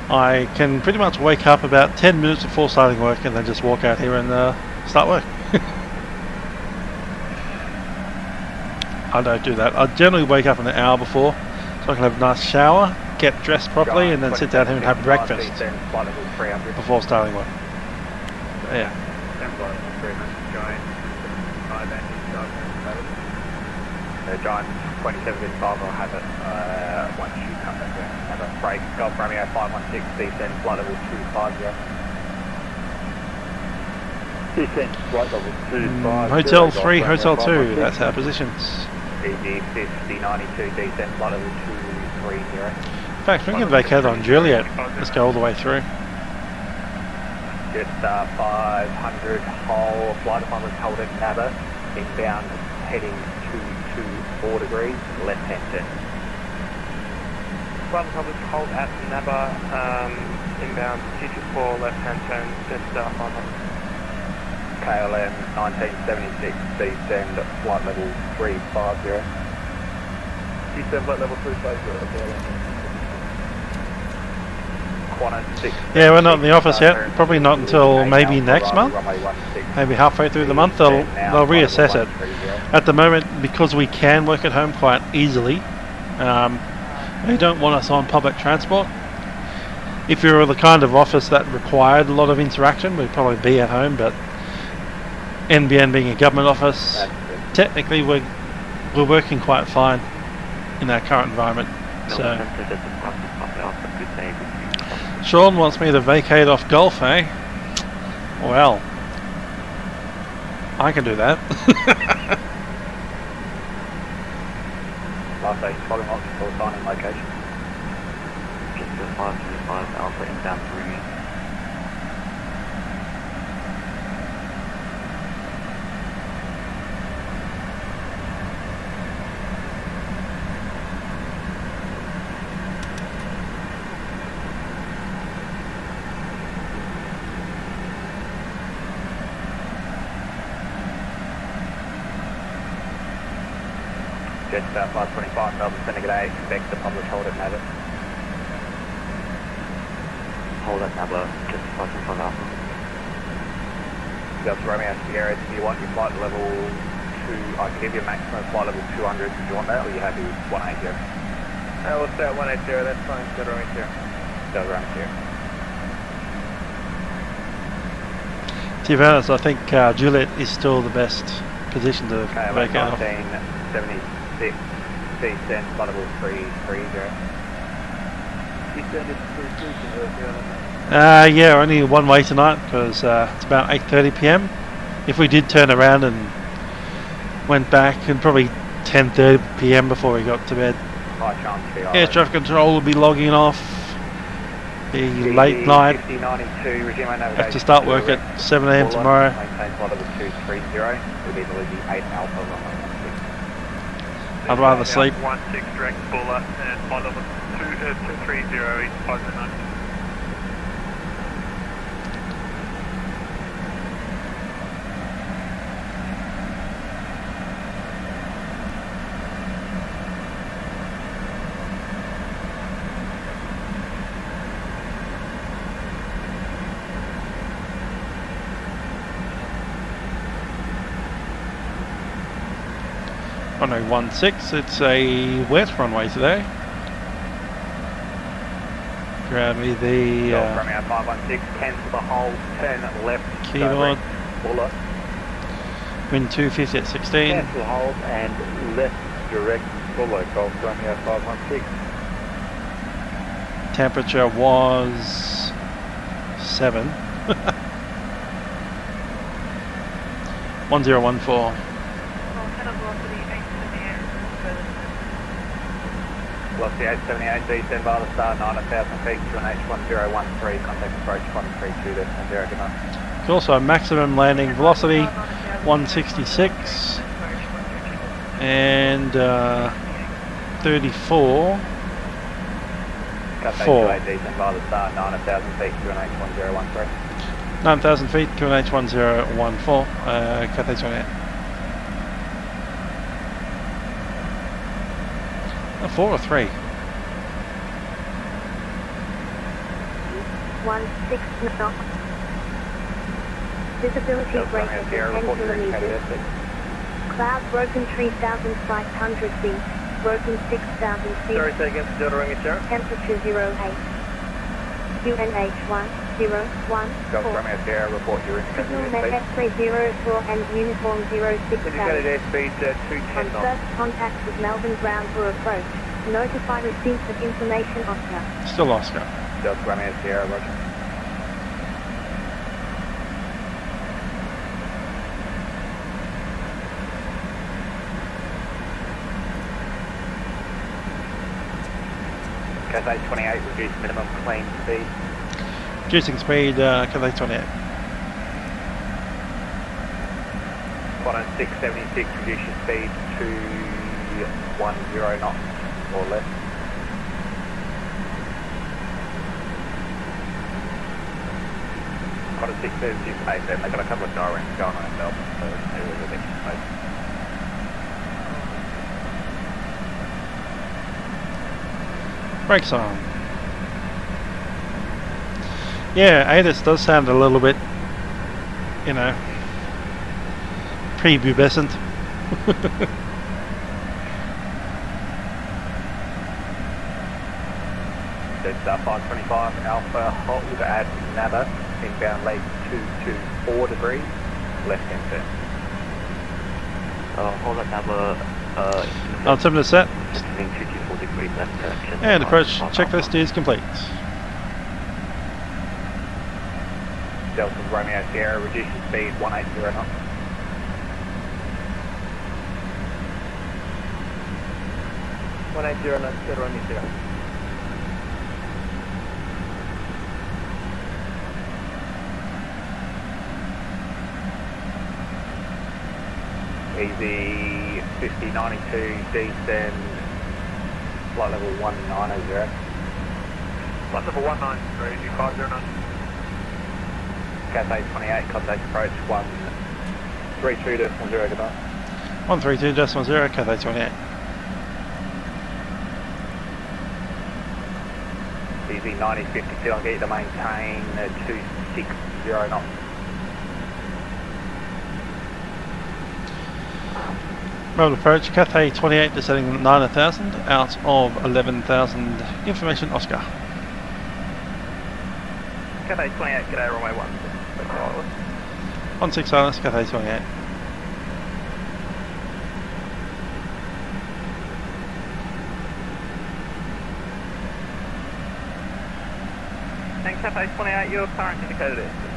I can pretty much wake up about 10 minutes before starting work and then just walk out here and start work. I don't do that. I generally wake up an hour before so I can have a nice shower, get dressed properly, and then sit down here and have breakfast before starting work. But yeah. Giant 27.5, I'll have it once you come back there. Have a break. Golf Romeo 516, descend, flight level 250. Descend, flight level 250. Hotel 3, Hotel 2, that's our positions. EG 5092, descend, flight level 230. In fact, we can vacate on Juliet. Let's go all the way through. Just 500 whole, flight department hold at Naba, inbound heading 224 degrees, left hand turn. Flight department hold at Naba, inbound 224, left hand turn, just 500. KLM 1976, descend, flight level 350. Descend, flight level 350, okay. Yeah, we're not in the office yet. Probably not until maybe next month. Maybe halfway through the month they'll reassess it. At the moment, because we can work at home quite easily, they don't want us on public transport. If you were the kind of office that required a lot of interaction, we'd probably be at home, but NBN being a government office, technically we're working quite fine in our current environment. So Sean wants me to vacate off Gulf, eh? Well, I can do that. Last day, following optical signing location. Just the 525 Alpha inbound through me. Jetstar 525 Melbourne Centre, g'day, expect the public hold at Naba. Hold at Naba, just 525 Alpha. Delta Romeo Sierra, do you want your flight level 2, I can give you a maximum flight level 200, do you want that, or are you happy with 180? We'll stay at 180, that's fine, Delta Romeo Sierra. Delta Romeo Sierra. To be honest, I think Juliet is still the best position to vacate off. 1976, descend, flight level 330. Descend is 330, yeah, only one way tonight because it's about 8:30 PM. If we did turn around and went back, and probably 10:30 PM before we got to bed. High chance for Air traffic control will be logging off. Be late night. 5092, resume navigation. Have to start work at 7 AM tomorrow. Maintain flight level 230, with easily the 8 Alpha runway 16. I'd rather sleep. 16 direct Buller and flight level 230, East 509. Runway 16, it's a wet runway today. Grab me the Romeo 516, cancel the hold, turn left, keyboard. Buller. Wind 250 at 16. Cancel hold and left direct Buller, Golf Romeo 516. temperature was 7. 1014. Velocity 878, descend via the star 9,000 feet to an H1013, contact approach 132.0, good night. Cool, so maximum landing velocity 166 and 34. Cathay 4. 28, descend via the star 9,000 feet to an H1013. 9,000 feet to an H1014, Cathay 28. 4 or 3? 16 knots. Visibility greater than 10 kilometers. Cloud broken 3,500 feet. Broken 6,000 feet. Sorry, say again, Delta Ring Sierra. Temperature 08. UNH 1014. Delta Romeo Sierra, report your Signal indicated net X304 and uniform 06. Indicated airspeed 210 On knots. first contact with Melbourne ground for approach. Notify receipt of information, Oscar. Still Oscar. Delta Romeo Sierra, roger. Cathay 28, reduce minimum clean speed. Reducing speed, Cathay 28. Quad 676, reduce your speed to 10 knots or less. Quad 676, they've got a couple of direct going on in Melbourne, so they were a bit close. Brakes on. Yeah, ATIS does sound a little bit, you know, prepubescent. It's 525 Alpha, hold at Nava, inbound leg 224 degrees, left hand turn. Hold at Nava, On 7 to set. 224 degrees left direction. And approach checklist is complete. Delta Romeo Sierra, reduce your speed 180 knots. Delta Romeo Sierra. Easy 5092, descend, flight level 190. Flight level 193, 509. Cathay 28, contact approach 132.0, good night. 132.0, Cathay 28. Easy 9052, I'll get you to maintain 260 knots. Road approach, Cathay 28 descending 9,000 out of 11,000. Information, Oscar. Cathay 28, G'day, runway 16 silence, Cathay 28. Thanks, Cathay 28, your current indicated airspeed.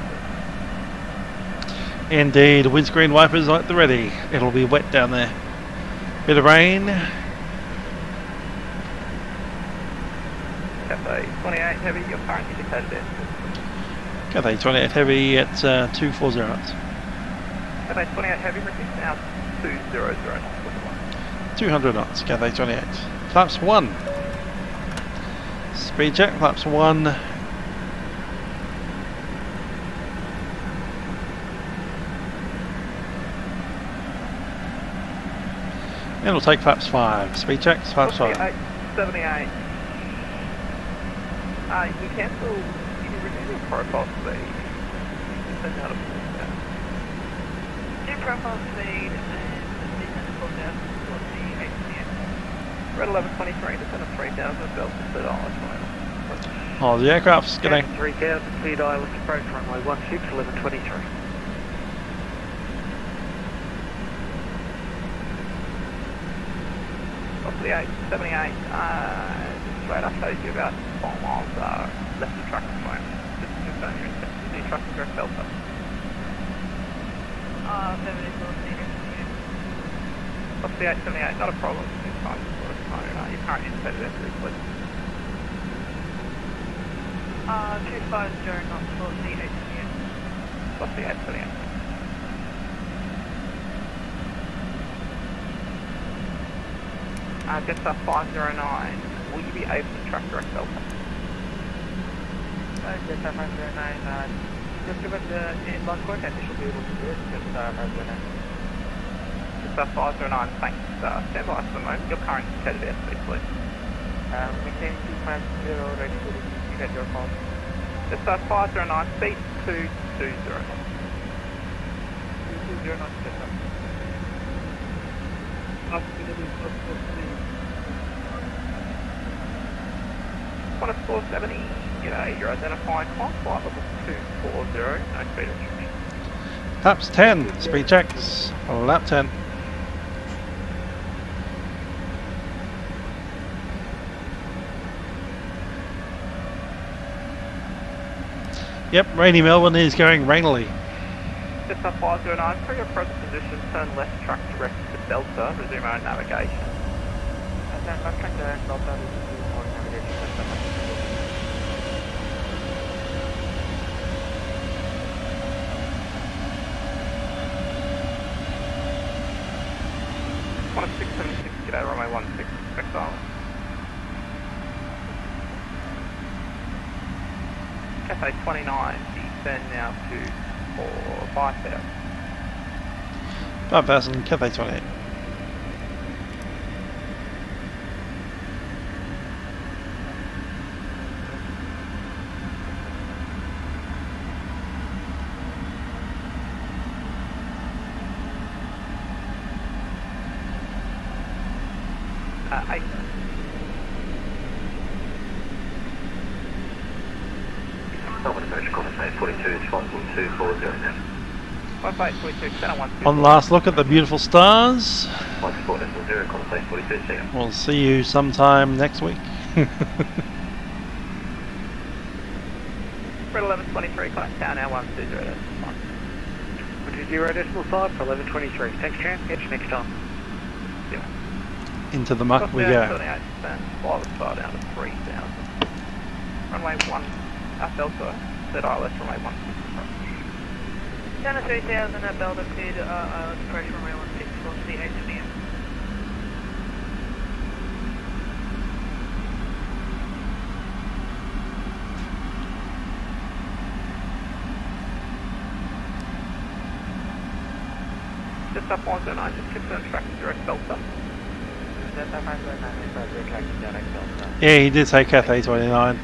Indeed, windscreen wipers at the ready. It'll be wet down there. Bit of rain. Cathay 28, heavy, your current indicated airspeed. Cathay 28 heavy at 240 knots. Cathay 28, heavy, reduce now 200 knots. 200 knots, Cathay 28. Flaps 1. Speed check, flaps 1. And we'll take flaps 5. Speed checks, flaps 5. 78. You cancel, you renew your profile speed. Depends how to pull it down. New profile speed and then pull down towards the HCM. Red 1123, descend of 3000, belt to set on. Oh, the aircraft's getting 3000 feet, ILS approach runway 16, 1123. Off the 878, radar shows you about 4 miles left of truck at the moment. Just confirm your intention to do truck and direct delta. 74 What's the 878? Not a problem. It's fine. Your current indicator there, please. 250 knots for the 878. What's the 878? Jetstar 509, will you be able to track direct delta? Jetstar 509, just give us the inbound code and we should be able to do it. Jetstar 509. Jetstar 509, thanks. Stand by for the moment. Your current indicated airspeed, please. Maintain 250, ready to get your call. Jetstar 509, speed 220. 220 knots, Jetstar. One of 470, g'day, you're identified on flight level 240, no speed restriction. Taps 10, speed checks, lap 10. Yep, rainy Melbourne is going rainily. Jetstar 509, for your present position, turn left track direct to Delta, resume our navigation. And then left track direct Delta, resume our navigation. One of 676, g'day, runway 16, expect silence. Cathay 29, descend now to 5,000. 5,000, Cathay 28. One last look at the beautiful stars. We'll see you sometime next week. Red 1123, climb town now 120. 120.5 for 1123. Thanks, Chan. Catch you next time. Yeah. Into the muck we go. 78%, fly the star down to 3,000. Runway 1, Delta, set ILS runway 16. Down to 3,000 at Delta, cleared approach runway 16 for the 878. Just up 109, just confirm track direct Delta. Jetstar 509, track direct Delta. Yeah, he did say Cathay 29.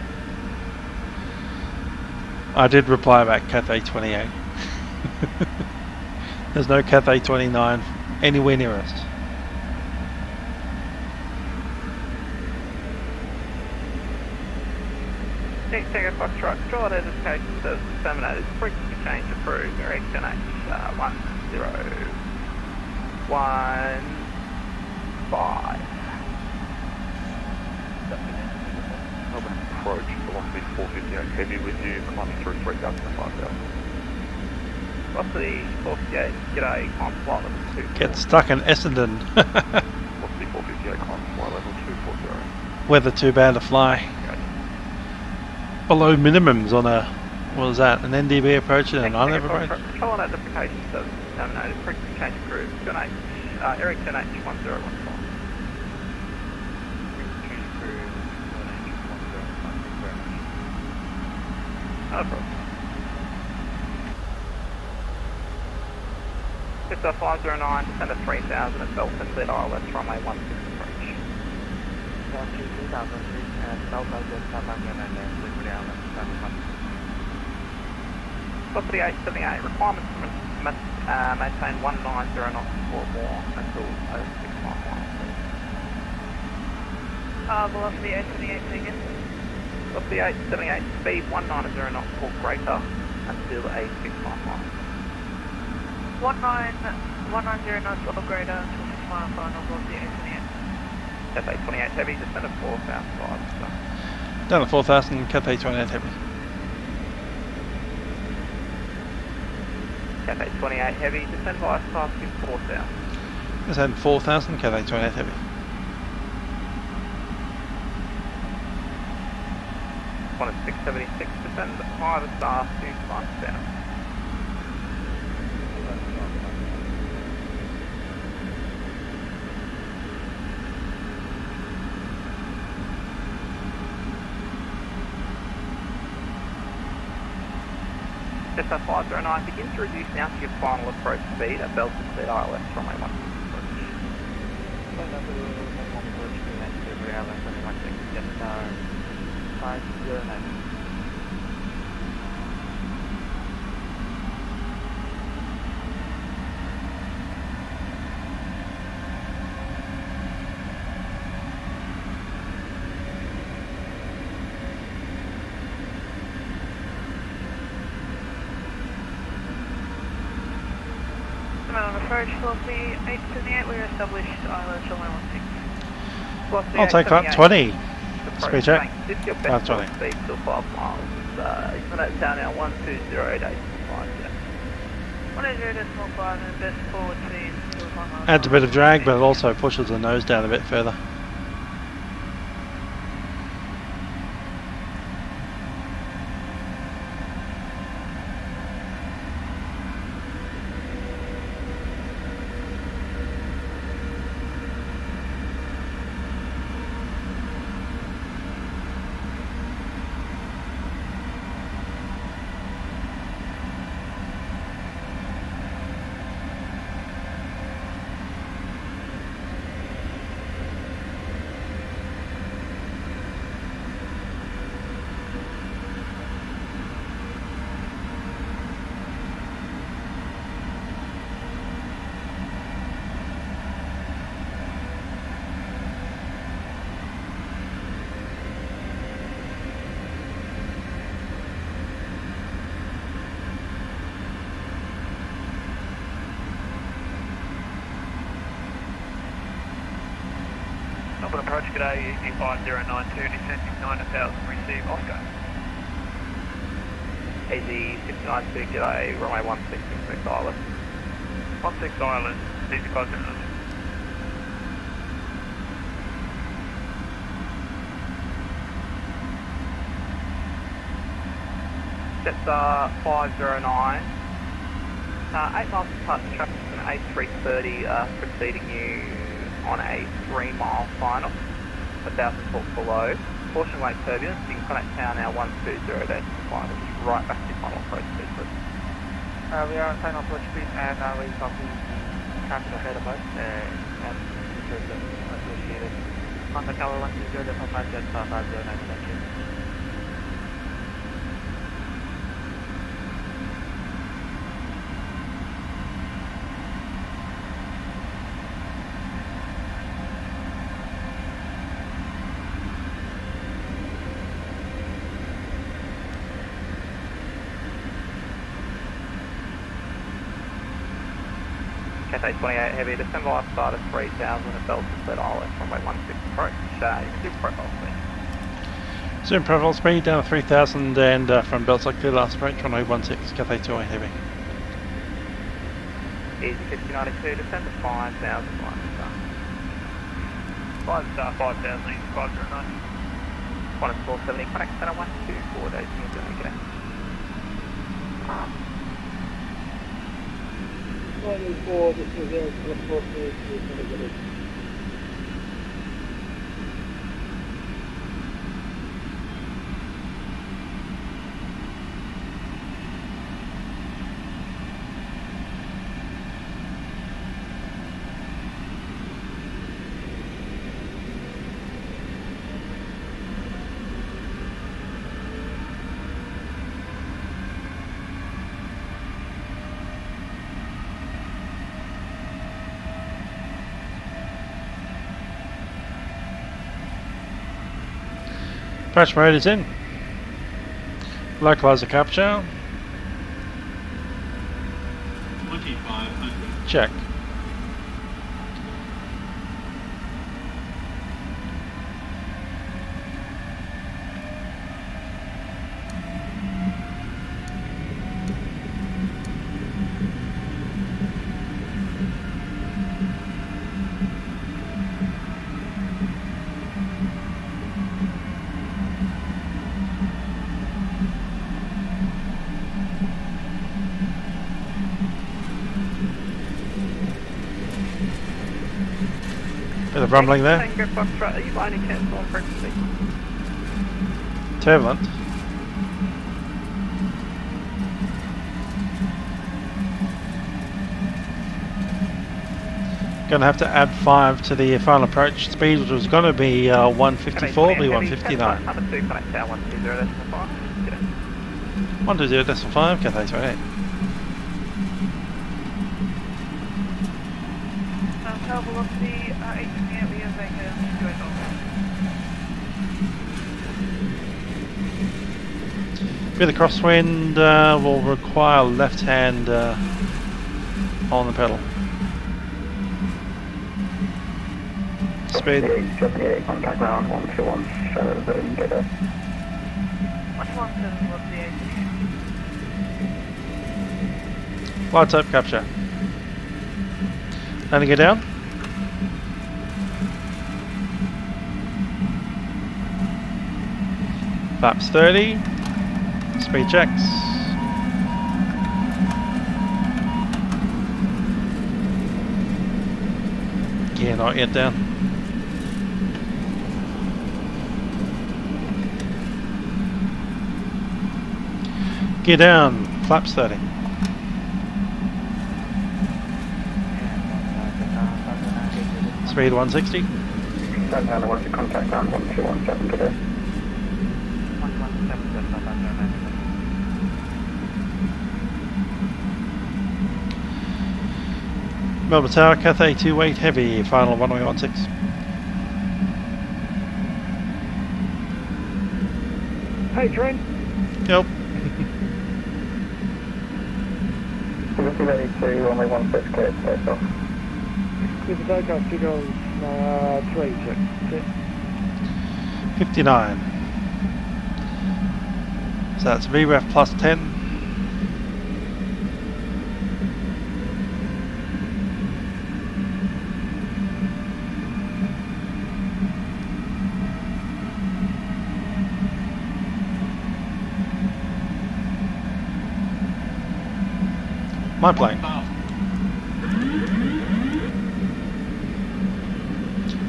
I did reply back Cathay 28. There's no Cathay 29 anywhere near us. Takeoff Foxtrot, control identification service terminated, frequency change approved, XNH 1015. Melbourne approach, velocity 458, heavy with you, climbing through 3,000 to 5,000. Velocity 458, g'day, climb flight level 240. Get stuck in Essendon. Velocity 458, climb flight level 240. Weather too bad to fly. Below minimums on a, what was that, an NDB approach and an ILEV approach? Control and identification service terminated, frequency change approved, XNH, XNH 1015. No problem. Jetstar 509, descend to 3,000 at Delta, cleared ILS runway 16 approach. Down to 3,000 and Delta Jetstar 509 and Livery Island, Velocity 878, requirements to maintain 190 knots or more until 06 miles. Velocity 878 taken. Velocity 878, speed 190 knots or greater until a 6 mile. 190 knots or greater until 6 miles on velocity 878. Cathay 28 Heavy, descend to 4,000 star. Down to 4,000, Cathay 28 Heavy. Cathay 28 Heavy, descend via star to 4,000. Descend 4,000, Cathay 28 Heavy. One at 676, descend 5 star to 5,000. Cessna 509, begin to reduce now to your final approach speed at Belfast speed ILS runway 16 approach. On approach velocity 878, we established ILS runway 16. I'll take that, 20. Speed check. This is your best 20. Speed till 5 miles. You're at town now 120.8. 180.5 and best forward speed till 5 miles. Adds a bit of drag, but it also pushes the nose down a bit further. Melbourne approach, g'day, easy 5092, descending 9000, receive Oscar. Easy 692, g'day, runway 16, expect Island. 16 Island, easy 509. Jetstar 509. 8 miles apart from traffic from A330 preceding you on a 3 mile final, 1,000 foot below. Caution lake turbulence, you can contact town now 120 days to final, which is right back to your final approach speed, please. We are on final approach speed and we copy the traffic ahead of us and turbulence associated. On the tower 120.5 Jetstar 509, thank you. Cathay 28 Heavy, descend via start at 3000 at Belfast speed ILS runway 16 approach. You can do profile speed. Zoom profile speed down to 3000 and from Belfast clear last approach runway 16, Cathay 28 Heavy. Easy 5092, descend to 5000 5 star 5000, easy 509. 1 at 470, connect center 124 days, you can do it. 184, this is 0.43. Approach mode is in. Localizer capture. 2500. Check. of rumbling there. Tango Foxtrot, are you by any chance on frequency? Turbulent. Going to have to add 5 to the final approach speed, which was going to be 154, be 159. 120.5, Cathay 28. Tower velocity 828, we have Vacam, going over. With the crosswind, will require left hand on the pedal. Speed. 78, contact ground 121, get there. 117, what's the 8? Lights up, capture. Landing it down. Flaps 30. Speed checks. Yeah, not yet down. Gear down, flaps 30. Speed 160. I want to contact ground 1217 today. Melbourne Tower, Cathay 28 heavy, final runway 16. Hey, train. Yep. Liberty ready to runway 16, clear to take off. With the takeoff, 2 goals, 3, check. 59. So that's VREF plus 10. My plane.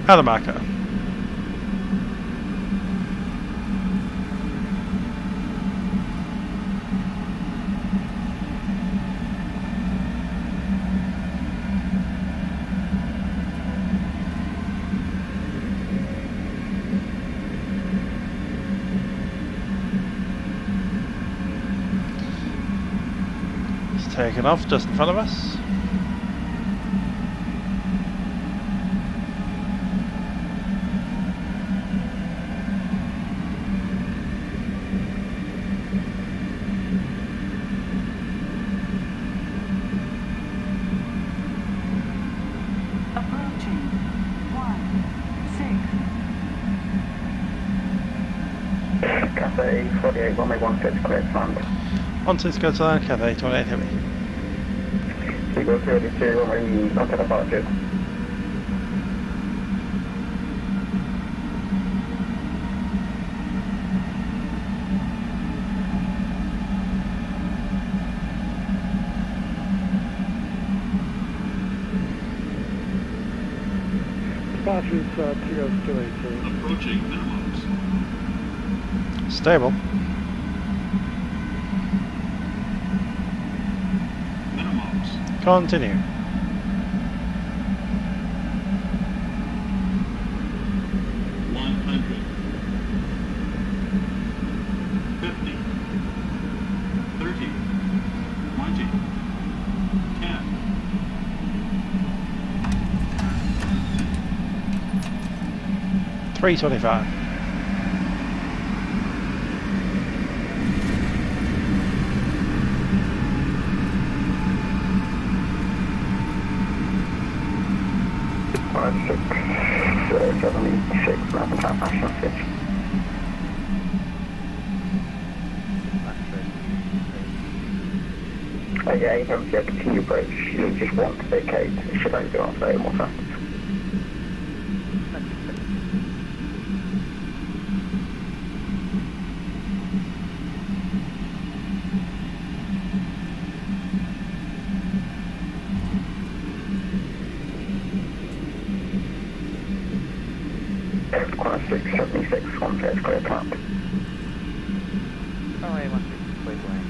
Other marker. Taken off just in front of us. Approaching 16. Cathay 48, runway 16, clear to land. 16 go to land, Cathay 28 heavy. Seagull 32, runway onto departure. Departure is 2 goals 282. Approaching minimums. Stable. Continue. $325. Yeah, you have to continue approach. You just want to vacate. It should only go on 30 more seconds. 676, 1 page clear plant. Runway 16, clear to land.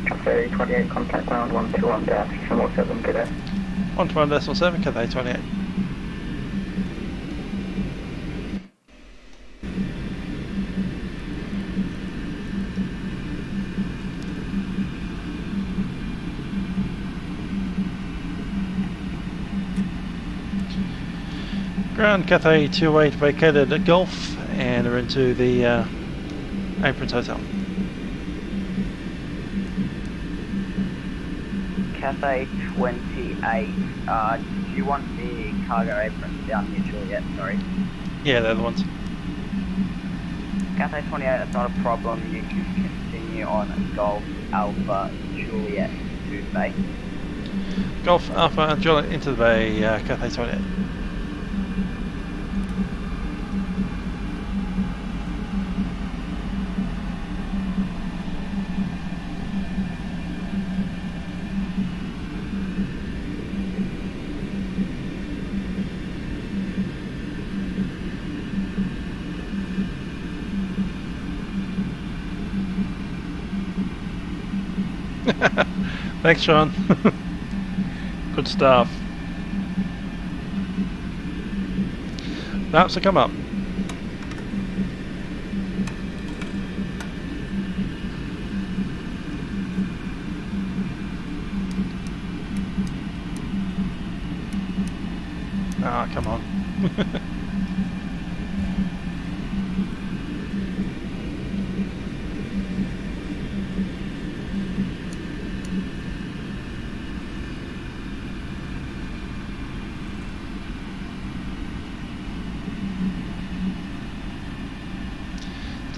Cathay 28, contact ground 121-7, good day. 121.7, Cathay 28. Ground Cathay 28 vacated at Gulf and are into the Aprons Hotel. Cathay 28, do you want the cargo aprons down here, Juliet? Sorry. Yeah, they're the ones. Cathay 28, that's not a problem. You can continue on Golf Alpha Juliet to the bay. Golf Alpha Juliet into the bay, Cathay 28. Thanks, Sean. Good stuff. Maps to come up. Ah, come on.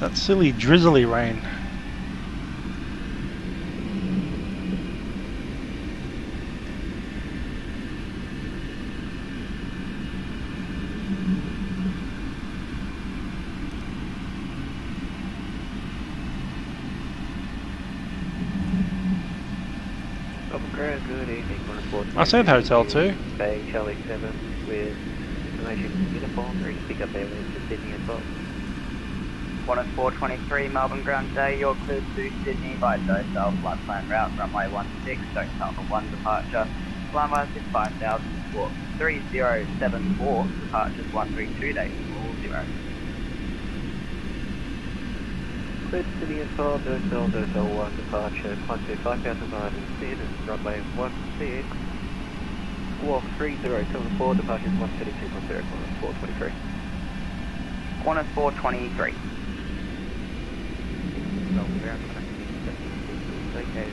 That silly drizzly rain. Good evening, I said hotel too. Bay Charlie 7 with information uniform, ready to pick up airways to Sydney as well. 10423 Melbourne ground today, you're cleared to Sydney by Docel flight plan route, runway 16, Toronto 1 departure, flying by 5000 squawk 3074, departures 132 days 40. Cleared to Sydney as well, Docel 1 departure, climb to 5500 feet and runway 16, squawk 3074, departures 132.0, 423. 10423. Okay,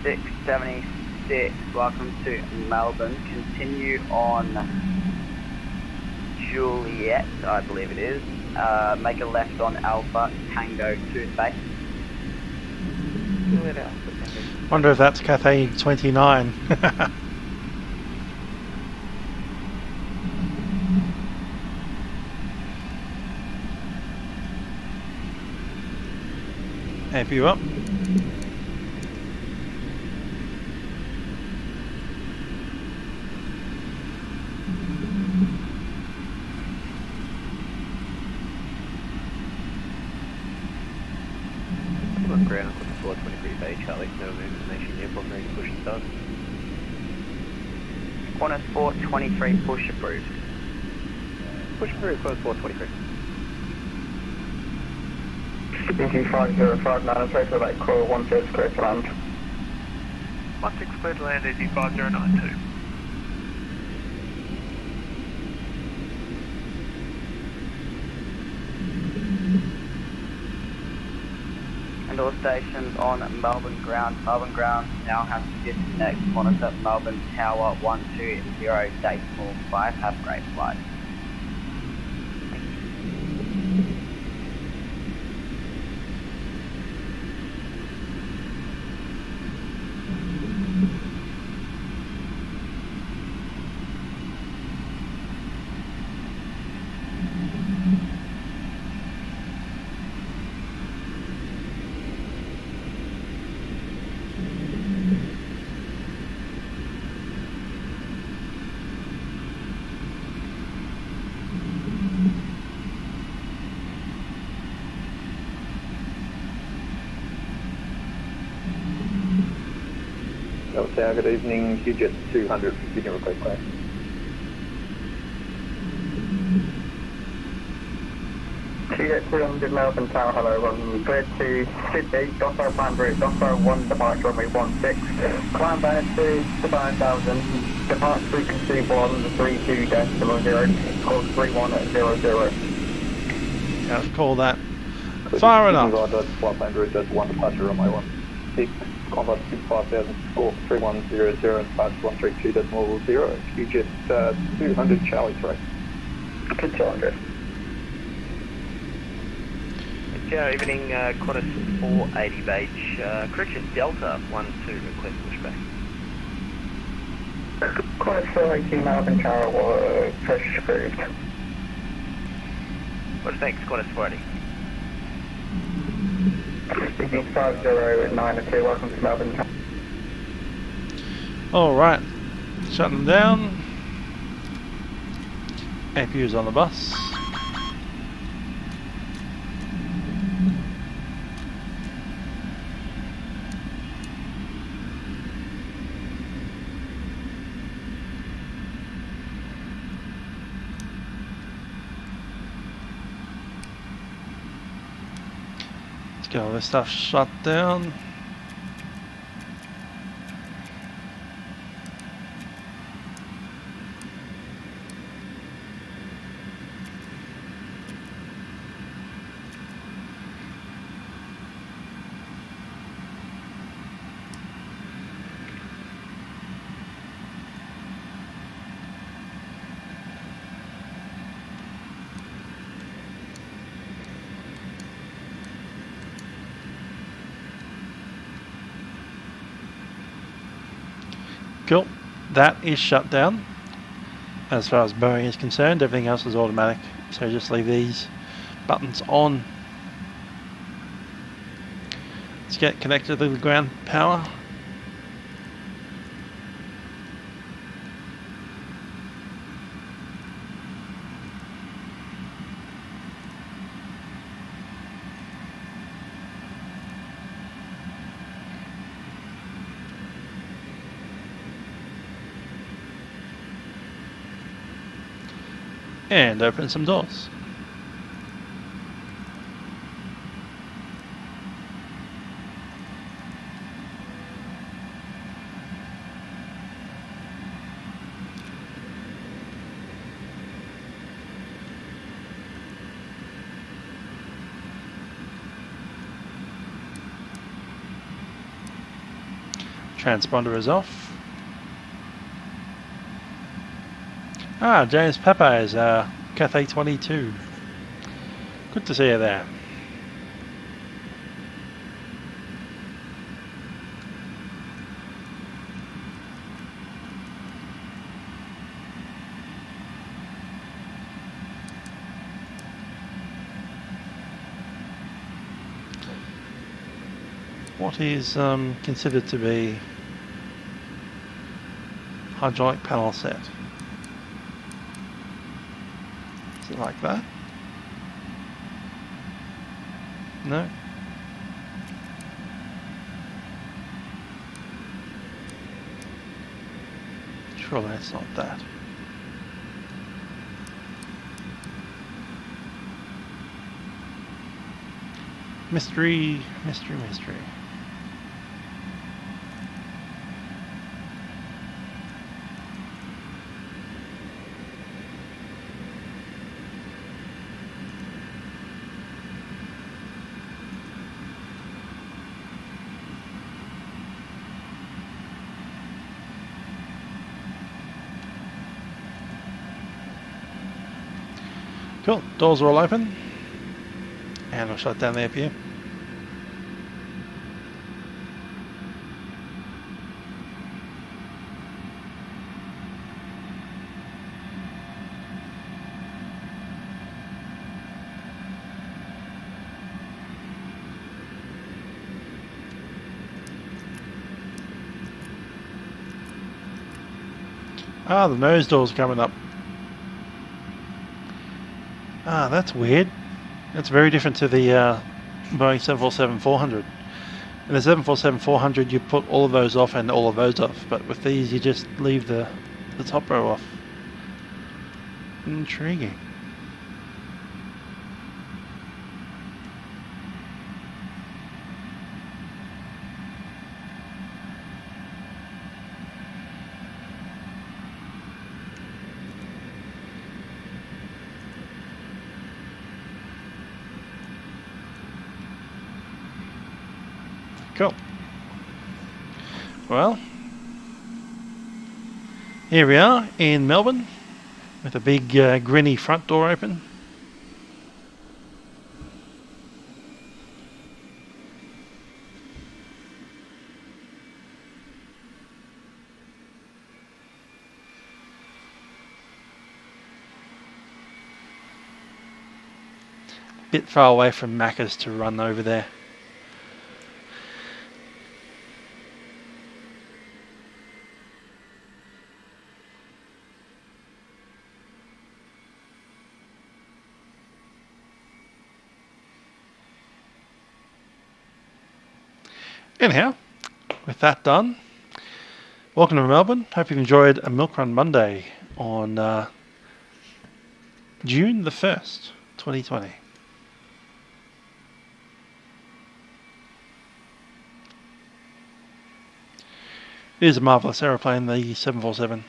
676, welcome to Melbourne. Continue on Juliet, I believe it is. Make a left on Alpha, Tango to the base. Juliet Alpha, Tango. Wonder if that's Cathay 29. Amp you up. On ground with the 423 Bay Charlie, no information yet, one ready to push and start. Qantas 423, push approved. Push approved, Qantas 423. Speaking 5059, approach with like call 16 clear to land. 16 clear to land, easy 5092. And all stations on Melbourne ground. Melbourne ground now has to disconnect. Monitor Melbourne Tower 120, decimal 5. Have a great flight. Tower, good evening. QJet 200, begin request clear. QJet 200 Melbourne Tower, hello, cleared to Sydney, Dosso planned route, Dosso 1, departure runway 16, climb down to 5,000, departure frequency 132 decimal 0, call 3100. Let's call that far enough. Flight planned route, that's 1, departure runway 16, contact 5,000, score 3100, and departure 132 decimal 0, QJet 200 Charlie 3. Good 200. Good evening, Qantas 480 Beach, correction Delta 12, request pushback. Qantas 480 Melbourne Tower was push approved. What thanks, Qantas 480. Speaking 5092, welcome to Melbourne Tower. Alright, shutting down. APU's on the bus. Get all this stuff shut down. Cool, that is shut down. As far as Boeing is concerned, everything else is automatic, so just leave these buttons on. Let's get connected to the ground power. And open some doors. Transponder is off. Ah, James Papa is Cathay 22. Good to see you there. What is considered to be hydraulic panel set? Is it like that? No? Surely it's not that. Mystery, mystery, mystery. Cool, doors are all open, and we'll shut down the APU. Ah, the nose door's coming up. Ah, that's weird. That's very different to the Boeing 747-400. In the 747-400 you put all of those off and all of those off, but with these you just leave the top row off. Intriguing. Cool. Well, here we are in Melbourne with a big grinny front door open. Bit far away from Macca's to run over there. Anyhow, with that done, welcome to Melbourne. Hope you've enjoyed a Milkrun Monday on June the 1st, 2020. It is a marvellous aeroplane, the 747.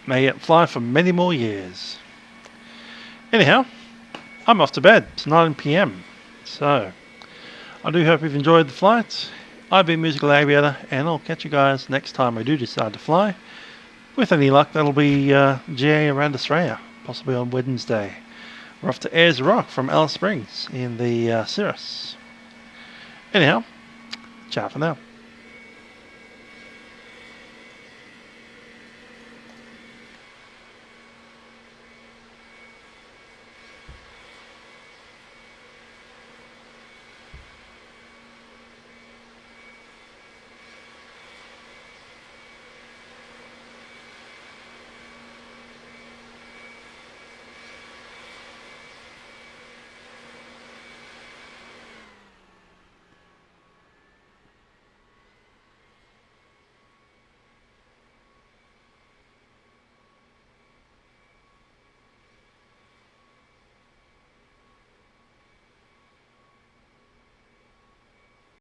May it fly for many more years. Anyhow, I'm off to bed. It's 9 PM. So, I do hope you've enjoyed the flight. I've been Musical Aviator, and I'll catch you guys next time I do decide to fly. With any luck, that'll be GA around Australia, possibly on Wednesday. We're off to Ayers Rock from Alice Springs in the Cirrus. Anyhow, ciao for now.